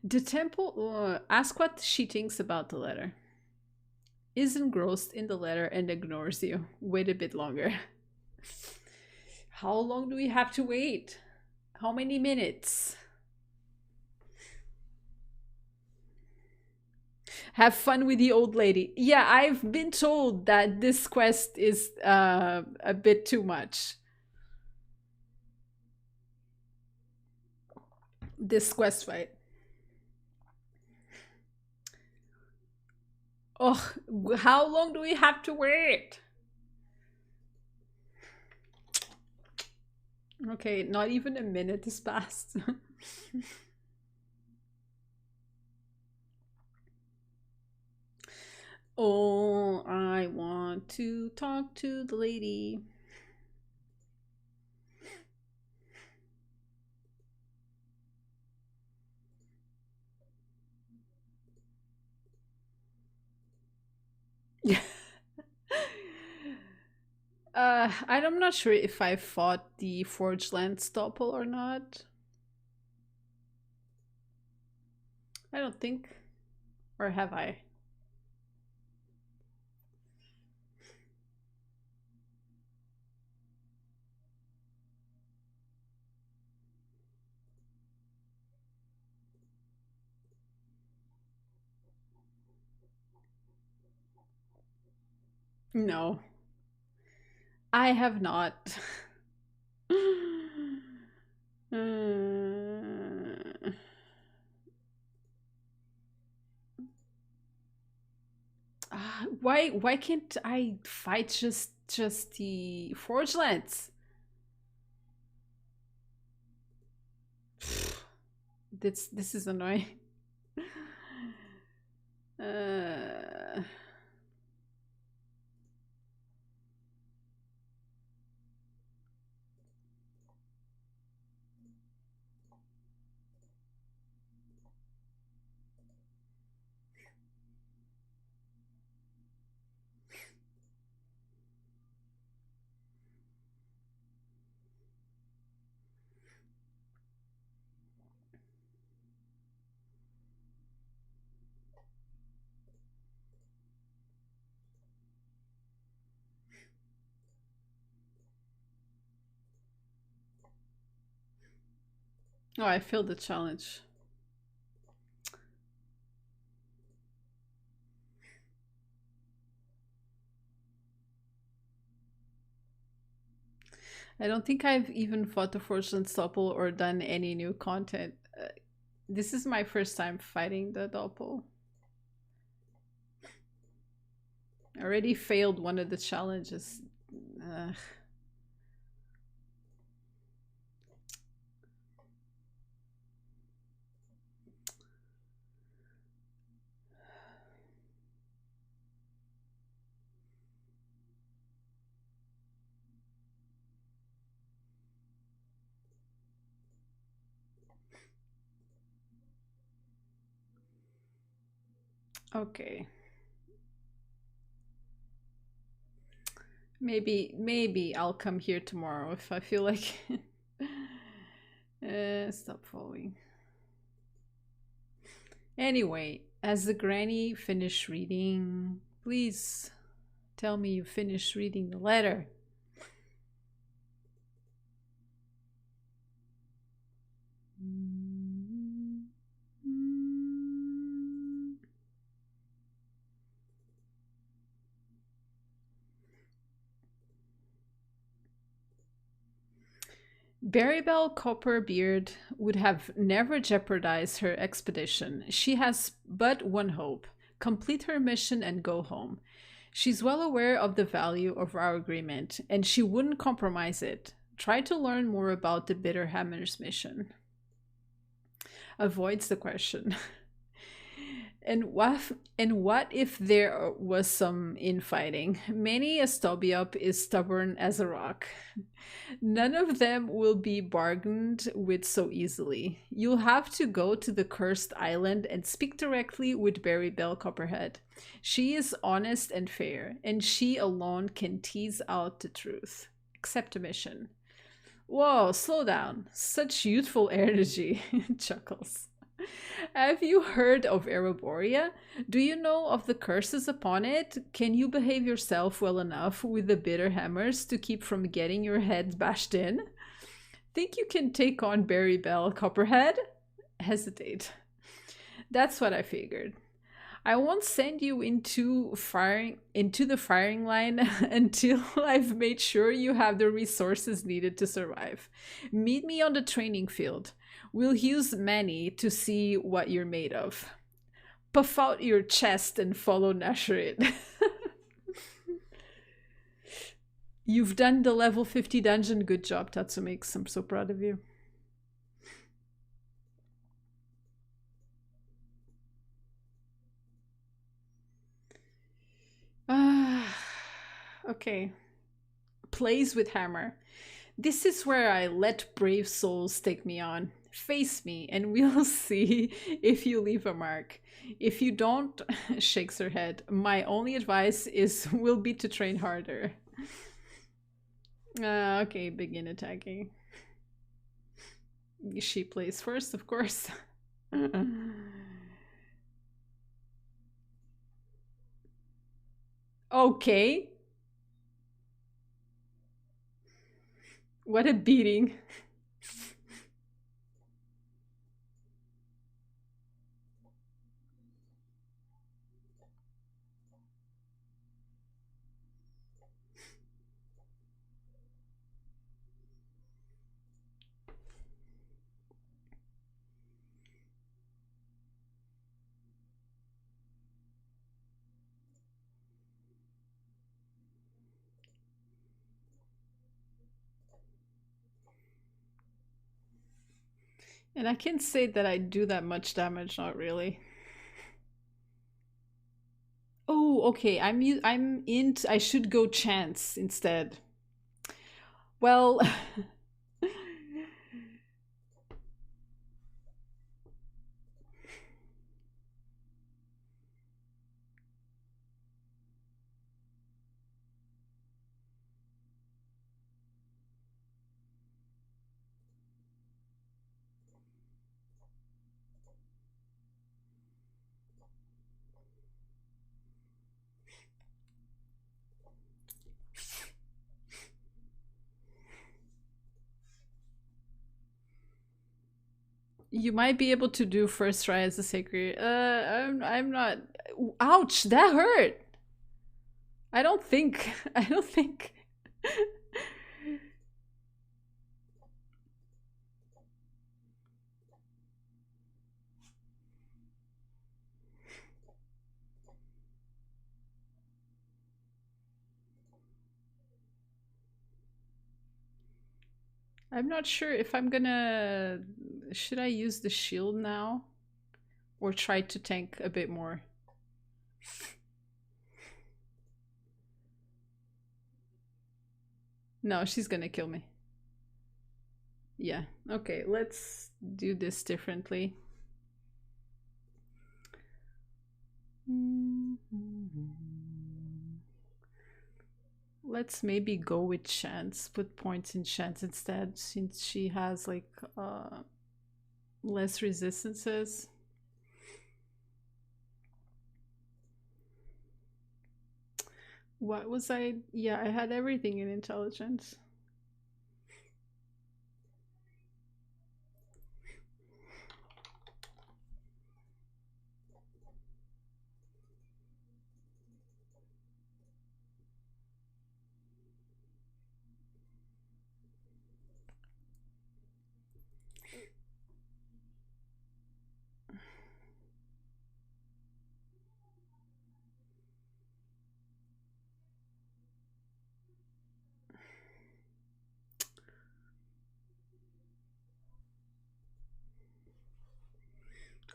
The temple ask what she thinks about the letter. Is engrossed in the letter and ignores you. Wait a bit longer. How long do we have to wait? How many minutes? Have fun with the old lady. Yeah, I've been told that this quest is a bit too much. This quest fight. Oh, how long do we have to wait? Okay, not even a minute has passed. Oh, I want to talk to the lady. I'm not sure if I fought the Forge Land Stopple or not. I don't think. Or have I? No. I have not. Uh, why can't I fight just the Forge Lands? This is annoying. Uh, oh, I failed the challenge. I don't think I've even fought the Fortune Doppel or done any new content. This is my first time fighting the Doppel. I already failed one of the challenges. Okay. Maybe I'll come here tomorrow if I feel like stop following. Anyway, as the granny finished reading, please tell me you finished reading the letter. Berrybell Copperbeard would have never jeopardized her expedition. She has but one hope: complete her mission and go home. She's well aware of the value of our agreement, and she wouldn't compromise it. Try to learn more about the Bitterhammer's mission. Avoids the question. And what if there was some infighting? Many a Stobiop is stubborn as a rock. None of them will be bargained with so easily. You'll have to go to the cursed island and speak directly with Berry Bell Copperhead. She is honest and fair, and she alone can tease out the truth. Accept a mission. Whoa, slow down. Such youthful energy. Chuckles. Have you heard of Eroborea? Do you know of the curses upon it? Can you behave yourself well enough with the bitter hammers to keep from getting your head bashed in? Think you can take on Berry Bell Copperhead? Hesitate. That's what I figured. I won't send you into the firing line until I've made sure you have the resources needed to survive. Meet me on the training field. We'll use many to see what you're made of. Puff out your chest and follow Nasherit. You've done the level 50 dungeon. Good job, Tatsumix. I'm so proud of you. Okay. Plays with hammer. This is where I let brave souls take me on. Face me, and we'll see if you leave a mark. If you don't, shakes her head. My only advice will be to train harder. Okay, begin attacking. She plays first, of course. Okay. What a beating. And I can't say that I do that much damage, not really. Oh, okay. I should go chance instead. Well, you might be able to do first try as a sacred. I'm not. Ouch! That hurt. I don't think. I don't think. I'm not sure if I'm gonna. Should I use the shield now, or try to tank a bit more? No, she's gonna kill me. Yeah. Okay, let's do this differently. Let's maybe go with chance. Put points in chance instead, since she has like less resistances. What was I? Yeah, I had everything in intelligence.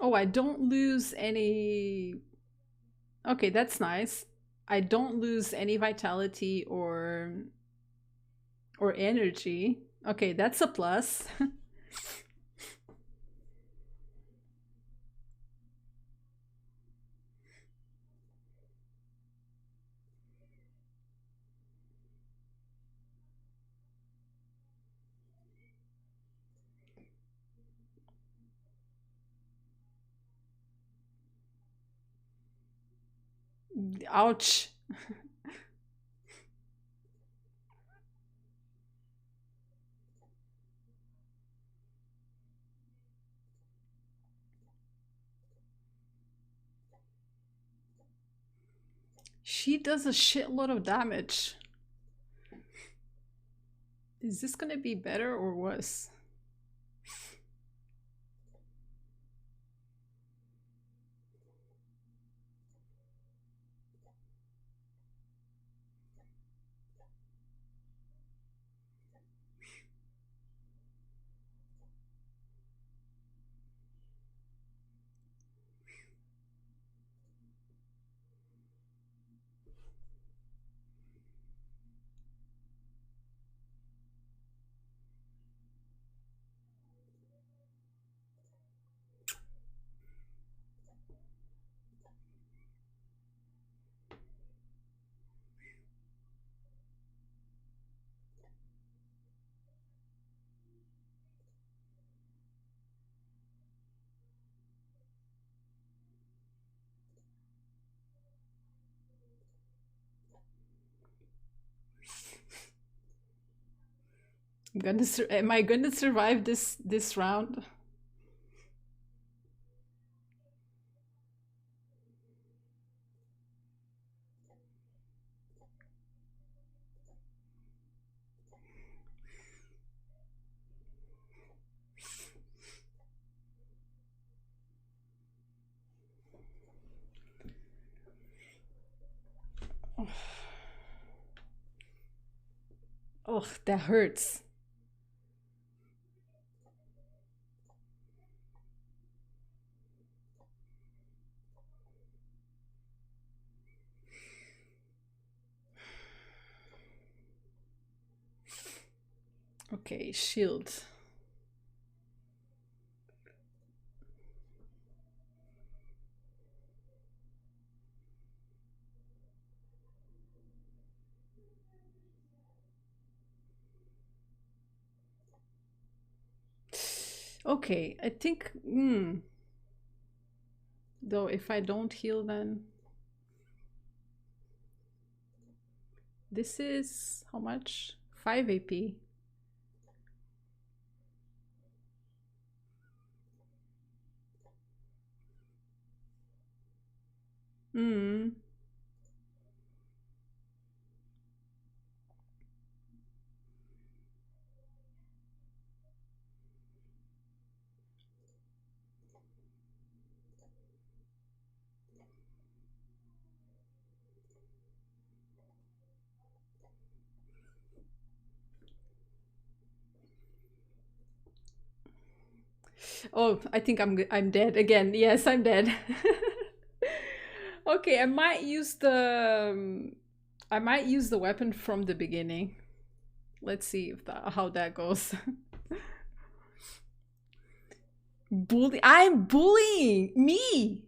Oh, I don't lose any. Okay, that's nice. I don't lose any vitality or energy. Okay, that's a plus. Ouch. She does a shitload of damage. Is this gonna be better or worse? Am I gonna survive this round? Oh, that hurts. Okay, shield. Okay, I think. Though, if I don't heal, then this is how much? 5 AP. Hmm. Oh, I think I'm dead again. Yes, I'm dead. Okay, I might use the weapon from the beginning. Let's see if how that goes. I'm bullying me.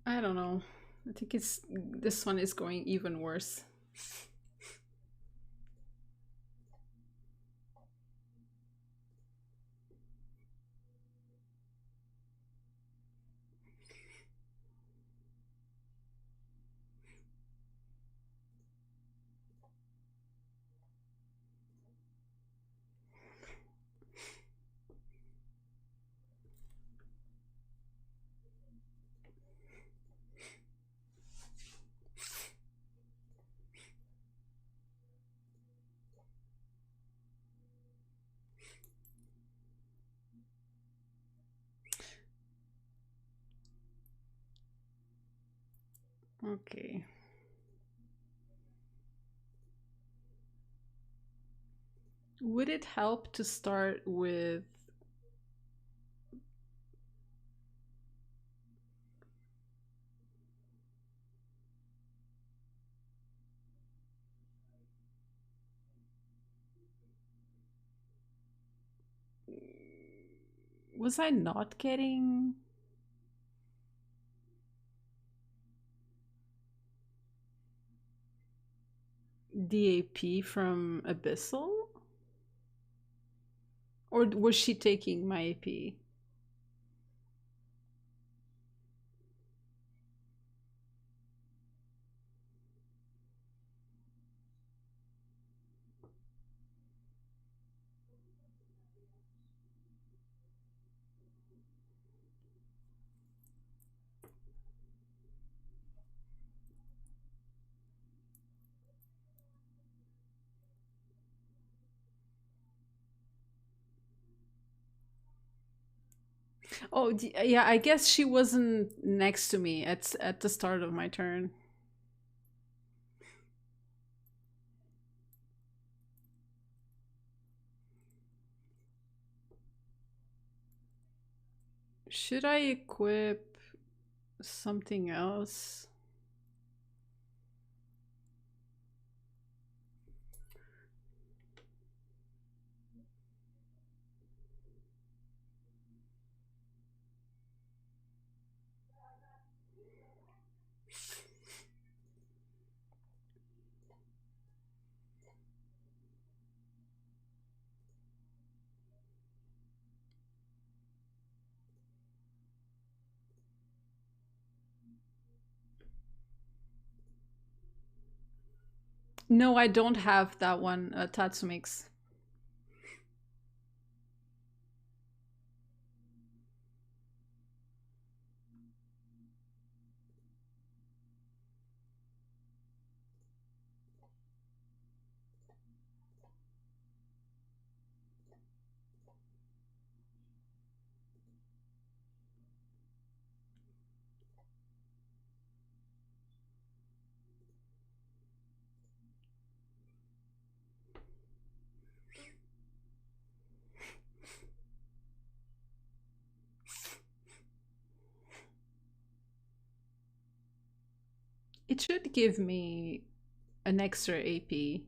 I don't know. I think it's this one is going even worse. Okay. Would it help to start with was I not getting DAP from Abyssal? Or was she taking my AP? Oh, yeah, I guess she wasn't next to me at the start of my turn. Should I equip something else? No, I don't have that one, Tatsumix. It should give me an extra AP.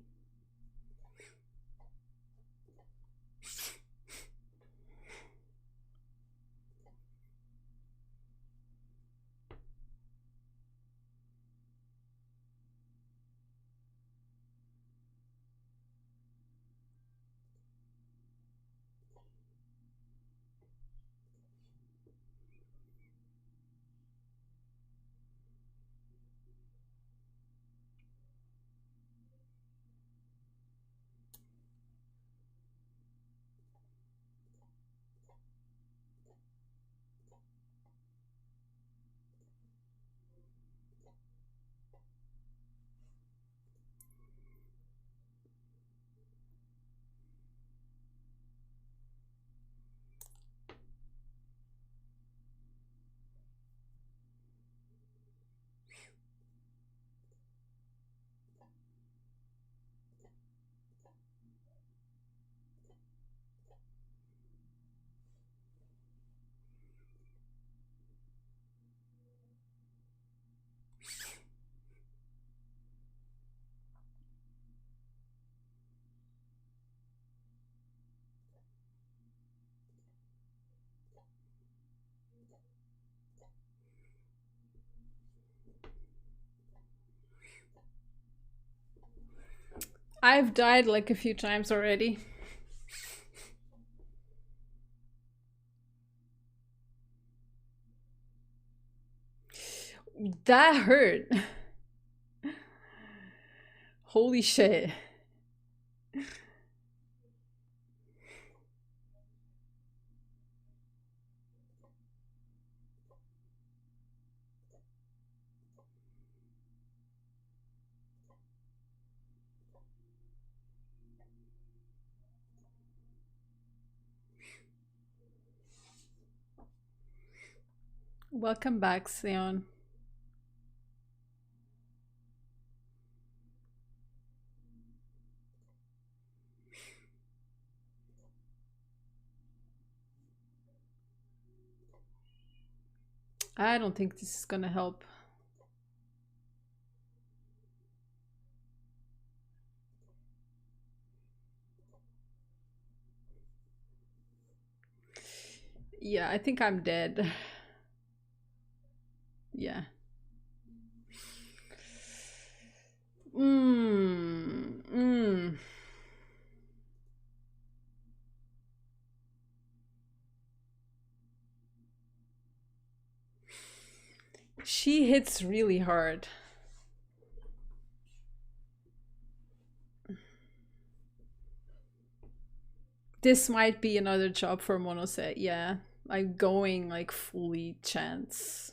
I've died like a few times already. That hurt. Holy shit. Welcome back, Sion. I don't think this is gonna help. Yeah, I think I'm dead. Yeah. Mmm. Mmm. She hits really hard. This might be another job for Monoset, yeah. Like going like fully chance.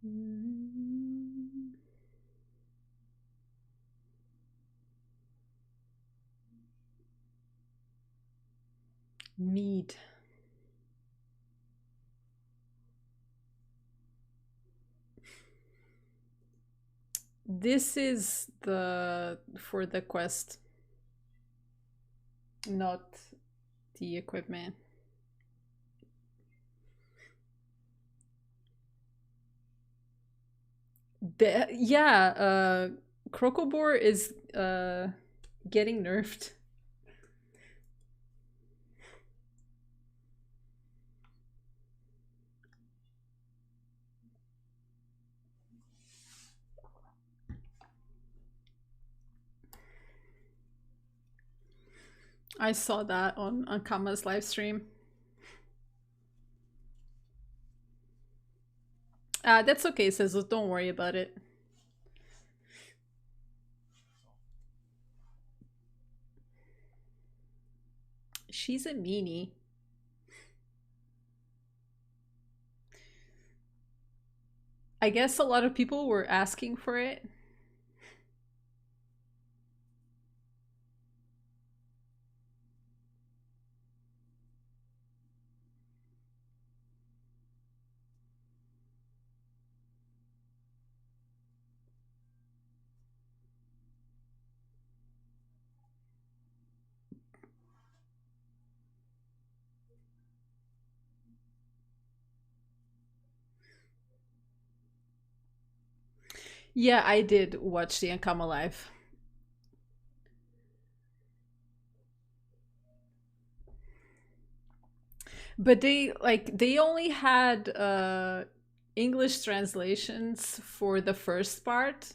Mm. Mead. This is the for the quest, not the equipment. Yeah, Crocobore is getting nerfed. I saw that on Kama's live stream. That's okay, says don't worry about it. She's a meanie. I guess a lot of people were asking for it. Yeah, I did watch the Ankama live. But they only had English translations for the first part.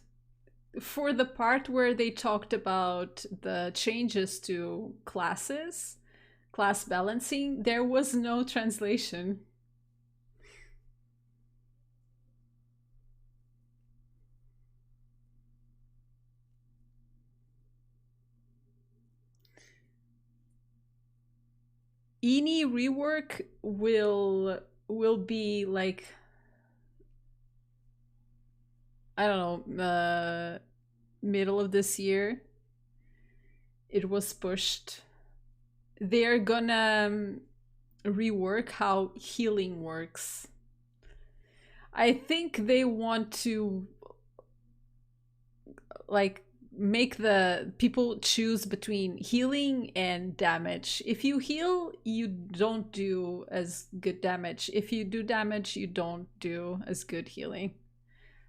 For the part where they talked about the changes to classes, class balancing, there was no translation. Any rework will be like, I don't know, middle of this year. It was pushed. They're gonna rework how healing works. I think they want to like make the people choose between healing and damage. If you heal, you don't do as good damage. If you do damage, you don't do as good healing.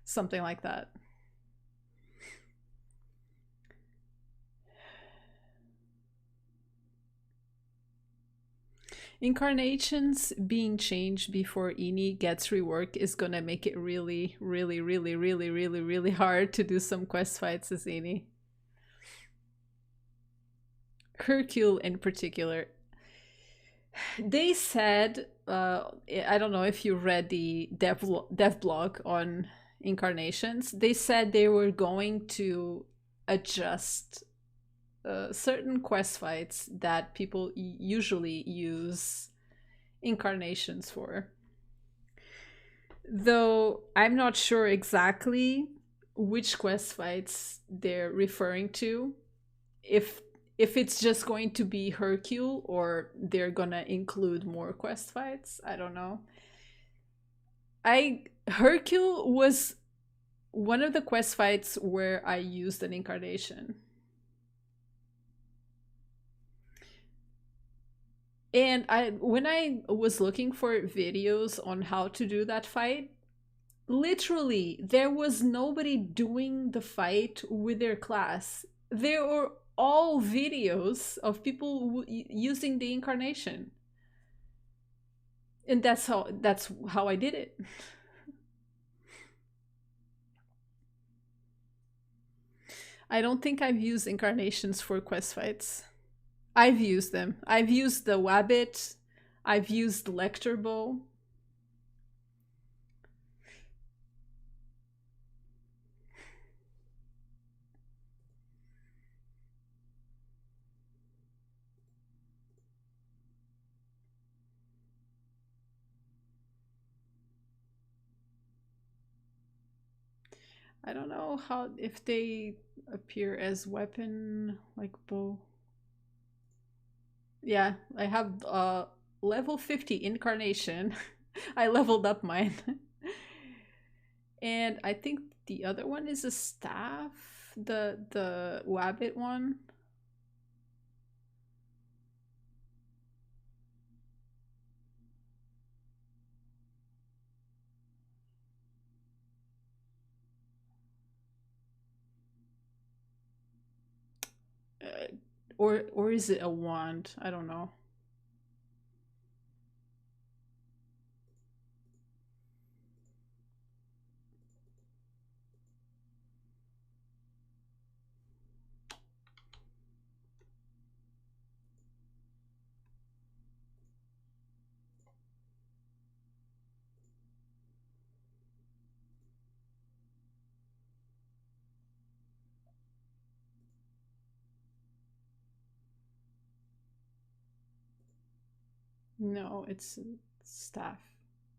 something like that. Incarnations being changed before ENI gets reworked is gonna make it really, really, really, really, really, really hard to do some quest fights as ENI. Hercule in particular. They said, I don't know if you read the dev blog on incarnations. They said they were going to adjust certain quest fights that people usually use incarnations for. Though I'm not sure exactly which quest fights they're referring to. If it's just going to be Hercule or they're gonna include more quest fights, I don't know. Hercule was one of the quest fights where I used an incarnation. And when I was looking for videos on how to do that fight, literally there was nobody doing the fight with their class. There were all videos of people using the incarnation. And that's how I did it. I don't think I've used incarnations for quest fights. I've used them. I've used the Wabbit. I've used Lecter Bow. I don't know how if they appear as weapon like bow. Yeah, I have level 50 incarnation. I leveled up mine. And I think the other one is a staff, the Wabbit one. Or is it a wand? I don't know. No, it's a staff.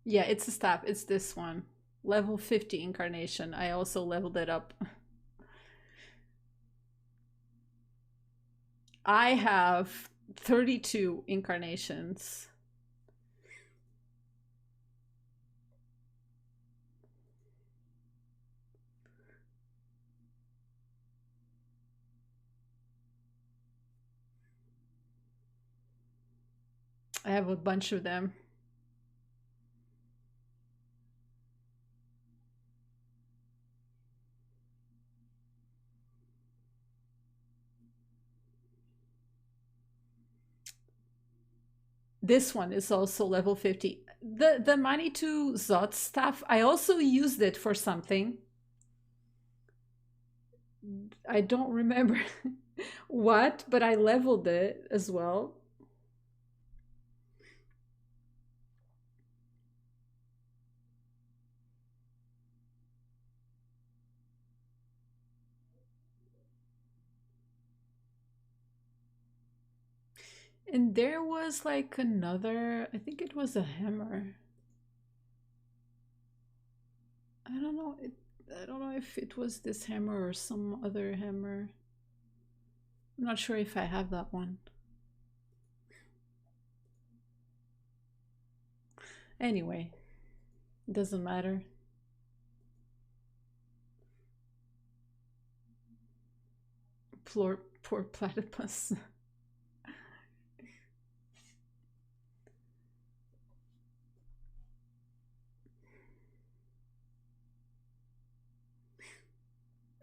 Yeah, it's a staff. It's this one. Level 50 incarnation. I also leveled it up. I have 32 incarnations. I have a bunch of them. This one is also level 50. The Manitou Zot staff, I also used it for something. I don't remember what, but I leveled it as well. And there was like another, I think it was a hammer. I don't know. I don't know if it was this hammer or some other hammer. I'm not sure if I have that one. Anyway, it doesn't matter. Poor platypus.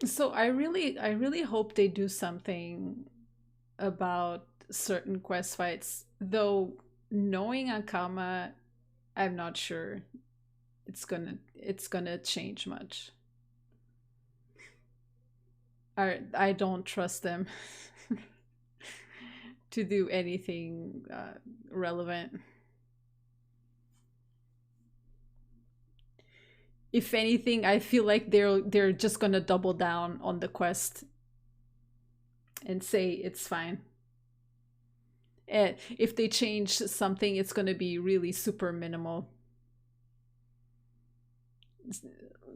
So I really hope they do something about certain quest fights. Though knowing Akama, I'm not sure it's gonna change much. I don't trust them to do anything relevant. If anything, I feel like they're just gonna double down on the quest and say it's fine. And if they change something, it's gonna be really super minimal.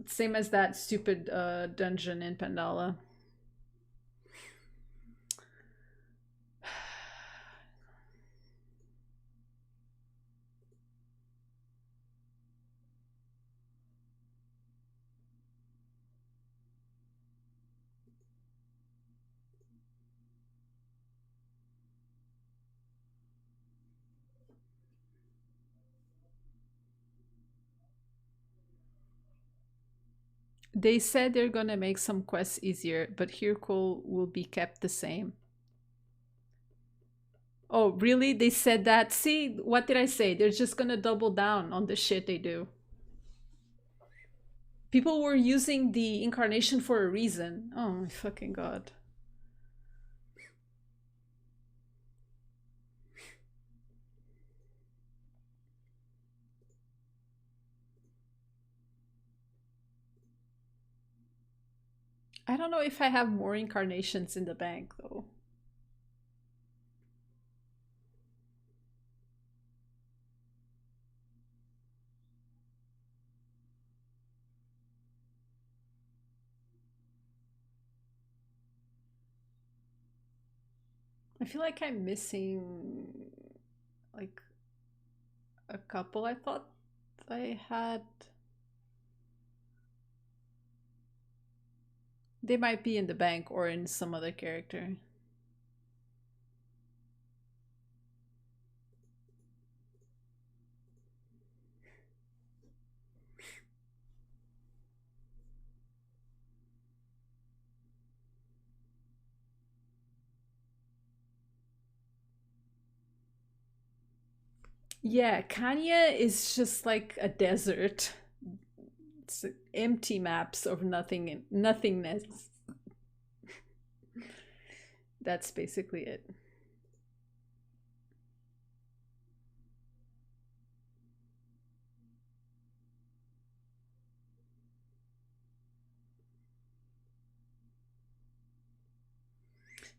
Same as that stupid dungeon in Pandala. They said they're gonna make some quests easier, but Hirkul will be kept the same. Oh, really? They said that? See, what did I say? They're just gonna double down on the shit they do. People were using the incarnation for a reason. Oh my fucking god. I don't know if I have more incarnations in the bank though. I feel like I'm missing like a couple I thought I had. They might be in the bank or in some other character. Yeah, Kanya is just like a desert. It's empty maps of nothing nothingness. That's basically it.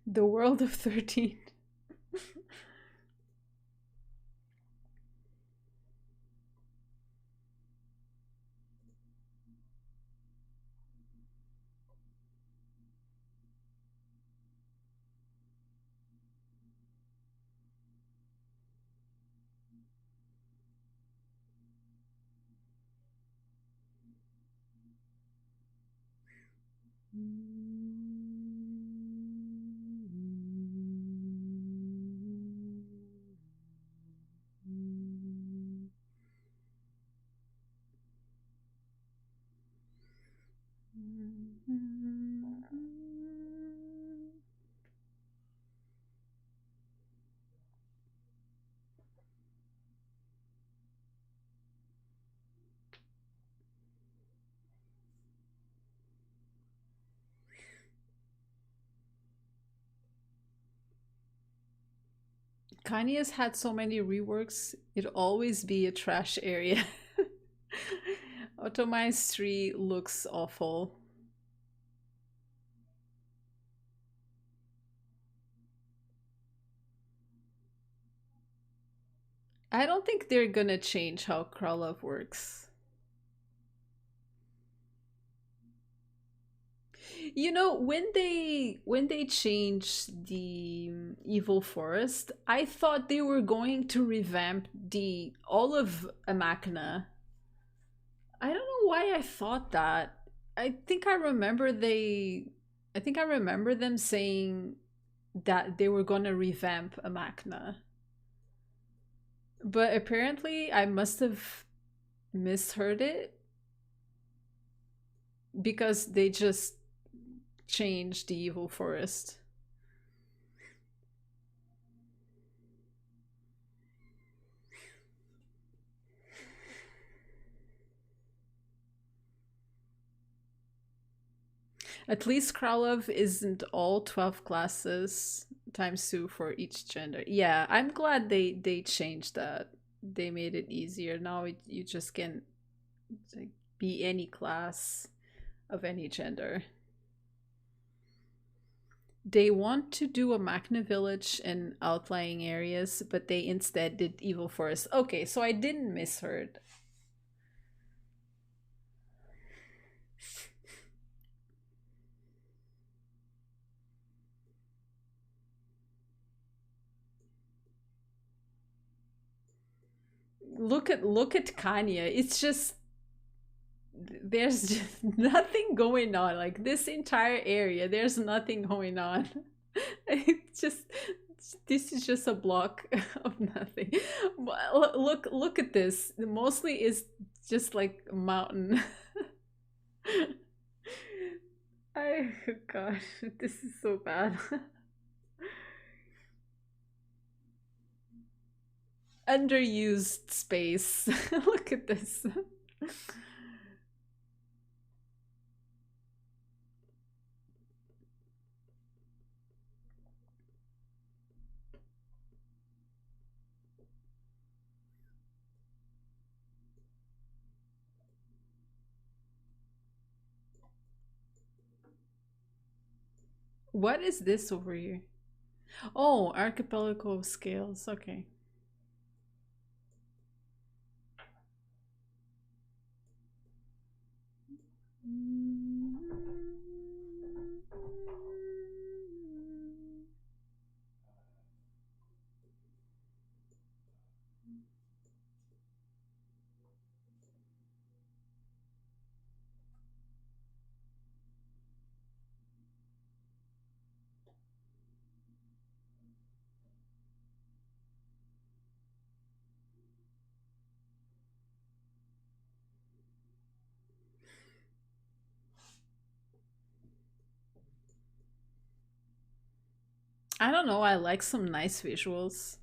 The world of 13. Kanye's had so many reworks, it'd always be a trash area. Otomai's tree looks awful. I don't think they're gonna change how Kralov works. You know, when they changed the evil forest, I thought they were going to revamp the all of Amakna. I don't know why I thought that. I think I remember I think I remember them saying that they were going to revamp Amakna. But apparently I must have misheard it because they just change the evil forest. At least Kralov isn't all 12 classes times 2 for each gender. Yeah, I'm glad they changed that. They made it easier. Now you just can, like, be any class of any gender. They want to do a Machna village in outlying areas, but they instead did Evil Forest. Okay, so I didn't misheard. Look at Kanya. It's just there's just nothing going on. Like this entire area, there's nothing going on. It's just this is just a block of nothing. Look at this. Mostly is just like a mountain. I gosh, this is so bad. Underused space. Look at this. What is this over here? Oh, archipelago scales. Okay. I don't know. I like some nice visuals.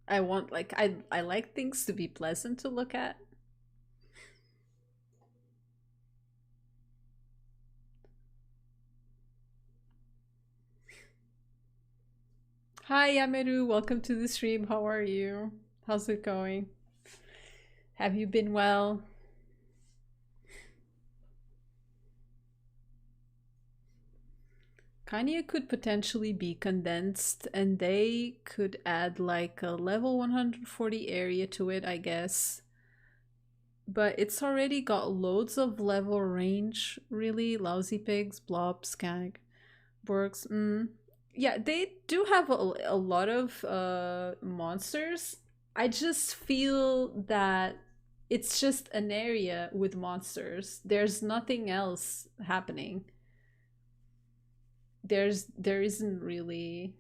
I want like I like things to be pleasant to look at. Hi Yameru, welcome to the stream. How are you? How's it going? Have you been well? Kanye could potentially be condensed and they could add like a level 140 area to it, I guess. But it's already got loads of level range, really. Lousy pigs, blob, skag, borgs. Yeah, they do have a lot of monsters. I just feel that it's just an area with monsters. There's nothing else happening. There isn't really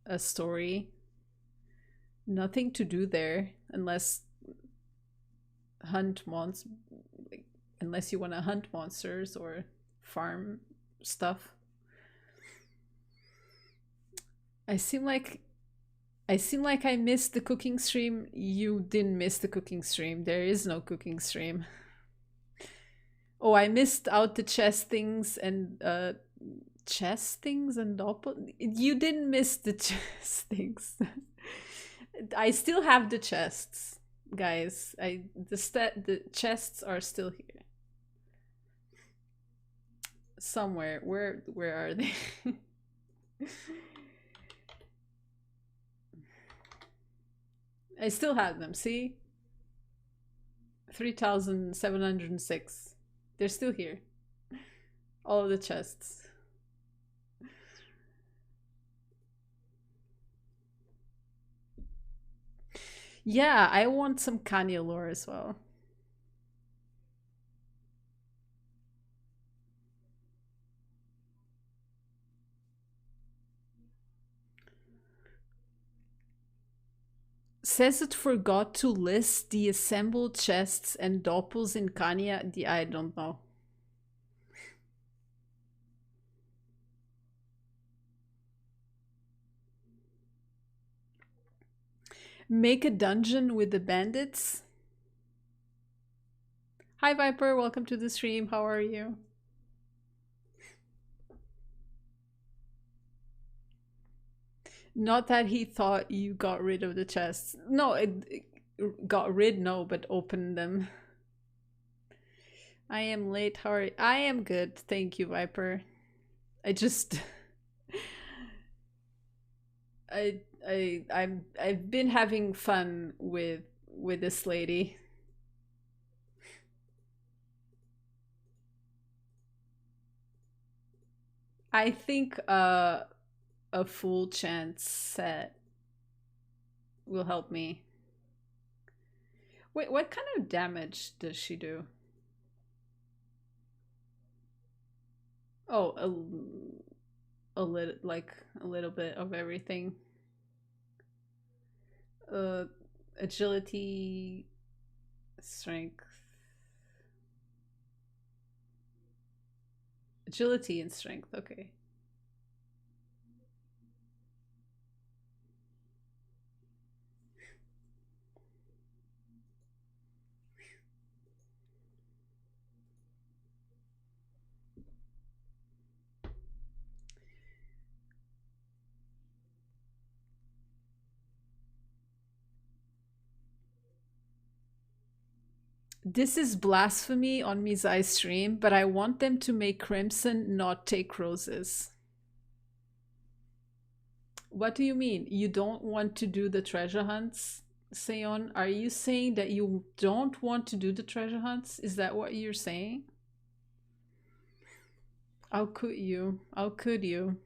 a story. Nothing to do there unless hunt monsters, unless you want to hunt monsters or farm stuff. I seem like I missed the cooking stream. You didn't miss the cooking stream. There is no cooking stream. Oh, I missed out the chest things and chest things and doppel. You didn't miss the chest things. I still have the chests, guys. The chests are still here. Somewhere. Where are they? I still have them, see? 3,706. They're still here. All of the chests. Yeah, I want some Kanye lore as well. says it forgot to list the assembled chests and doppels in Kanya. I don't know. Make a dungeon with the bandits. Hi Viper, welcome to the stream. How are you? Not that he thought you got rid of the chests. No, got rid, no, but opened them. I am late. How are you? I am good. Thank you, Viper. I just I've been having fun with this lady. I think a full chance set will help me. Wait, what kind of damage does she do? Oh, a little, like a little bit of everything. Uh, agility, strength, agility and strength. Okay. This is blasphemy on Mizai's stream, but I want them to make Crimson not take roses. What do you mean? You don't want to do the treasure hunts, Seon? Are you saying that you don't want to do the treasure hunts? Is that what you're saying? How could you? How could you?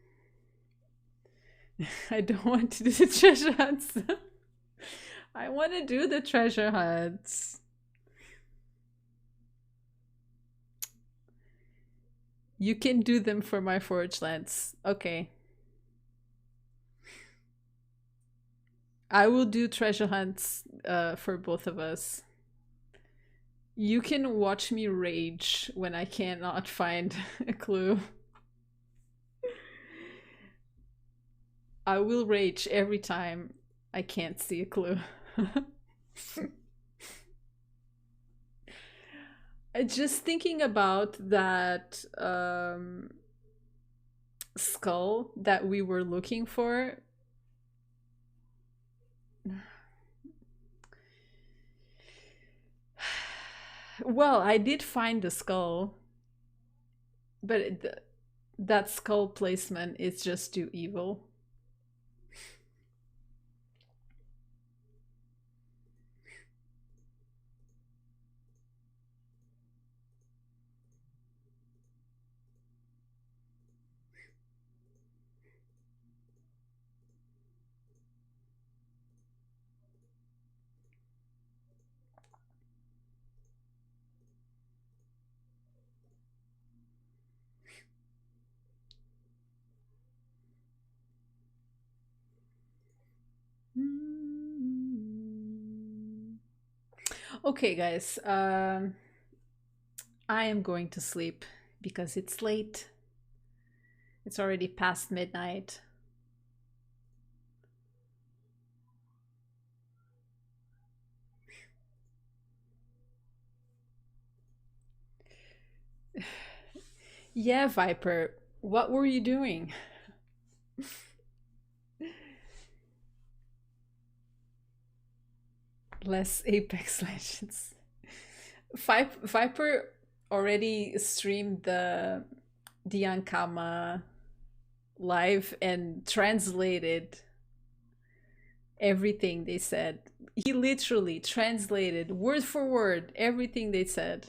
I don't want to do the treasure hunts. I want to do the treasure hunts. You can do them for my forge lands. Okay. I will do treasure hunts for both of us. You can watch me rage when I cannot find a clue. I will rage every time I can't see a clue. Just thinking about that skull that we were looking for. Well, I did find the skull, but that skull placement is just too evil. Okay, guys. I am going to sleep because it's late. It's already past midnight. Yeah, Viper, what were you doing? Less Apex Legends. Viper already streamed the Ankama live and translated everything they said. He literally translated word for word everything they said.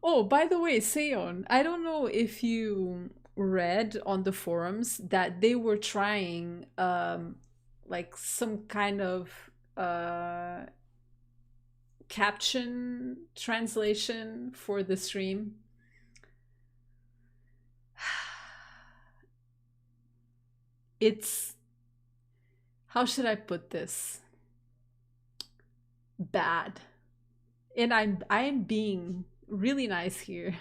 Oh, by the way, Seon, I don't know if you read on the forums that they were trying like some kind of uh caption translation for the stream. It's, how should I put this? bad. And I'm being really nice here.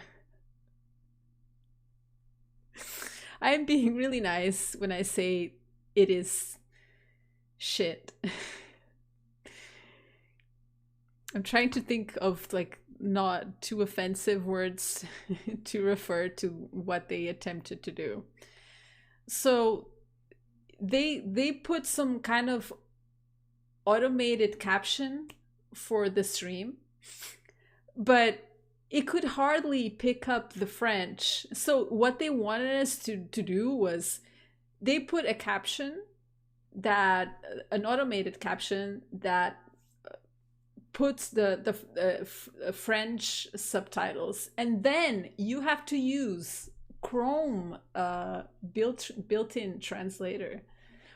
I'm being really nice when I say it is shit. I'm trying to think of like not too offensive words to refer to what they attempted to do. So they put some kind of automated caption for the stream, but it could hardly pick up the French. So what they wanted us to do was they put a caption that an automated caption that puts the French subtitles, and then you have to use Chrome built-in translator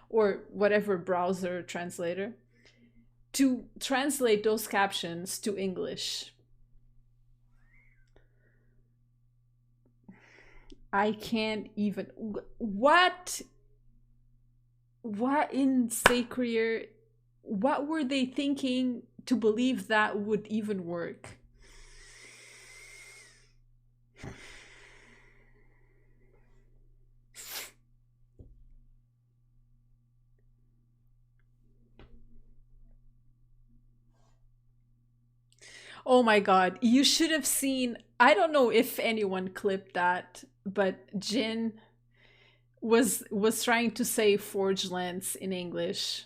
or whatever browser translator to translate those captions to English. I can't even. What in Sacred? What were they thinking to believe that would even work? Oh my god, you should have seen. I don't know if anyone clipped that, but Jin was trying to say forge lens in English.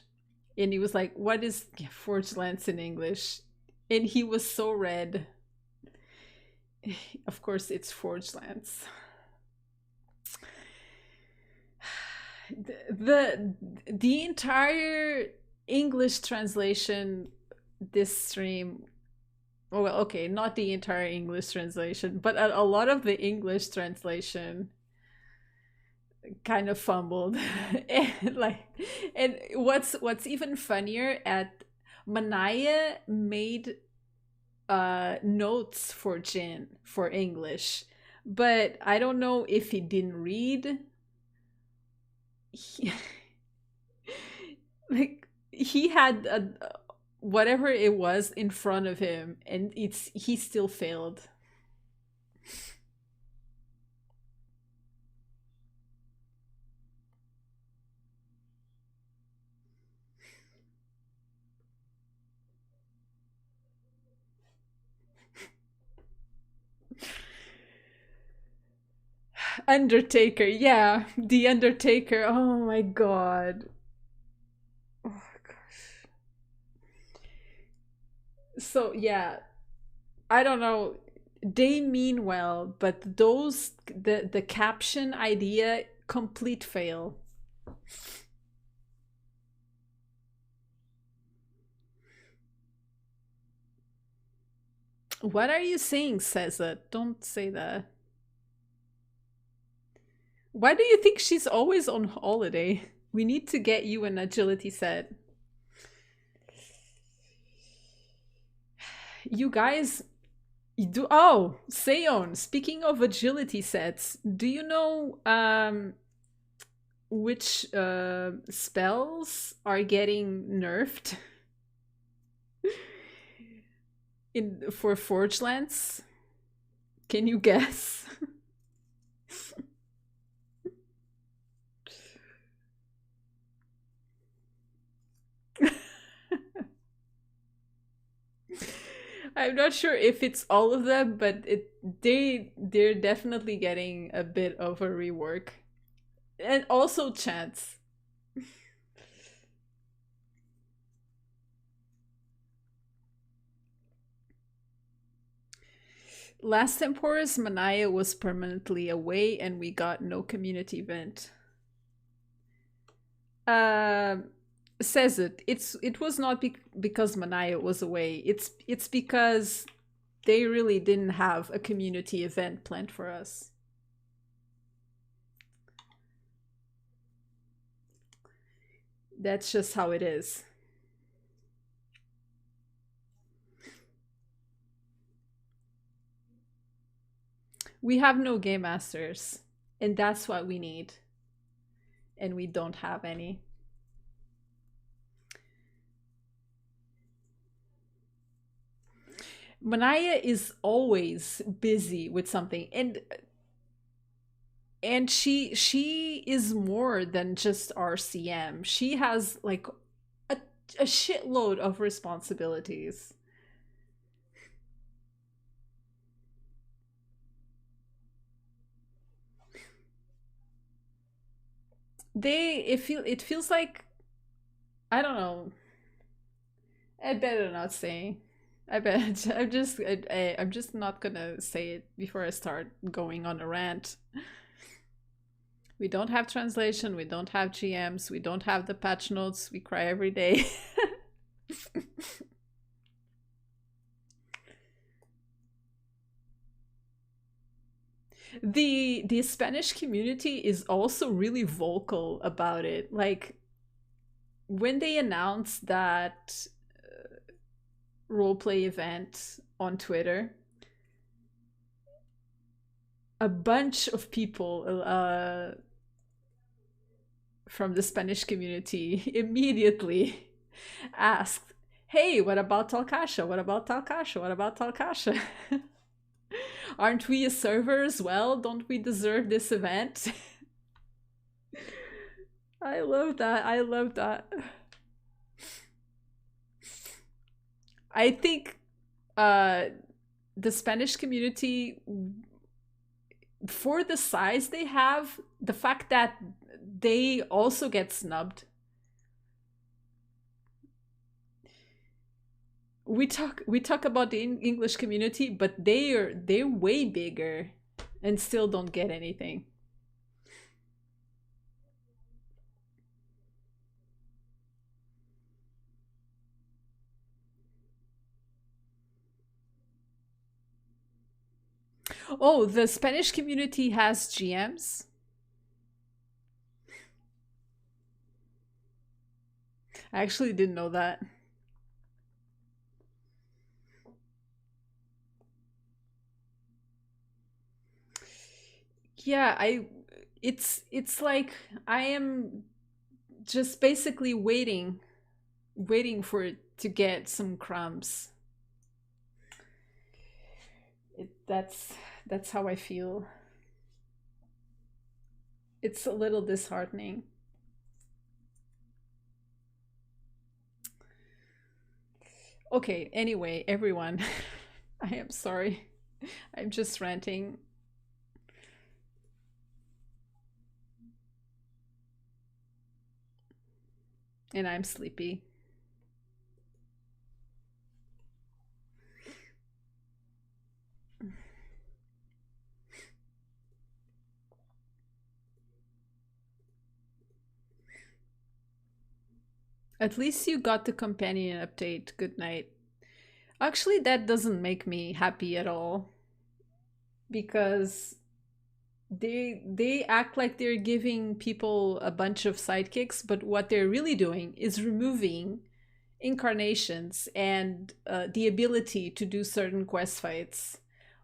And he was like, "What is forge lens in English?" And he was so red. Of course, it's forge lens. The entire English translation this stream, well, okay, not the entire English translation, but a lot of the English translation kind of fumbled. And like, and what's even funnier, at Manaya made notes for Jin for English, but I don't know if he didn't read. He, like he had whatever it was in front of him, and he still failed. Undertaker, yeah, the Undertaker. Oh my god. Oh gosh. So yeah, I don't know. They mean well, but the caption idea, complete fail. What are you saying, Cesar? Don't say that. Why do you think she's always on holiday? We need to get you an agility set. You guys, you do. Oh, Seon, speaking of agility sets, do you know which spells are getting nerfed in for Forge Lance? Can you guess? I'm not sure if it's all of them, but they're definitely getting a bit of a rework. And also chance. Last Temporis, Manaya was permanently away and we got no community event. Um Says it was not because Manaya was away. It's because they really didn't have a community event planned for us. That's just how it is. We have no game masters, and that's what we need. And we don't have any. Manaya is always busy with something, and she is more than just RCM. She has like a, a shitload of responsibilities. It feels like, I don't know. I better not say. I bet I'm just not gonna say it before I start going on a rant. We don't have translation, we don't have GMs, we don't have the patch notes, we cry every day. The Spanish community is also really vocal about it. Like when they announced that roleplay event on Twitter, a bunch of people from the Spanish community immediately asked, "Hey, what about Talcasha? What about Talcasha? What about Talcasha? Aren't we a server as well? Don't we deserve this event?" I love that. I love that. I think uh, the Spanish community, for the size they have, the fact that they also get snubbed. We talk about the English community, but they're way bigger and still don't get anything. Oh, the Spanish community has GMs. I actually didn't know that. Yeah, it's like I am just basically waiting for it to get some crumbs. That's how I feel. It's a little disheartening. Okay, anyway, everyone, I am sorry. I'm just ranting and I'm sleepy. At least you got the companion update. Good night. Actually, that doesn't make me happy at all because they act like they're giving people a bunch of sidekicks, but what they're really doing is removing incarnations and the ability to do certain quest fights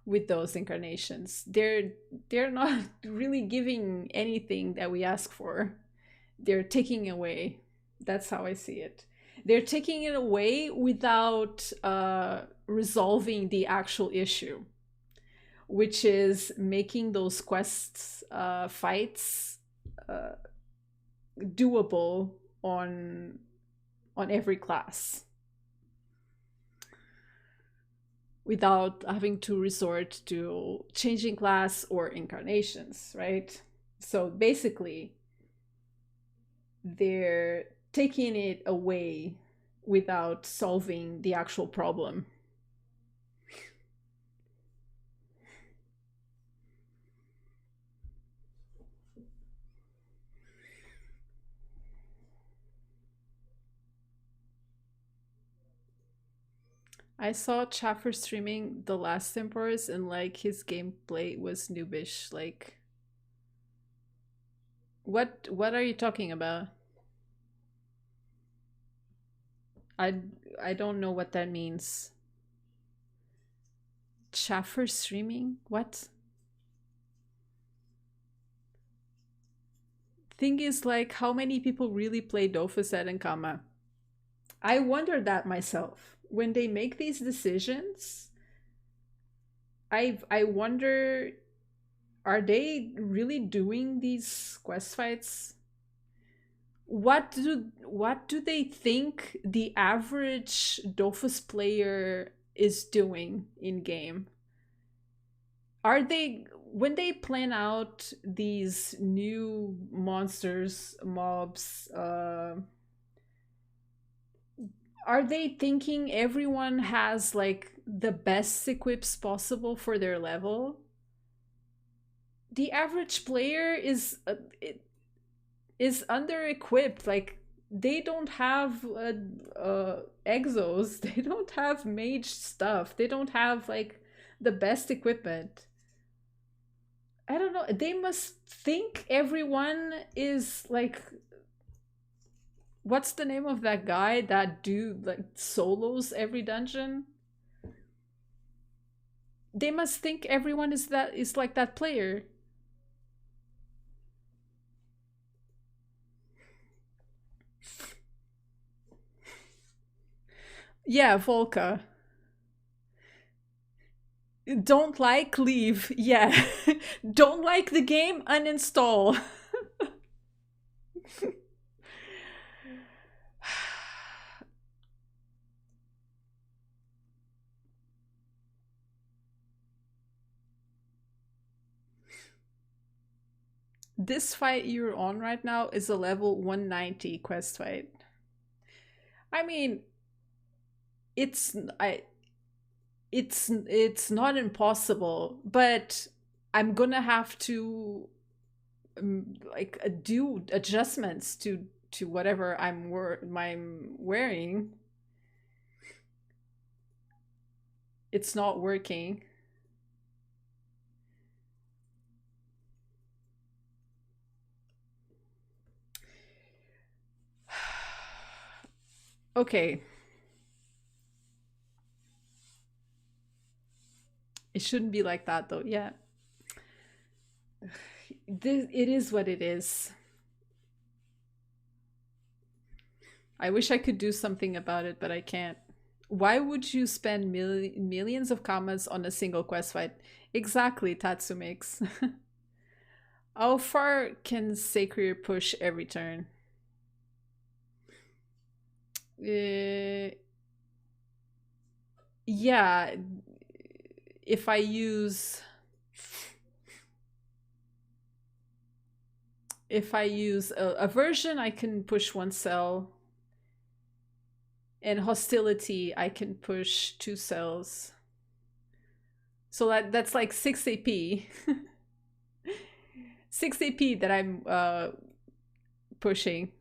with those incarnations. They're not really giving anything that we ask for. They're taking away. That's how I see it. They're taking it away without resolving the actual issue, which is making those quests fights uh, doable on on every class without having to resort to changing class or incarnations, right? So basically, they're taking it away without solving the actual problem. I saw Chaffer streaming The Last Emperors and like his gameplay was noobish. Like what are you talking about? I I don't know what that means. Chaffer streaming? What? Thing is, like, how many people really play Dofus at Nkama? I wonder that myself. When they make these decisions, I wonder, are they really doing these quest fights? What do they think the average Dofus player is doing in game? Are they, when they plan out these new monsters, mobs, are they thinking everyone has like the best equips possible for their level? The average player is under equipped. Like, they don't have exos. They don't have mage stuff. They don't have like the best equipment. I don't know. They must think everyone is like, what's the name of that guy that do like solos every dungeon? They must think everyone is like that player. Yeah, Volca. Don't like, leave. Yeah. Don't like the game, uninstall. This fight you're on right now is a level 190 quest fight. I mean, it's I it's not impossible, but I'm gonna have to like do adjustments to whatever I'm wearing. It's not working. Okay, it shouldn't be like that though. Yeah, it is what it is. I wish I could do something about it, but I can't. Why would you spend millions of commas on a single quest fight? Exactly, Tatsumix. How far can Sacred push every turn? Uh, yeah, if I use aversion, I can push one cell, and hostility, I can push two cells. So that's like 6 AP. 6 AP that I'm pushing.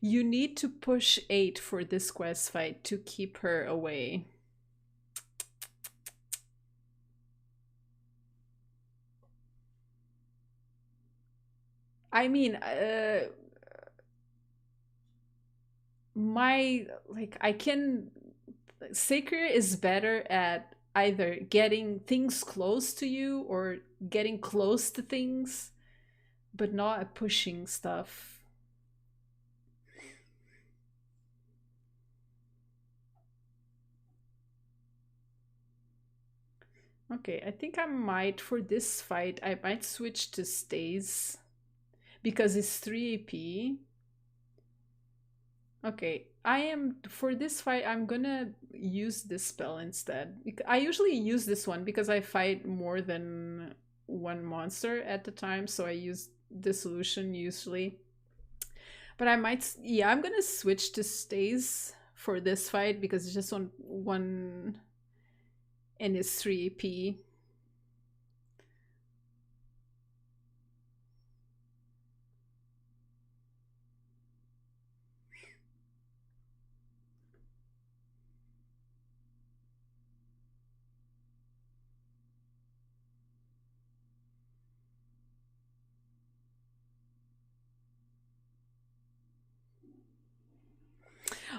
You need to push 8 for this quest fight to keep her away. I mean, my like I can Sacred is better at either getting things close to you or getting close to things, but not at pushing stuff. Okay, I think I might, for this fight, I might switch to stays because it's 3 AP. Okay, I am, for this fight, I'm gonna use this spell instead. I usually use this one because I fight more than one monster at the time, so I use Dissolution usually. But I might, yeah, I'm gonna switch to stays for this fight because it's just one and it's 3 AP.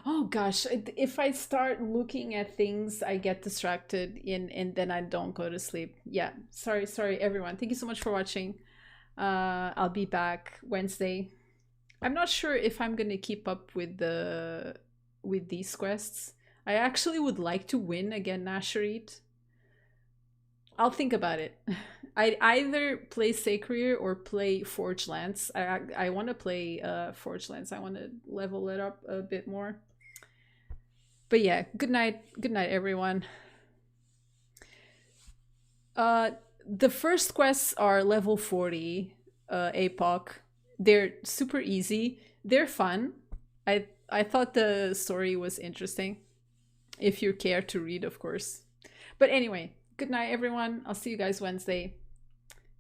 Oh gosh, if I start looking at things, I get distracted and then I don't go to sleep. Yeah, sorry everyone. Thank you so much for watching. I'll be back Wednesday. I'm not sure if I'm gonna keep up with these quests. I actually would like to win again, Nasherit. I'll think about it. I'd either play Sacred or play Forge Lance. I want to play Forge Lance. I want to level it up a bit more. But yeah, good night. Good night, everyone. Uh, the first quests are level 40, APOC. They're super easy. They're fun. I thought the story was interesting. If you care to read, of course. But anyway, good night, everyone. I'll see you guys Wednesday.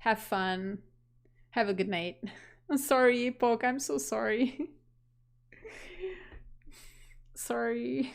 Have fun. Have a good night. I'm sorry, APOC. I'm so sorry. Sorry.